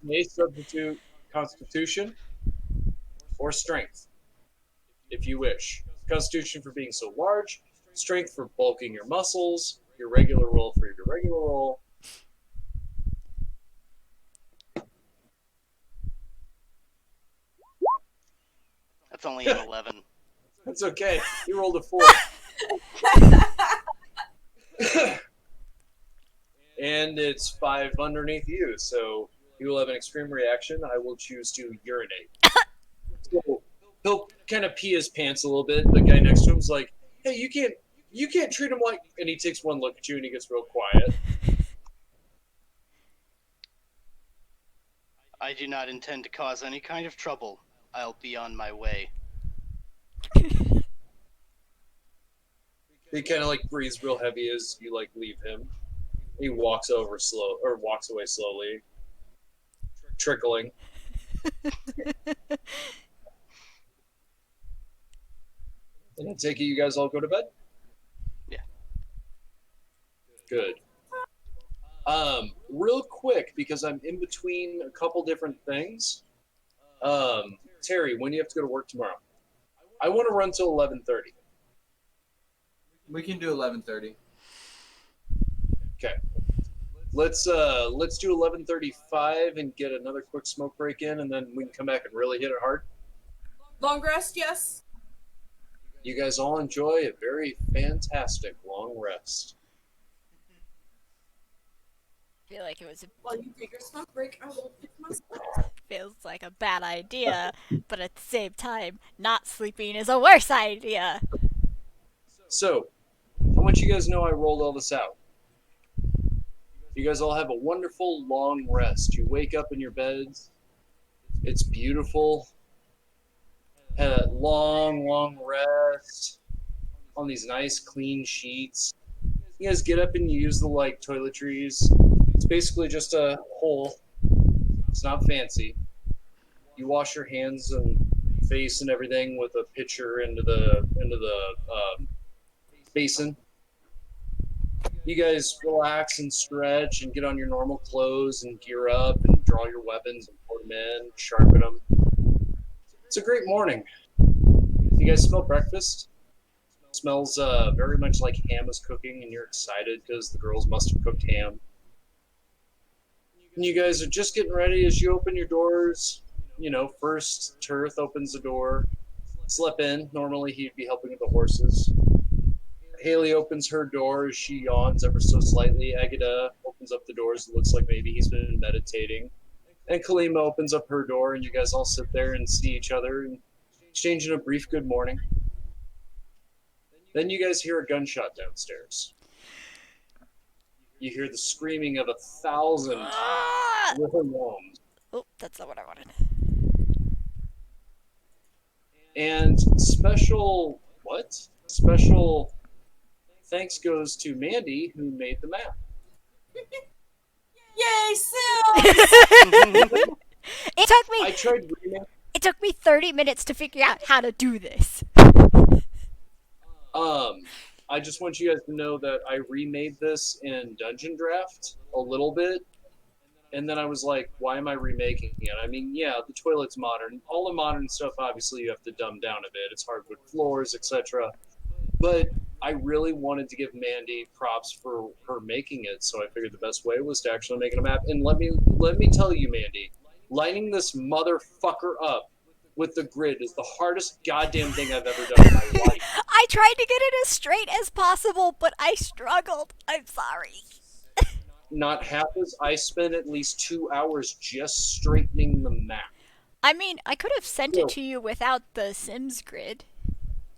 May substitute Constitution or Strength, if you wish. Constitution for being so large, Strength for bulking your muscles, your regular roll for your regular roll. That's only an 11. That's okay. You rolled a 4. And it's 5 underneath you, so you will have an extreme reaction. I will choose to urinate. So he'll kind of pee his pants a little bit. The guy next to him's like, "Hey, you can't treat him like." And he takes one look at you and he gets real quiet. I do not intend to cause any kind of trouble. I'll be on my way. He kind of like breathes real heavy as you like leave him. He walks away slowly, trickling. And I take it you guys all go to bed? Yeah. Good. Real quick, because I'm in between a couple different things. Terry, when do you have to go to work tomorrow? I want to run till 11:30. We can do 11:30. Okay. Let's do 11:35 and get another quick smoke break in, and then we can come back and really hit it hard. Long rest, yes. You guys all enjoy a very fantastic long rest. I feel like it was While you take your smoke break, I will pick myself. feels like a bad idea, but at the same time, not sleeping is a worse idea. So, I want you guys to know I rolled all this out. You guys all have a wonderful long rest. You wake up in your beds. It's beautiful. Had a long rest on these nice clean sheets. You guys get up and you use the like toiletries. It's basically just a hole. It's not fancy. You wash your hands and face and everything with a pitcher into the basin. You guys relax and stretch and get on your normal clothes and gear up and draw your weapons and put them in, sharpen them. It's a great morning. You guys smell breakfast? It smells very much like ham is cooking, and you're excited because the girls must have cooked ham. And you guys are just getting ready as you open your doors. You know, first Tirth opens the door. Slip in. Normally he'd be helping with the horses. Haley opens her door as she yawns ever so slightly. Agata opens up the doors. It looks like maybe he's been meditating. And Kalima opens up her door, and you guys all sit there and see each other and exchanging a brief good morning. Then you guys hear a gunshot downstairs. You hear the screaming of 1,000 little gnomes. Oh, that's not what I wanted. And special thanks goes to Mandy, who made the map. Yay, Sil! It took me 30 minutes to figure out how to do this. I just want you guys to know that I remade this in Dungeon Draft a little bit, and then I was like, why am I remaking it? I mean, yeah, the toilet's modern. All the modern stuff, obviously, you have to dumb down a bit. It's hardwood floors, etc. But I really wanted to give Mandy props for her making it, so I figured the best way was to actually make it a map. And let me tell you, Mandy, lining this motherfucker up with the grid is the hardest goddamn thing I've ever done in my life. I tried to get it as straight as possible, but I struggled. I'm sorry. Not half as I spent at least 2 hours just straightening the map. I mean, I could have sent it to you without the Sims grid.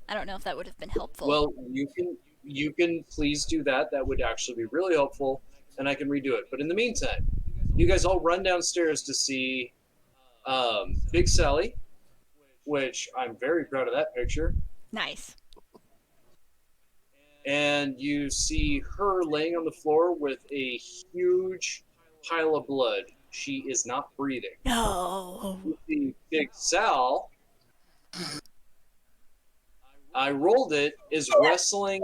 I don't know if that would have been helpful. Well, you can please do that. That would actually be really helpful, and I can redo it. But in the meantime, you guys all run downstairs to see Big Sally, which I'm very proud of that picture. Nice. And you see her laying on the floor with a huge pile of blood. She is not breathing. No. You see Big Sal, I rolled it, is wrestling.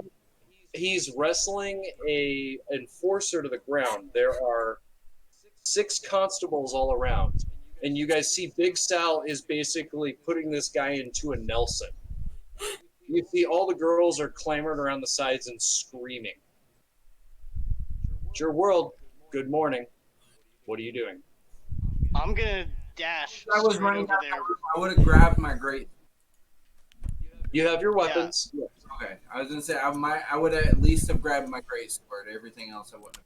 he's wrestling a enforcer to the ground. There are 6 constables all around, and you guys see Big Sal is basically putting this guy into a Nelson. You see all the girls are clamoring around the sides and screaming. It's your world. Good morning. What are you doing? I'm gonna dash I was straight running over down there. I would have grabbed my great. You have your weapons. Yeah. Okay, I was gonna say I would at least have grabbed my great sword. Everything else I wouldn't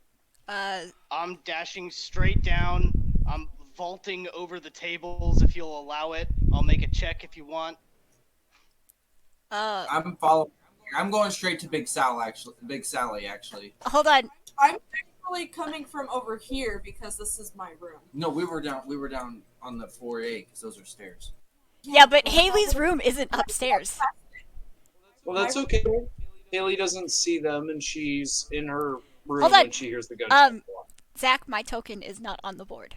have. I'm dashing straight down. I'm vaulting over the tables if you'll allow it. I'll make a check if you want. I'm following. I'm going straight to Big Sal. Actually, Big Sally. Actually. Hold on. I'm actually coming from over here because this is my room. No, we were down. We were down on the 4A because those are stairs. Yeah, but Haley's room isn't upstairs. Well, that's okay. Haley doesn't see them, and she's in her room Hold on. when she hears the gunshot. Zach, my token is not on the board.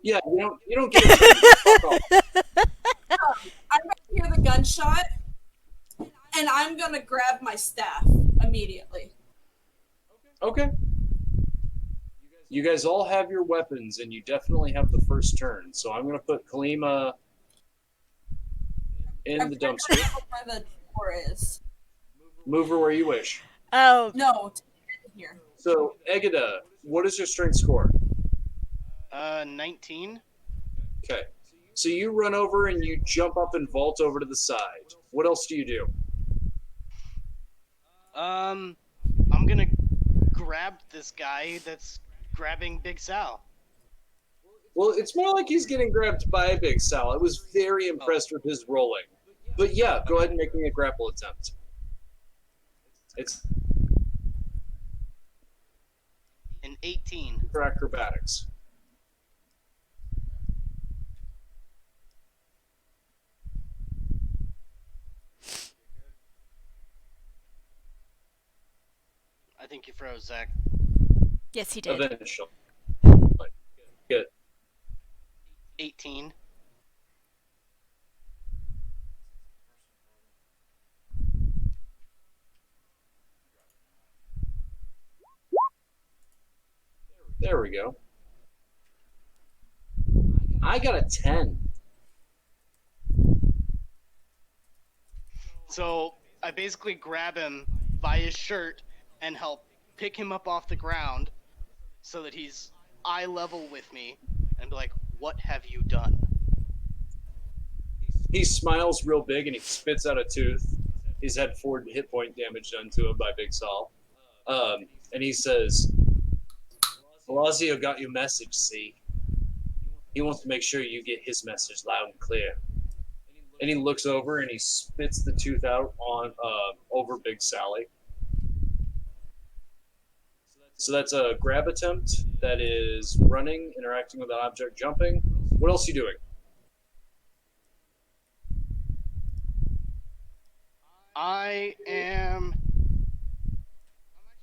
Yeah, you don't get it. I'm gonna hear the gunshot, and I'm gonna grab my staff immediately. Okay. You guys all have your weapons, and you definitely have the first turn. So I'm going to put Kalima in the dumpster. Where the door is. Move her where you wish. Oh. No, here. So, Egida, what is your strength score? 19. Okay. So you run over and you jump up and vault over to the side. What else do you do? I'm gonna grab this guy that's grabbing Big Sal. Well, it's more like he's getting grabbed by Big Sal. I was very impressed with his rolling. But yeah, go ahead and make me a grapple attempt. It's an 18 for acrobatics. I think you froze, Zach. Yes, he did. Eventually. Good. 18. There we go. I got a 10. So I basically grab him by his shirt and help pick him up off the ground so that he's eye level with me and be like, "What have you done?" He smiles real big and he spits out a tooth. He's had 4 hit point damage done to him by Big Saul. And he says, Palazzo got your message, see? He wants to make sure you get his message loud and clear. And he looks over and he spits the tooth out on over Big Sally. So that's a grab attempt. That is running, interacting with an object, jumping. What else are you doing?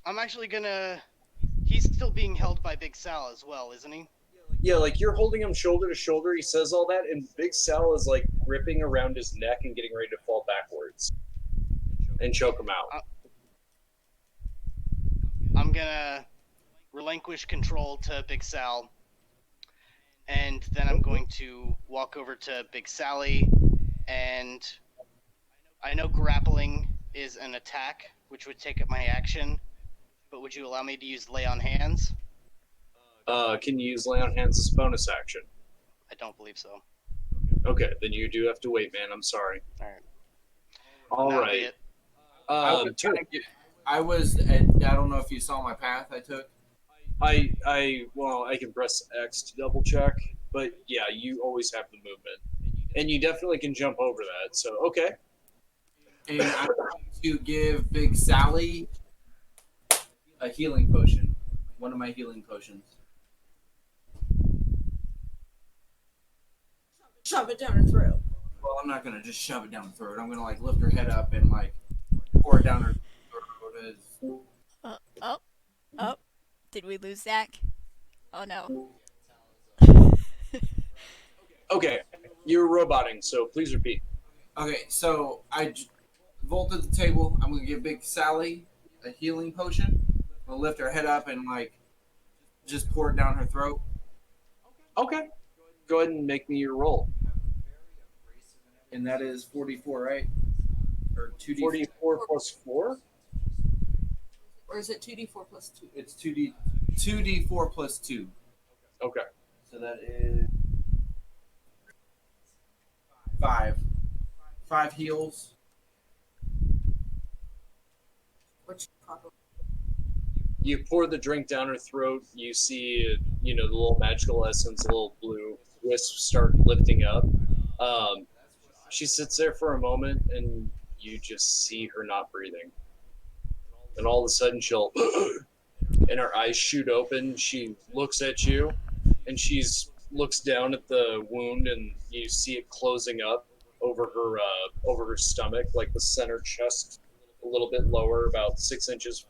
I'm actually gonna... He's still being held by Big Sal as well, isn't he? Yeah, like you're holding him shoulder to shoulder. He says all that, and Big Sal is like gripping around his neck and getting ready to fall backwards and choke him out. I'm gonna relinquish control to Big Sal, and then I'm going to walk over to Big Sally, and I know grappling is an attack, which would take up my action, but would you allow me to use Lay on Hands? Can you use Lay on Hands as a bonus action? I don't believe so. Okay, then you do have to wait, man. I'm sorry. All right. All right. I don't know if you saw my path I took. Well, I can press X to double check, but yeah, you always have the movement, and you definitely can jump over that. So okay. And I'm going to give Big Sally a healing potion. One of my healing potions. Shove it down her throat. Well, I'm not gonna just shove it down her throat. I'm gonna like lift her head up and like pour it down her throat. Oh. Did we lose Zach? Oh no. Okay, you're roboting, so please repeat. Okay, so vault at the table. I'm gonna give Big Sally a healing potion. I'm gonna lift her head up and like just pour it down her throat. Okay. Go ahead and make me your roll. And that is 44, right? Or 2d. 44 plus 4? Or is it 2d4 plus 2? It's 2d4 plus 2. Okay. So that is 5. 5 heals. Which probably. You pour the drink down her throat. You see, the little magical essence, little blue wisps start lifting up. She sits there for a moment, and you just see her not breathing. And all of a sudden, she'll, and her eyes shoot open. She looks at you, and looks down at the wound, and you see it closing up over her stomach, like the center chest, a little bit lower, about 6 inches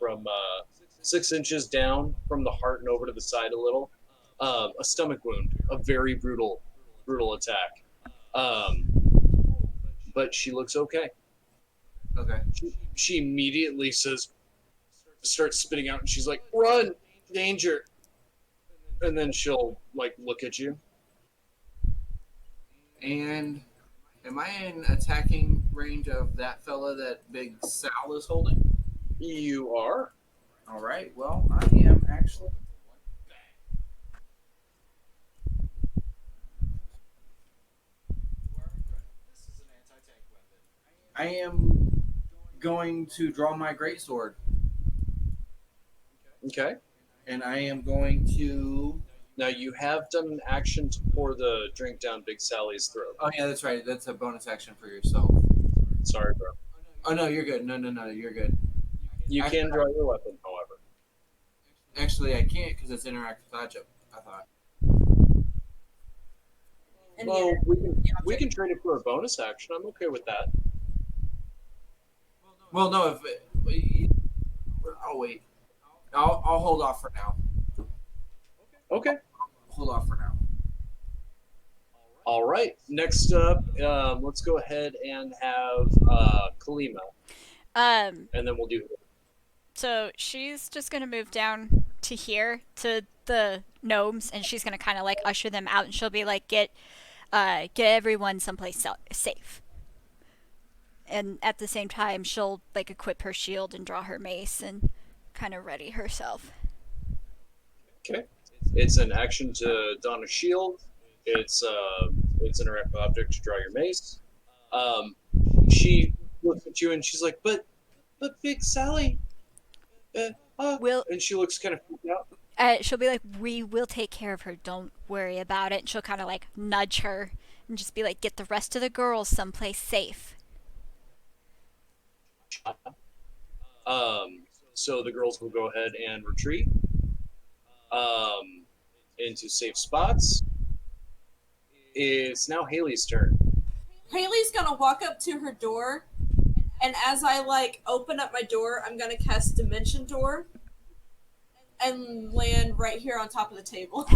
down from the heart and over to the side a little. A stomach wound, a very brutal attack. But she looks okay. Okay. She immediately starts spitting out, and she's like, "Run, danger!" And then she'll like look at you. And am I in attacking range of that fella that Big Sal is holding? You are. All right. Well, I am actually. I am going to draw my greatsword. Okay. And I am going to. Now you have done an action to pour the drink down Big Sally's throat. Oh yeah, that's right. That's a bonus action for yourself. Sorry, bro. Oh no, you're good. No, you're good. You can draw your weapon, however. Actually, I can't because it's interactive dodge up. I thought. Well, we can trade it for a bonus action. I'm okay with that. Well, no, I'll wait. I'll hold off for now. Okay. Hold off for now. All right. Next up, let's go ahead and have Kalima, and then we'll do. So she's just gonna move down to here to the gnomes, and she's gonna kind of like usher them out, and she'll be like, get everyone someplace safe. And at the same time, she'll like equip her shield and draw her mace and kind of ready herself. Okay. It's an action to don a shield. It's an interactive object to draw your mace. She looks at you and she's like, "But Big Sally." And she looks kind of freaked out. She'll be like, "We will take care of her. Don't worry about it." And she'll kind of like nudge her and just be like, "Get the rest of the girls someplace safe." So the girls will go ahead and retreat into safe spots. It's now Haley's turn. Haley's gonna walk up to her door, and as I like open up my door, I'm gonna cast Dimension Door and land right here on top of the table.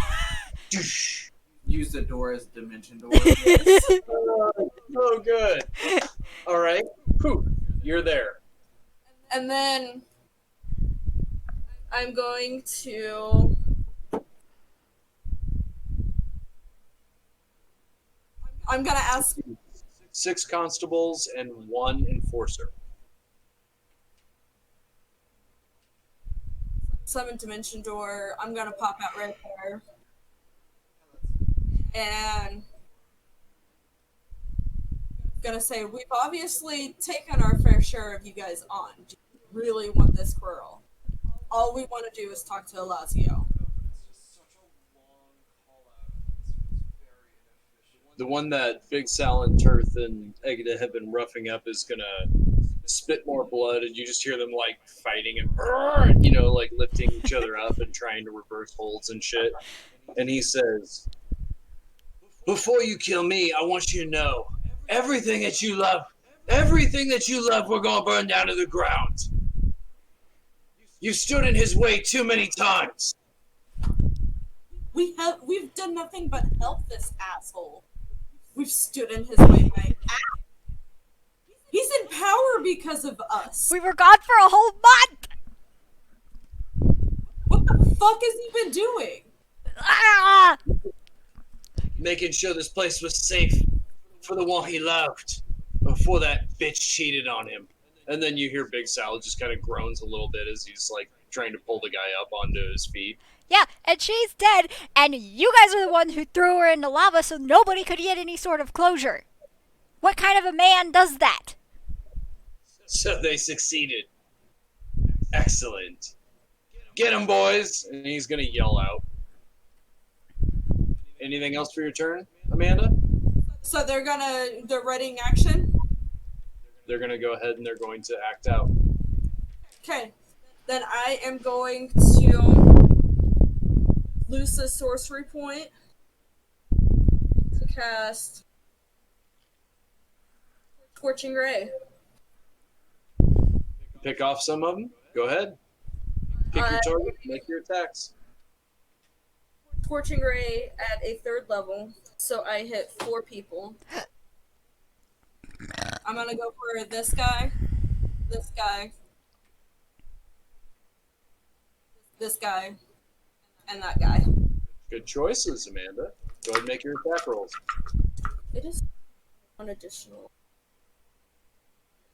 Use the door as Dimension Door. So good. All right. Poof, you're there. And then I'm going to. I'm gonna ask 6 constables and 1 enforcer. Summon Dimension Door. I'm gonna pop out right there. And gonna say, we've obviously taken our fair share of you guys on. Do you really want this girl? All we want to do is talk to Elazio. The one that Big Sal and Turth and Egida have been roughing up is gonna spit more blood, and you just hear them like fighting and like lifting each other up and trying to reverse holds and shit. And he says, "Before you kill me, I want you to know everything that you love, we're gonna burn down to the ground. You stood in his way too many times. We've done nothing but help this asshole. We've stood in his way by He's in power because of us. We were gone for a whole month! What the fuck has he been doing? Ah! Making sure this place was safe for the one he loved before that bitch cheated on him. And then you hear Big Sal just kind of groans a little bit as he's like trying to pull the guy up onto his feet. Yeah, and she's dead, and you guys are the ones who threw her into lava so nobody could get any sort of closure. What kind of a man does that? So they succeeded. Excellent. Get him, boys! And he's gonna yell out. Anything else for your turn, Amanda? So they're readying action? They're gonna go ahead and they're going to act out. Okay. Then I am going to lose a sorcery point to cast Scorching Ray. Pick off some of them. Go ahead. Pick your target. Make your attacks. Scorching Ray at a 3rd level, so I hit 4 people. I'm gonna go for this guy, this guy, this guy, and that guy. Good choices, Amanda. Go ahead and make your attack rolls. It is 1 additional.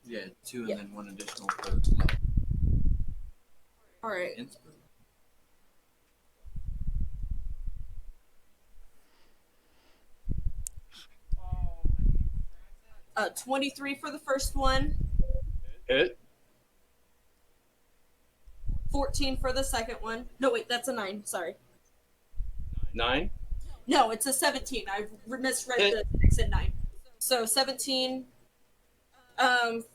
Yeah, 2 and Yeah. then 1 additional for level. Alright. Insp- 23 for the first one, Hit. 14 for the second one. No, wait, that's a 9. Sorry. 9. No, it's a 17. I misread Hit. the 6 and 9. So 17.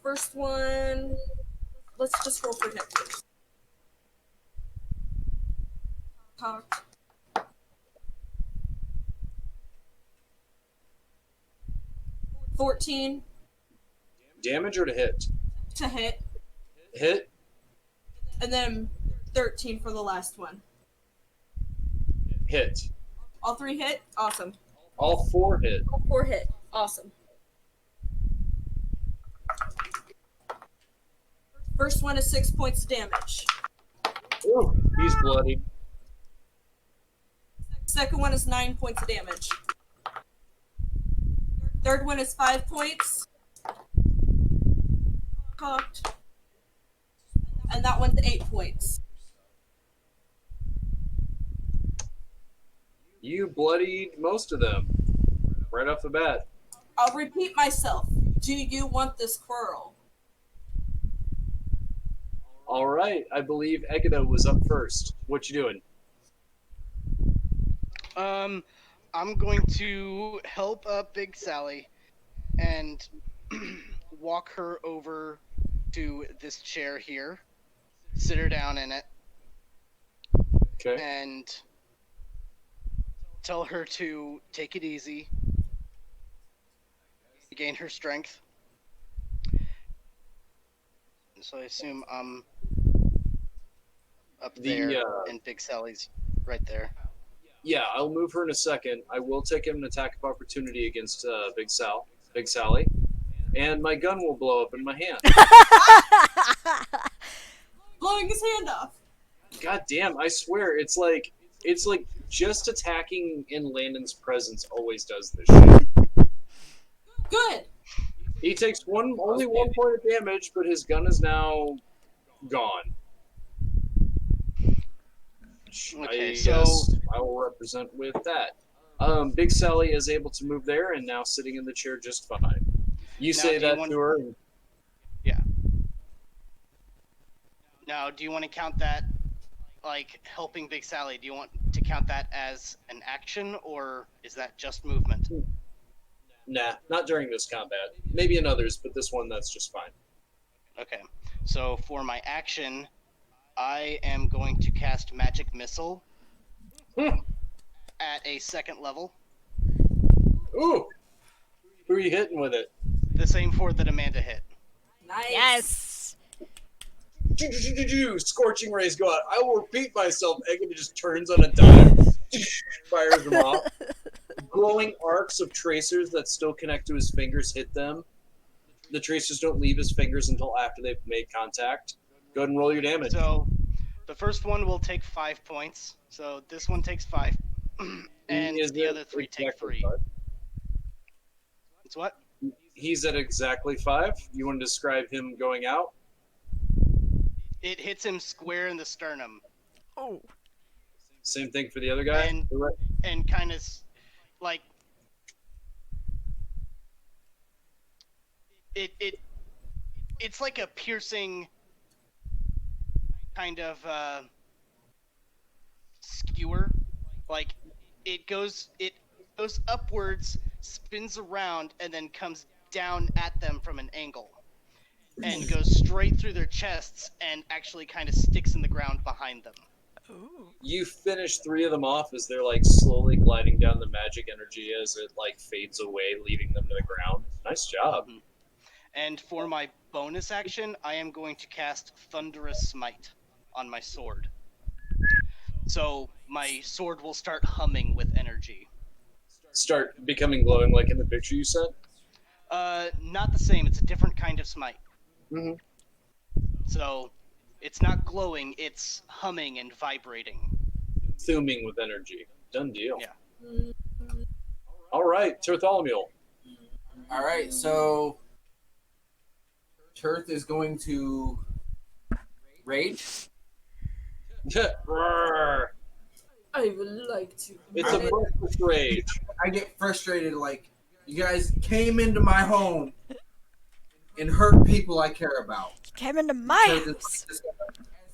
First one. Let's just roll for hit first. Cocked. 14 Damage or to hit? to hit, Hit. and then 13 for the last one. Hit. All 3 hit? Awesome. All 4 hit. All 4 hit. Awesome. First one is 6 points of damage. Ooh, he's bloody. Second one is 9 points of damage. Third one is 5 points. Cocked. And that one's 8 points. You bloodied most of them right off the bat. I'll repeat myself. Do you want this quarrel? All right, I believe Egado was up first. What you doing? I'm going to help up Big Sally and walk her over to this chair here, sit her down in it, Okay. and tell her to take it easy, gain her strength. So I assume I'm up there, and Big Sally's right there. Yeah, I'll move her in a second. I will take an attack of opportunity against Big Sally, and my gun will blow up in my hand. Blowing his hand off. God damn! I swear, it's like just attacking in Landon's presence always does this shit. Good. He takes only 1 point of damage, but his gun is now gone. Okay, I so- guess I will represent with that. Big Sally is able to move there and now sitting in the chair just fine. You Now, say do you that want- to her. And Now, do you want to count that, like, helping Big Sally? Do you want to count that as an action, or is that just movement? nah, not during this combat. Maybe in others, but this one, that's just fine. Okay, so for my action, I am going to cast Magic Missile at a 2nd level. Ooh! Who are you hitting with it? The same 4 that Amanda hit. Nice. Yes. Scorching rays go out. I will repeat myself. Egan just turns on a dime, fires them off. Glowing arcs of tracers that still connect to his fingers hit them. The tracers don't leave his fingers until after they've made contact. Go ahead and roll your damage. So the first one will take 5 points. So this one takes 5. And Is the it other 3 take exactly 3. 5? It's what? He's at exactly 5. You want to describe him going out? It hits him square in the sternum. Oh. Same thing for the other guy? And kind of like it's like a piercing kind of skewer. Like it goes upwards, spins around, and then comes down at them from an angle, and goes straight through their chests and actually kind of sticks in the ground behind them. Ooh. You finish 3 of them off as they're like slowly gliding down the magic energy as it like fades away, leaving them to the ground. Nice job. Mm-hmm. And for my bonus action, I am going to cast Thunderous Smite on my sword. So my sword will start humming with energy. Start becoming glowing like in the picture you sent? Not the same. It's a different kind of smite. Mm-hmm. So it's not glowing, it's humming and vibrating. Thuming with energy. Done deal. Yeah. All right, Bartholomew. All right, so Turth is going to rage. Roar. I would like to. It's a breathless rage. I get frustrated, like, you guys came into my home and hurt people I care about. Came into my Turth house. is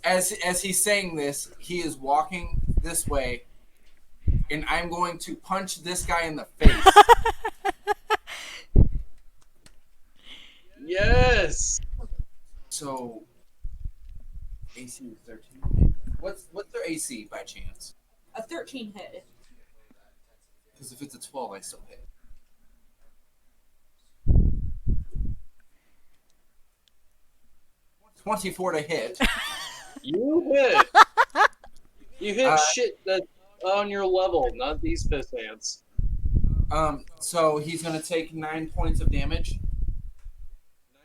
as he's saying this, he is walking this way, and I'm going to punch this guy in the face. Yes. So AC is 13. What's their AC by chance? A 13 hit. Because if it's a 12, I still hit. $24 to hit. You hit. You hit shit that's on your level, not these piss ants. So he's gonna take 9 points of damage.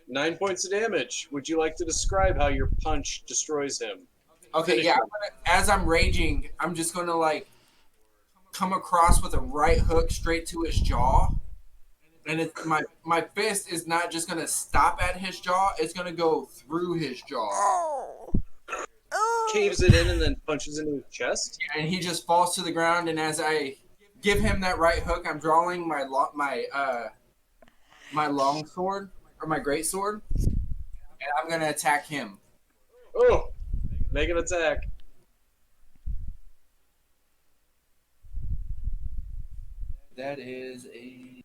9 points of damage. Would you like to describe how your punch destroys him? Okay, Finish yeah. him. As I'm raging, I'm just gonna like come across with a right hook straight to his jaw, and it's my fist is not just gonna stop at his jaw; it's gonna go through his jaw, Oh. Oh. Caves it in and then punches into his chest. and he just falls to the ground. And as I give him that right hook, I'm drawing my long sword or my great sword, and I'm gonna attack him. Oh, make an attack. That is a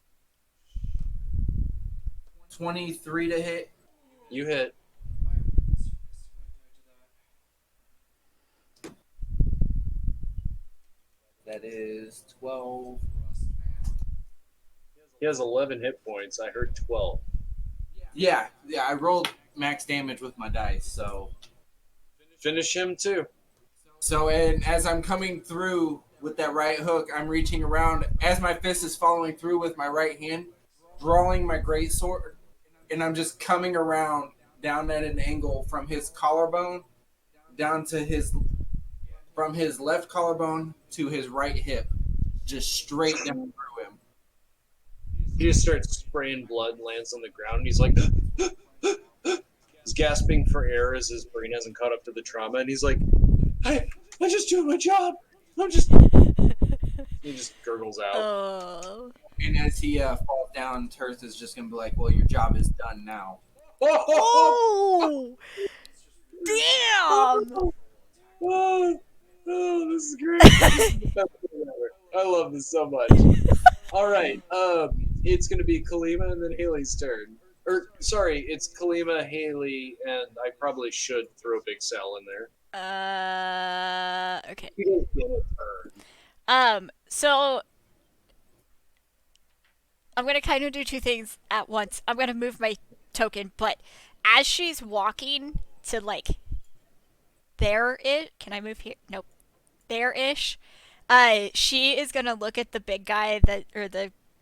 23 to hit. You hit. That is 12. He has 11 hit points. I heard 12. Yeah, I rolled max damage with my dice, so. Finish him too. So, and as I'm coming through with that right hook, I'm reaching around as my fist is following through with my right hand, drawing my great sword, and I'm just coming around down at an angle from his collarbone down to from his left collarbone to his right hip, just straight down through him. He just starts spraying blood and lands on the ground. And he's like, he's gasping for air as his brain hasn't caught up to the trauma. And he's like, I'm just doing my job. He just gurgles out. Oh. And as he falls down, Turth is just going to be like, well, your job is done now. Oh. Damn. Oh, this is great. This is the best thing ever. I love this so much. All right. It's going to be Kalima and then Haley's turn. Or, sorry, it's Kalima, Haley, and I probably should throw Big Sal in there. Okay. He does get a turn. So I'm gonna kind of do two things at once. I'm gonna move my token, but as she's walking to like there-ish, can I move here? Nope. There-ish. She is gonna look at the big guy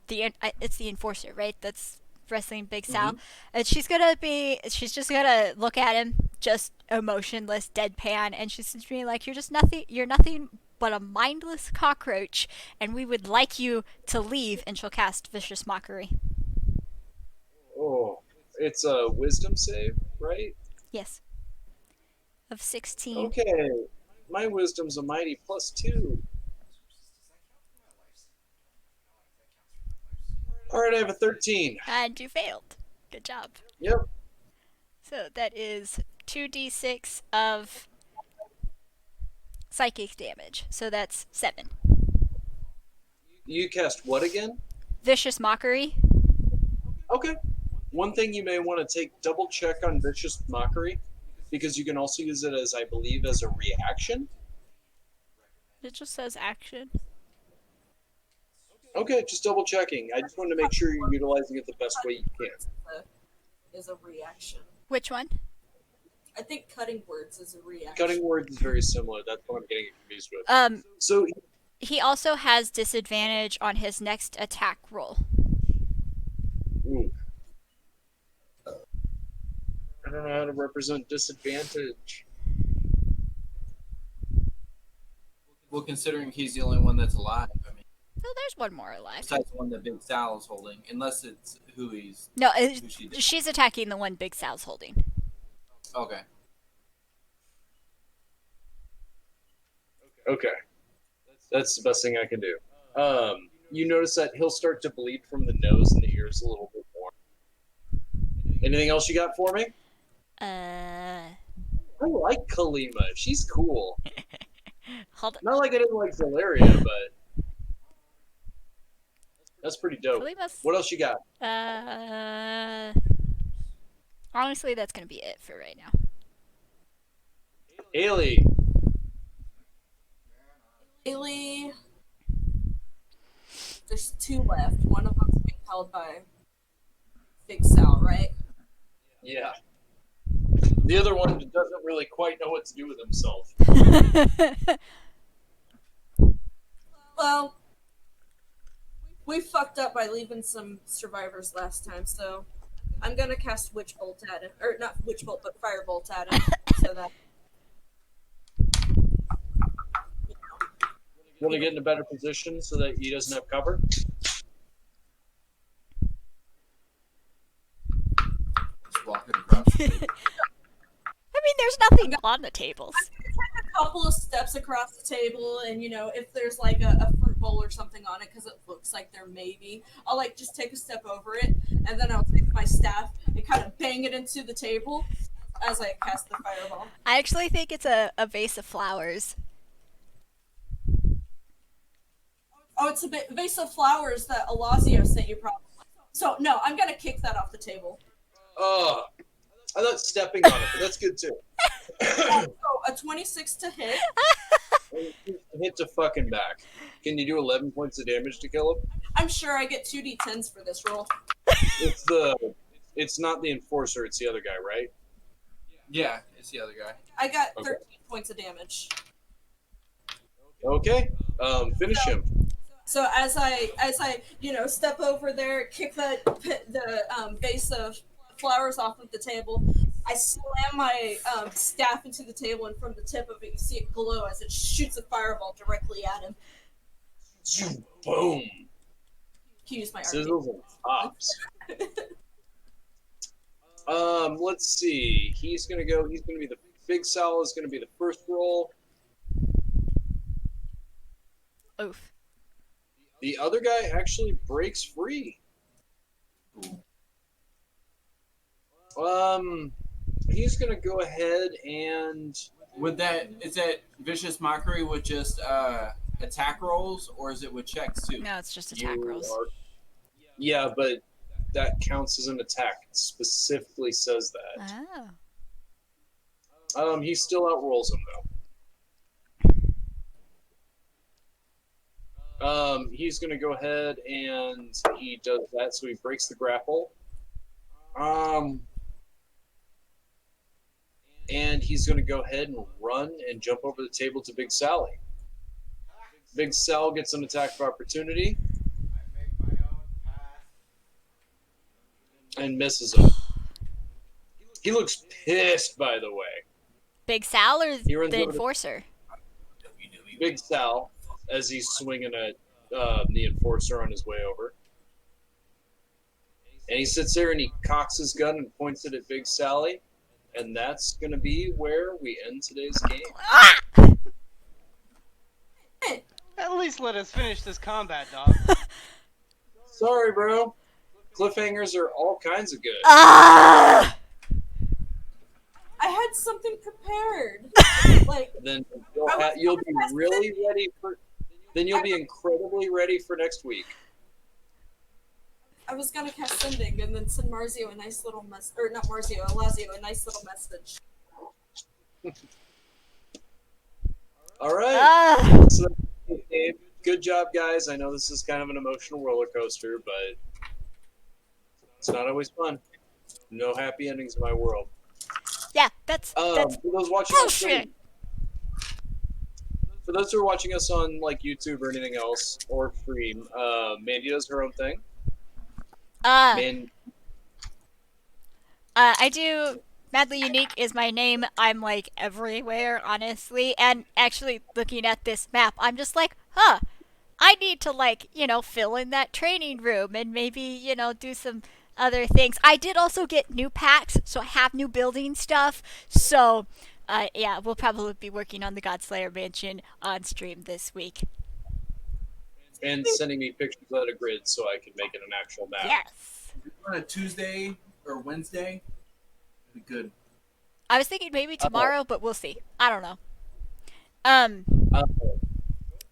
it's the enforcer, right? That's wrestling Big Sal, and she's just gonna look at him, just emotionless, deadpan, and she's just being like, you're nothing but a mindless cockroach, and we would like you to leave. And she'll cast Vicious Mockery. Oh, it's a wisdom save, right? Yes. Of 16. Okay, my wisdom's a mighty +2. All right, I have a 13. And you failed. Good job. Yep. So that is 2d6 of psychic damage. So that's 7. You cast what again? Vicious Mockery. Okay. One thing you may want to double check on Vicious Mockery, because you can also use it as, I believe, as a reaction. It just says action. Okay, just double checking. I just wanted to make sure you're utilizing it the best way you can. Is a reaction. Which one? I think cutting words is a reaction. Cutting words is very similar. That's what I'm getting confused with. So he also has disadvantage on his next attack roll. Ooh. I don't know how to represent disadvantage. Well, considering he's the only one that's alive, I mean. Oh, there's one more alive. Besides the one that Big Sal is holding, unless it's who he's. No, she's attacking the one Big Sal's holding. Okay. Okay. That's the best thing I can do. You notice that he'll start to bleed from the nose and the ears a little bit more. Anything else you got for me? I like Kalima. She's cool. Hold on. Not like I didn't like Zalaria, but that's pretty dope. Kalima's... What else you got? Honestly, that's gonna be it for right now. Haley. There's 2 left. One of them's being held by Big Sal, right? Yeah. The other one doesn't really quite know what to do with himself. Well, we fucked up by leaving some survivors last time, so I'm gonna cast Witch Bolt at him. Or not Witch Bolt, but Firebolt at him. So that... You want to get in a better position so that he doesn't have cover? Just walking across the table. I mean, there's nothing on the tables. A couple of steps across the table, and if there's like a fruit bowl or something on it, because it looks like there may be, I'll like just take a step over it, and then I'll take my staff and kind of bang it into the table as I cast the fireball. I actually think it's a vase of flowers. Oh, it's a vase of flowers that Alazio sent you, probably. So no, I'm gonna kick that off the table. Oh, I thought stepping on it, but that's good too. So a 26 to hit. Hit to fucking back. Can you do 11 points of damage to kill him? I'm sure I get 2d10s for this roll. It's not the enforcer, it's the other guy, right? Yeah, it's the other guy. I got 13 points of damage. Okay, finish him. So as I step over there, kick the vase of flowers off of the table, I slam my staff into the table, and from the tip of it, you see it glow as it shoots a fireball directly at him. Boom. Can use my Sizzles and pops. Let's see. He's gonna be the Big Sal is gonna be the first roll. Oof. The other guy actually breaks free. He's gonna go ahead and Is that Vicious Mockery with just attack rolls, or is it with checks too? No, it's just attack rolls. Yeah, but that counts as an attack. It specifically says that. Oh. He still outrolls him though. He's gonna go ahead and he does that, so he breaks the grapple. And he's gonna go ahead and run and jump over the table to Big Sally. Big Sal gets an attack of opportunity. and misses him. He looks pissed, by the way. Big Sal or He runs the over to enforcer? Big Sal as he's swinging at the enforcer on his way over. And he sits there and he cocks his gun and points it at Big Sally. And that's going to be where we end today's game. Ah! At least let us finish this combat, dog. Sorry, bro. Cliffhangers are all kinds of good. Ah! I had something prepared. Like, Then you'll be really ready for. Then you'll be incredibly ready for next week. I was gonna cast sending and then send Marzio a nice little or not Marzio, Lazio a nice little message. All right. So, good job, guys. I know this is kind of an emotional roller coaster, but it's not always fun. No happy endings in my world. Yeah, that's for those watching bullshit. For those who are watching us on like YouTube or anything else or stream, Mandy does her own thing. I do. Madly Unique is my name. I'm like everywhere, honestly. And actually, looking at this map, I'm just like, huh. I need to like, fill in that training room and maybe, do some other things. I did also get new packs, so I have new building stuff. So, yeah, we'll probably be working on the Godslayer Mansion on stream this week. And sending me pictures of a grid so I can make it an actual map. Yes. On a Tuesday or Wednesday, it'd be good. I was thinking maybe tomorrow, but we'll see. I don't know.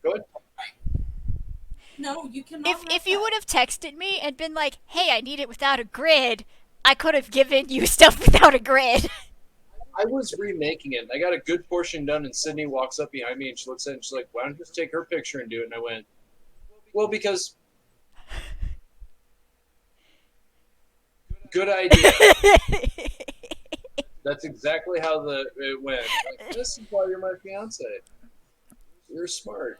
Go ahead. No, you cannot. If you would have texted me and been like, "Hey, I need it without a grid," I could have given you stuff without a grid. I was remaking it. I got a good portion done, and Sydney walks up behind me and she looks at it and she's like, "Why don't you just take her picture and do it?" And I went, "Well, because good idea." That's exactly how it went. Like, this is why you're my fiance. You're smart.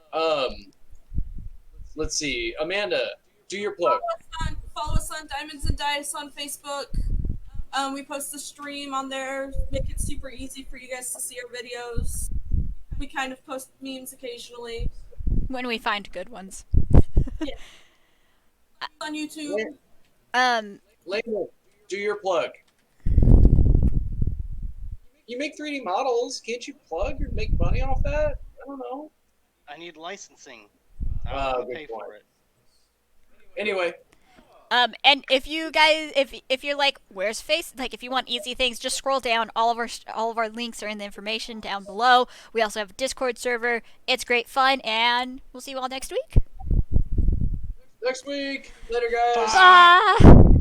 Let's see. Amanda, do your plug. Follow us on Diamonds and Dice on Facebook. We post the stream on there. Make it super easy for you guys to see our videos. We kind of post memes occasionally. When we find good ones. Yeah. On YouTube. Layla, do your plug. You make 3D models. Can't you plug or make money off that? I don't know. I need licensing. I don't pay for it. Anyway. And if you guys, if you're like, where's Face? Like, if you want easy things, just scroll down. All of our links are in the information down below. We also have a Discord server. It's great fun, and we'll see you all next week. Next week. Later, guys. Bye.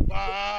Bye.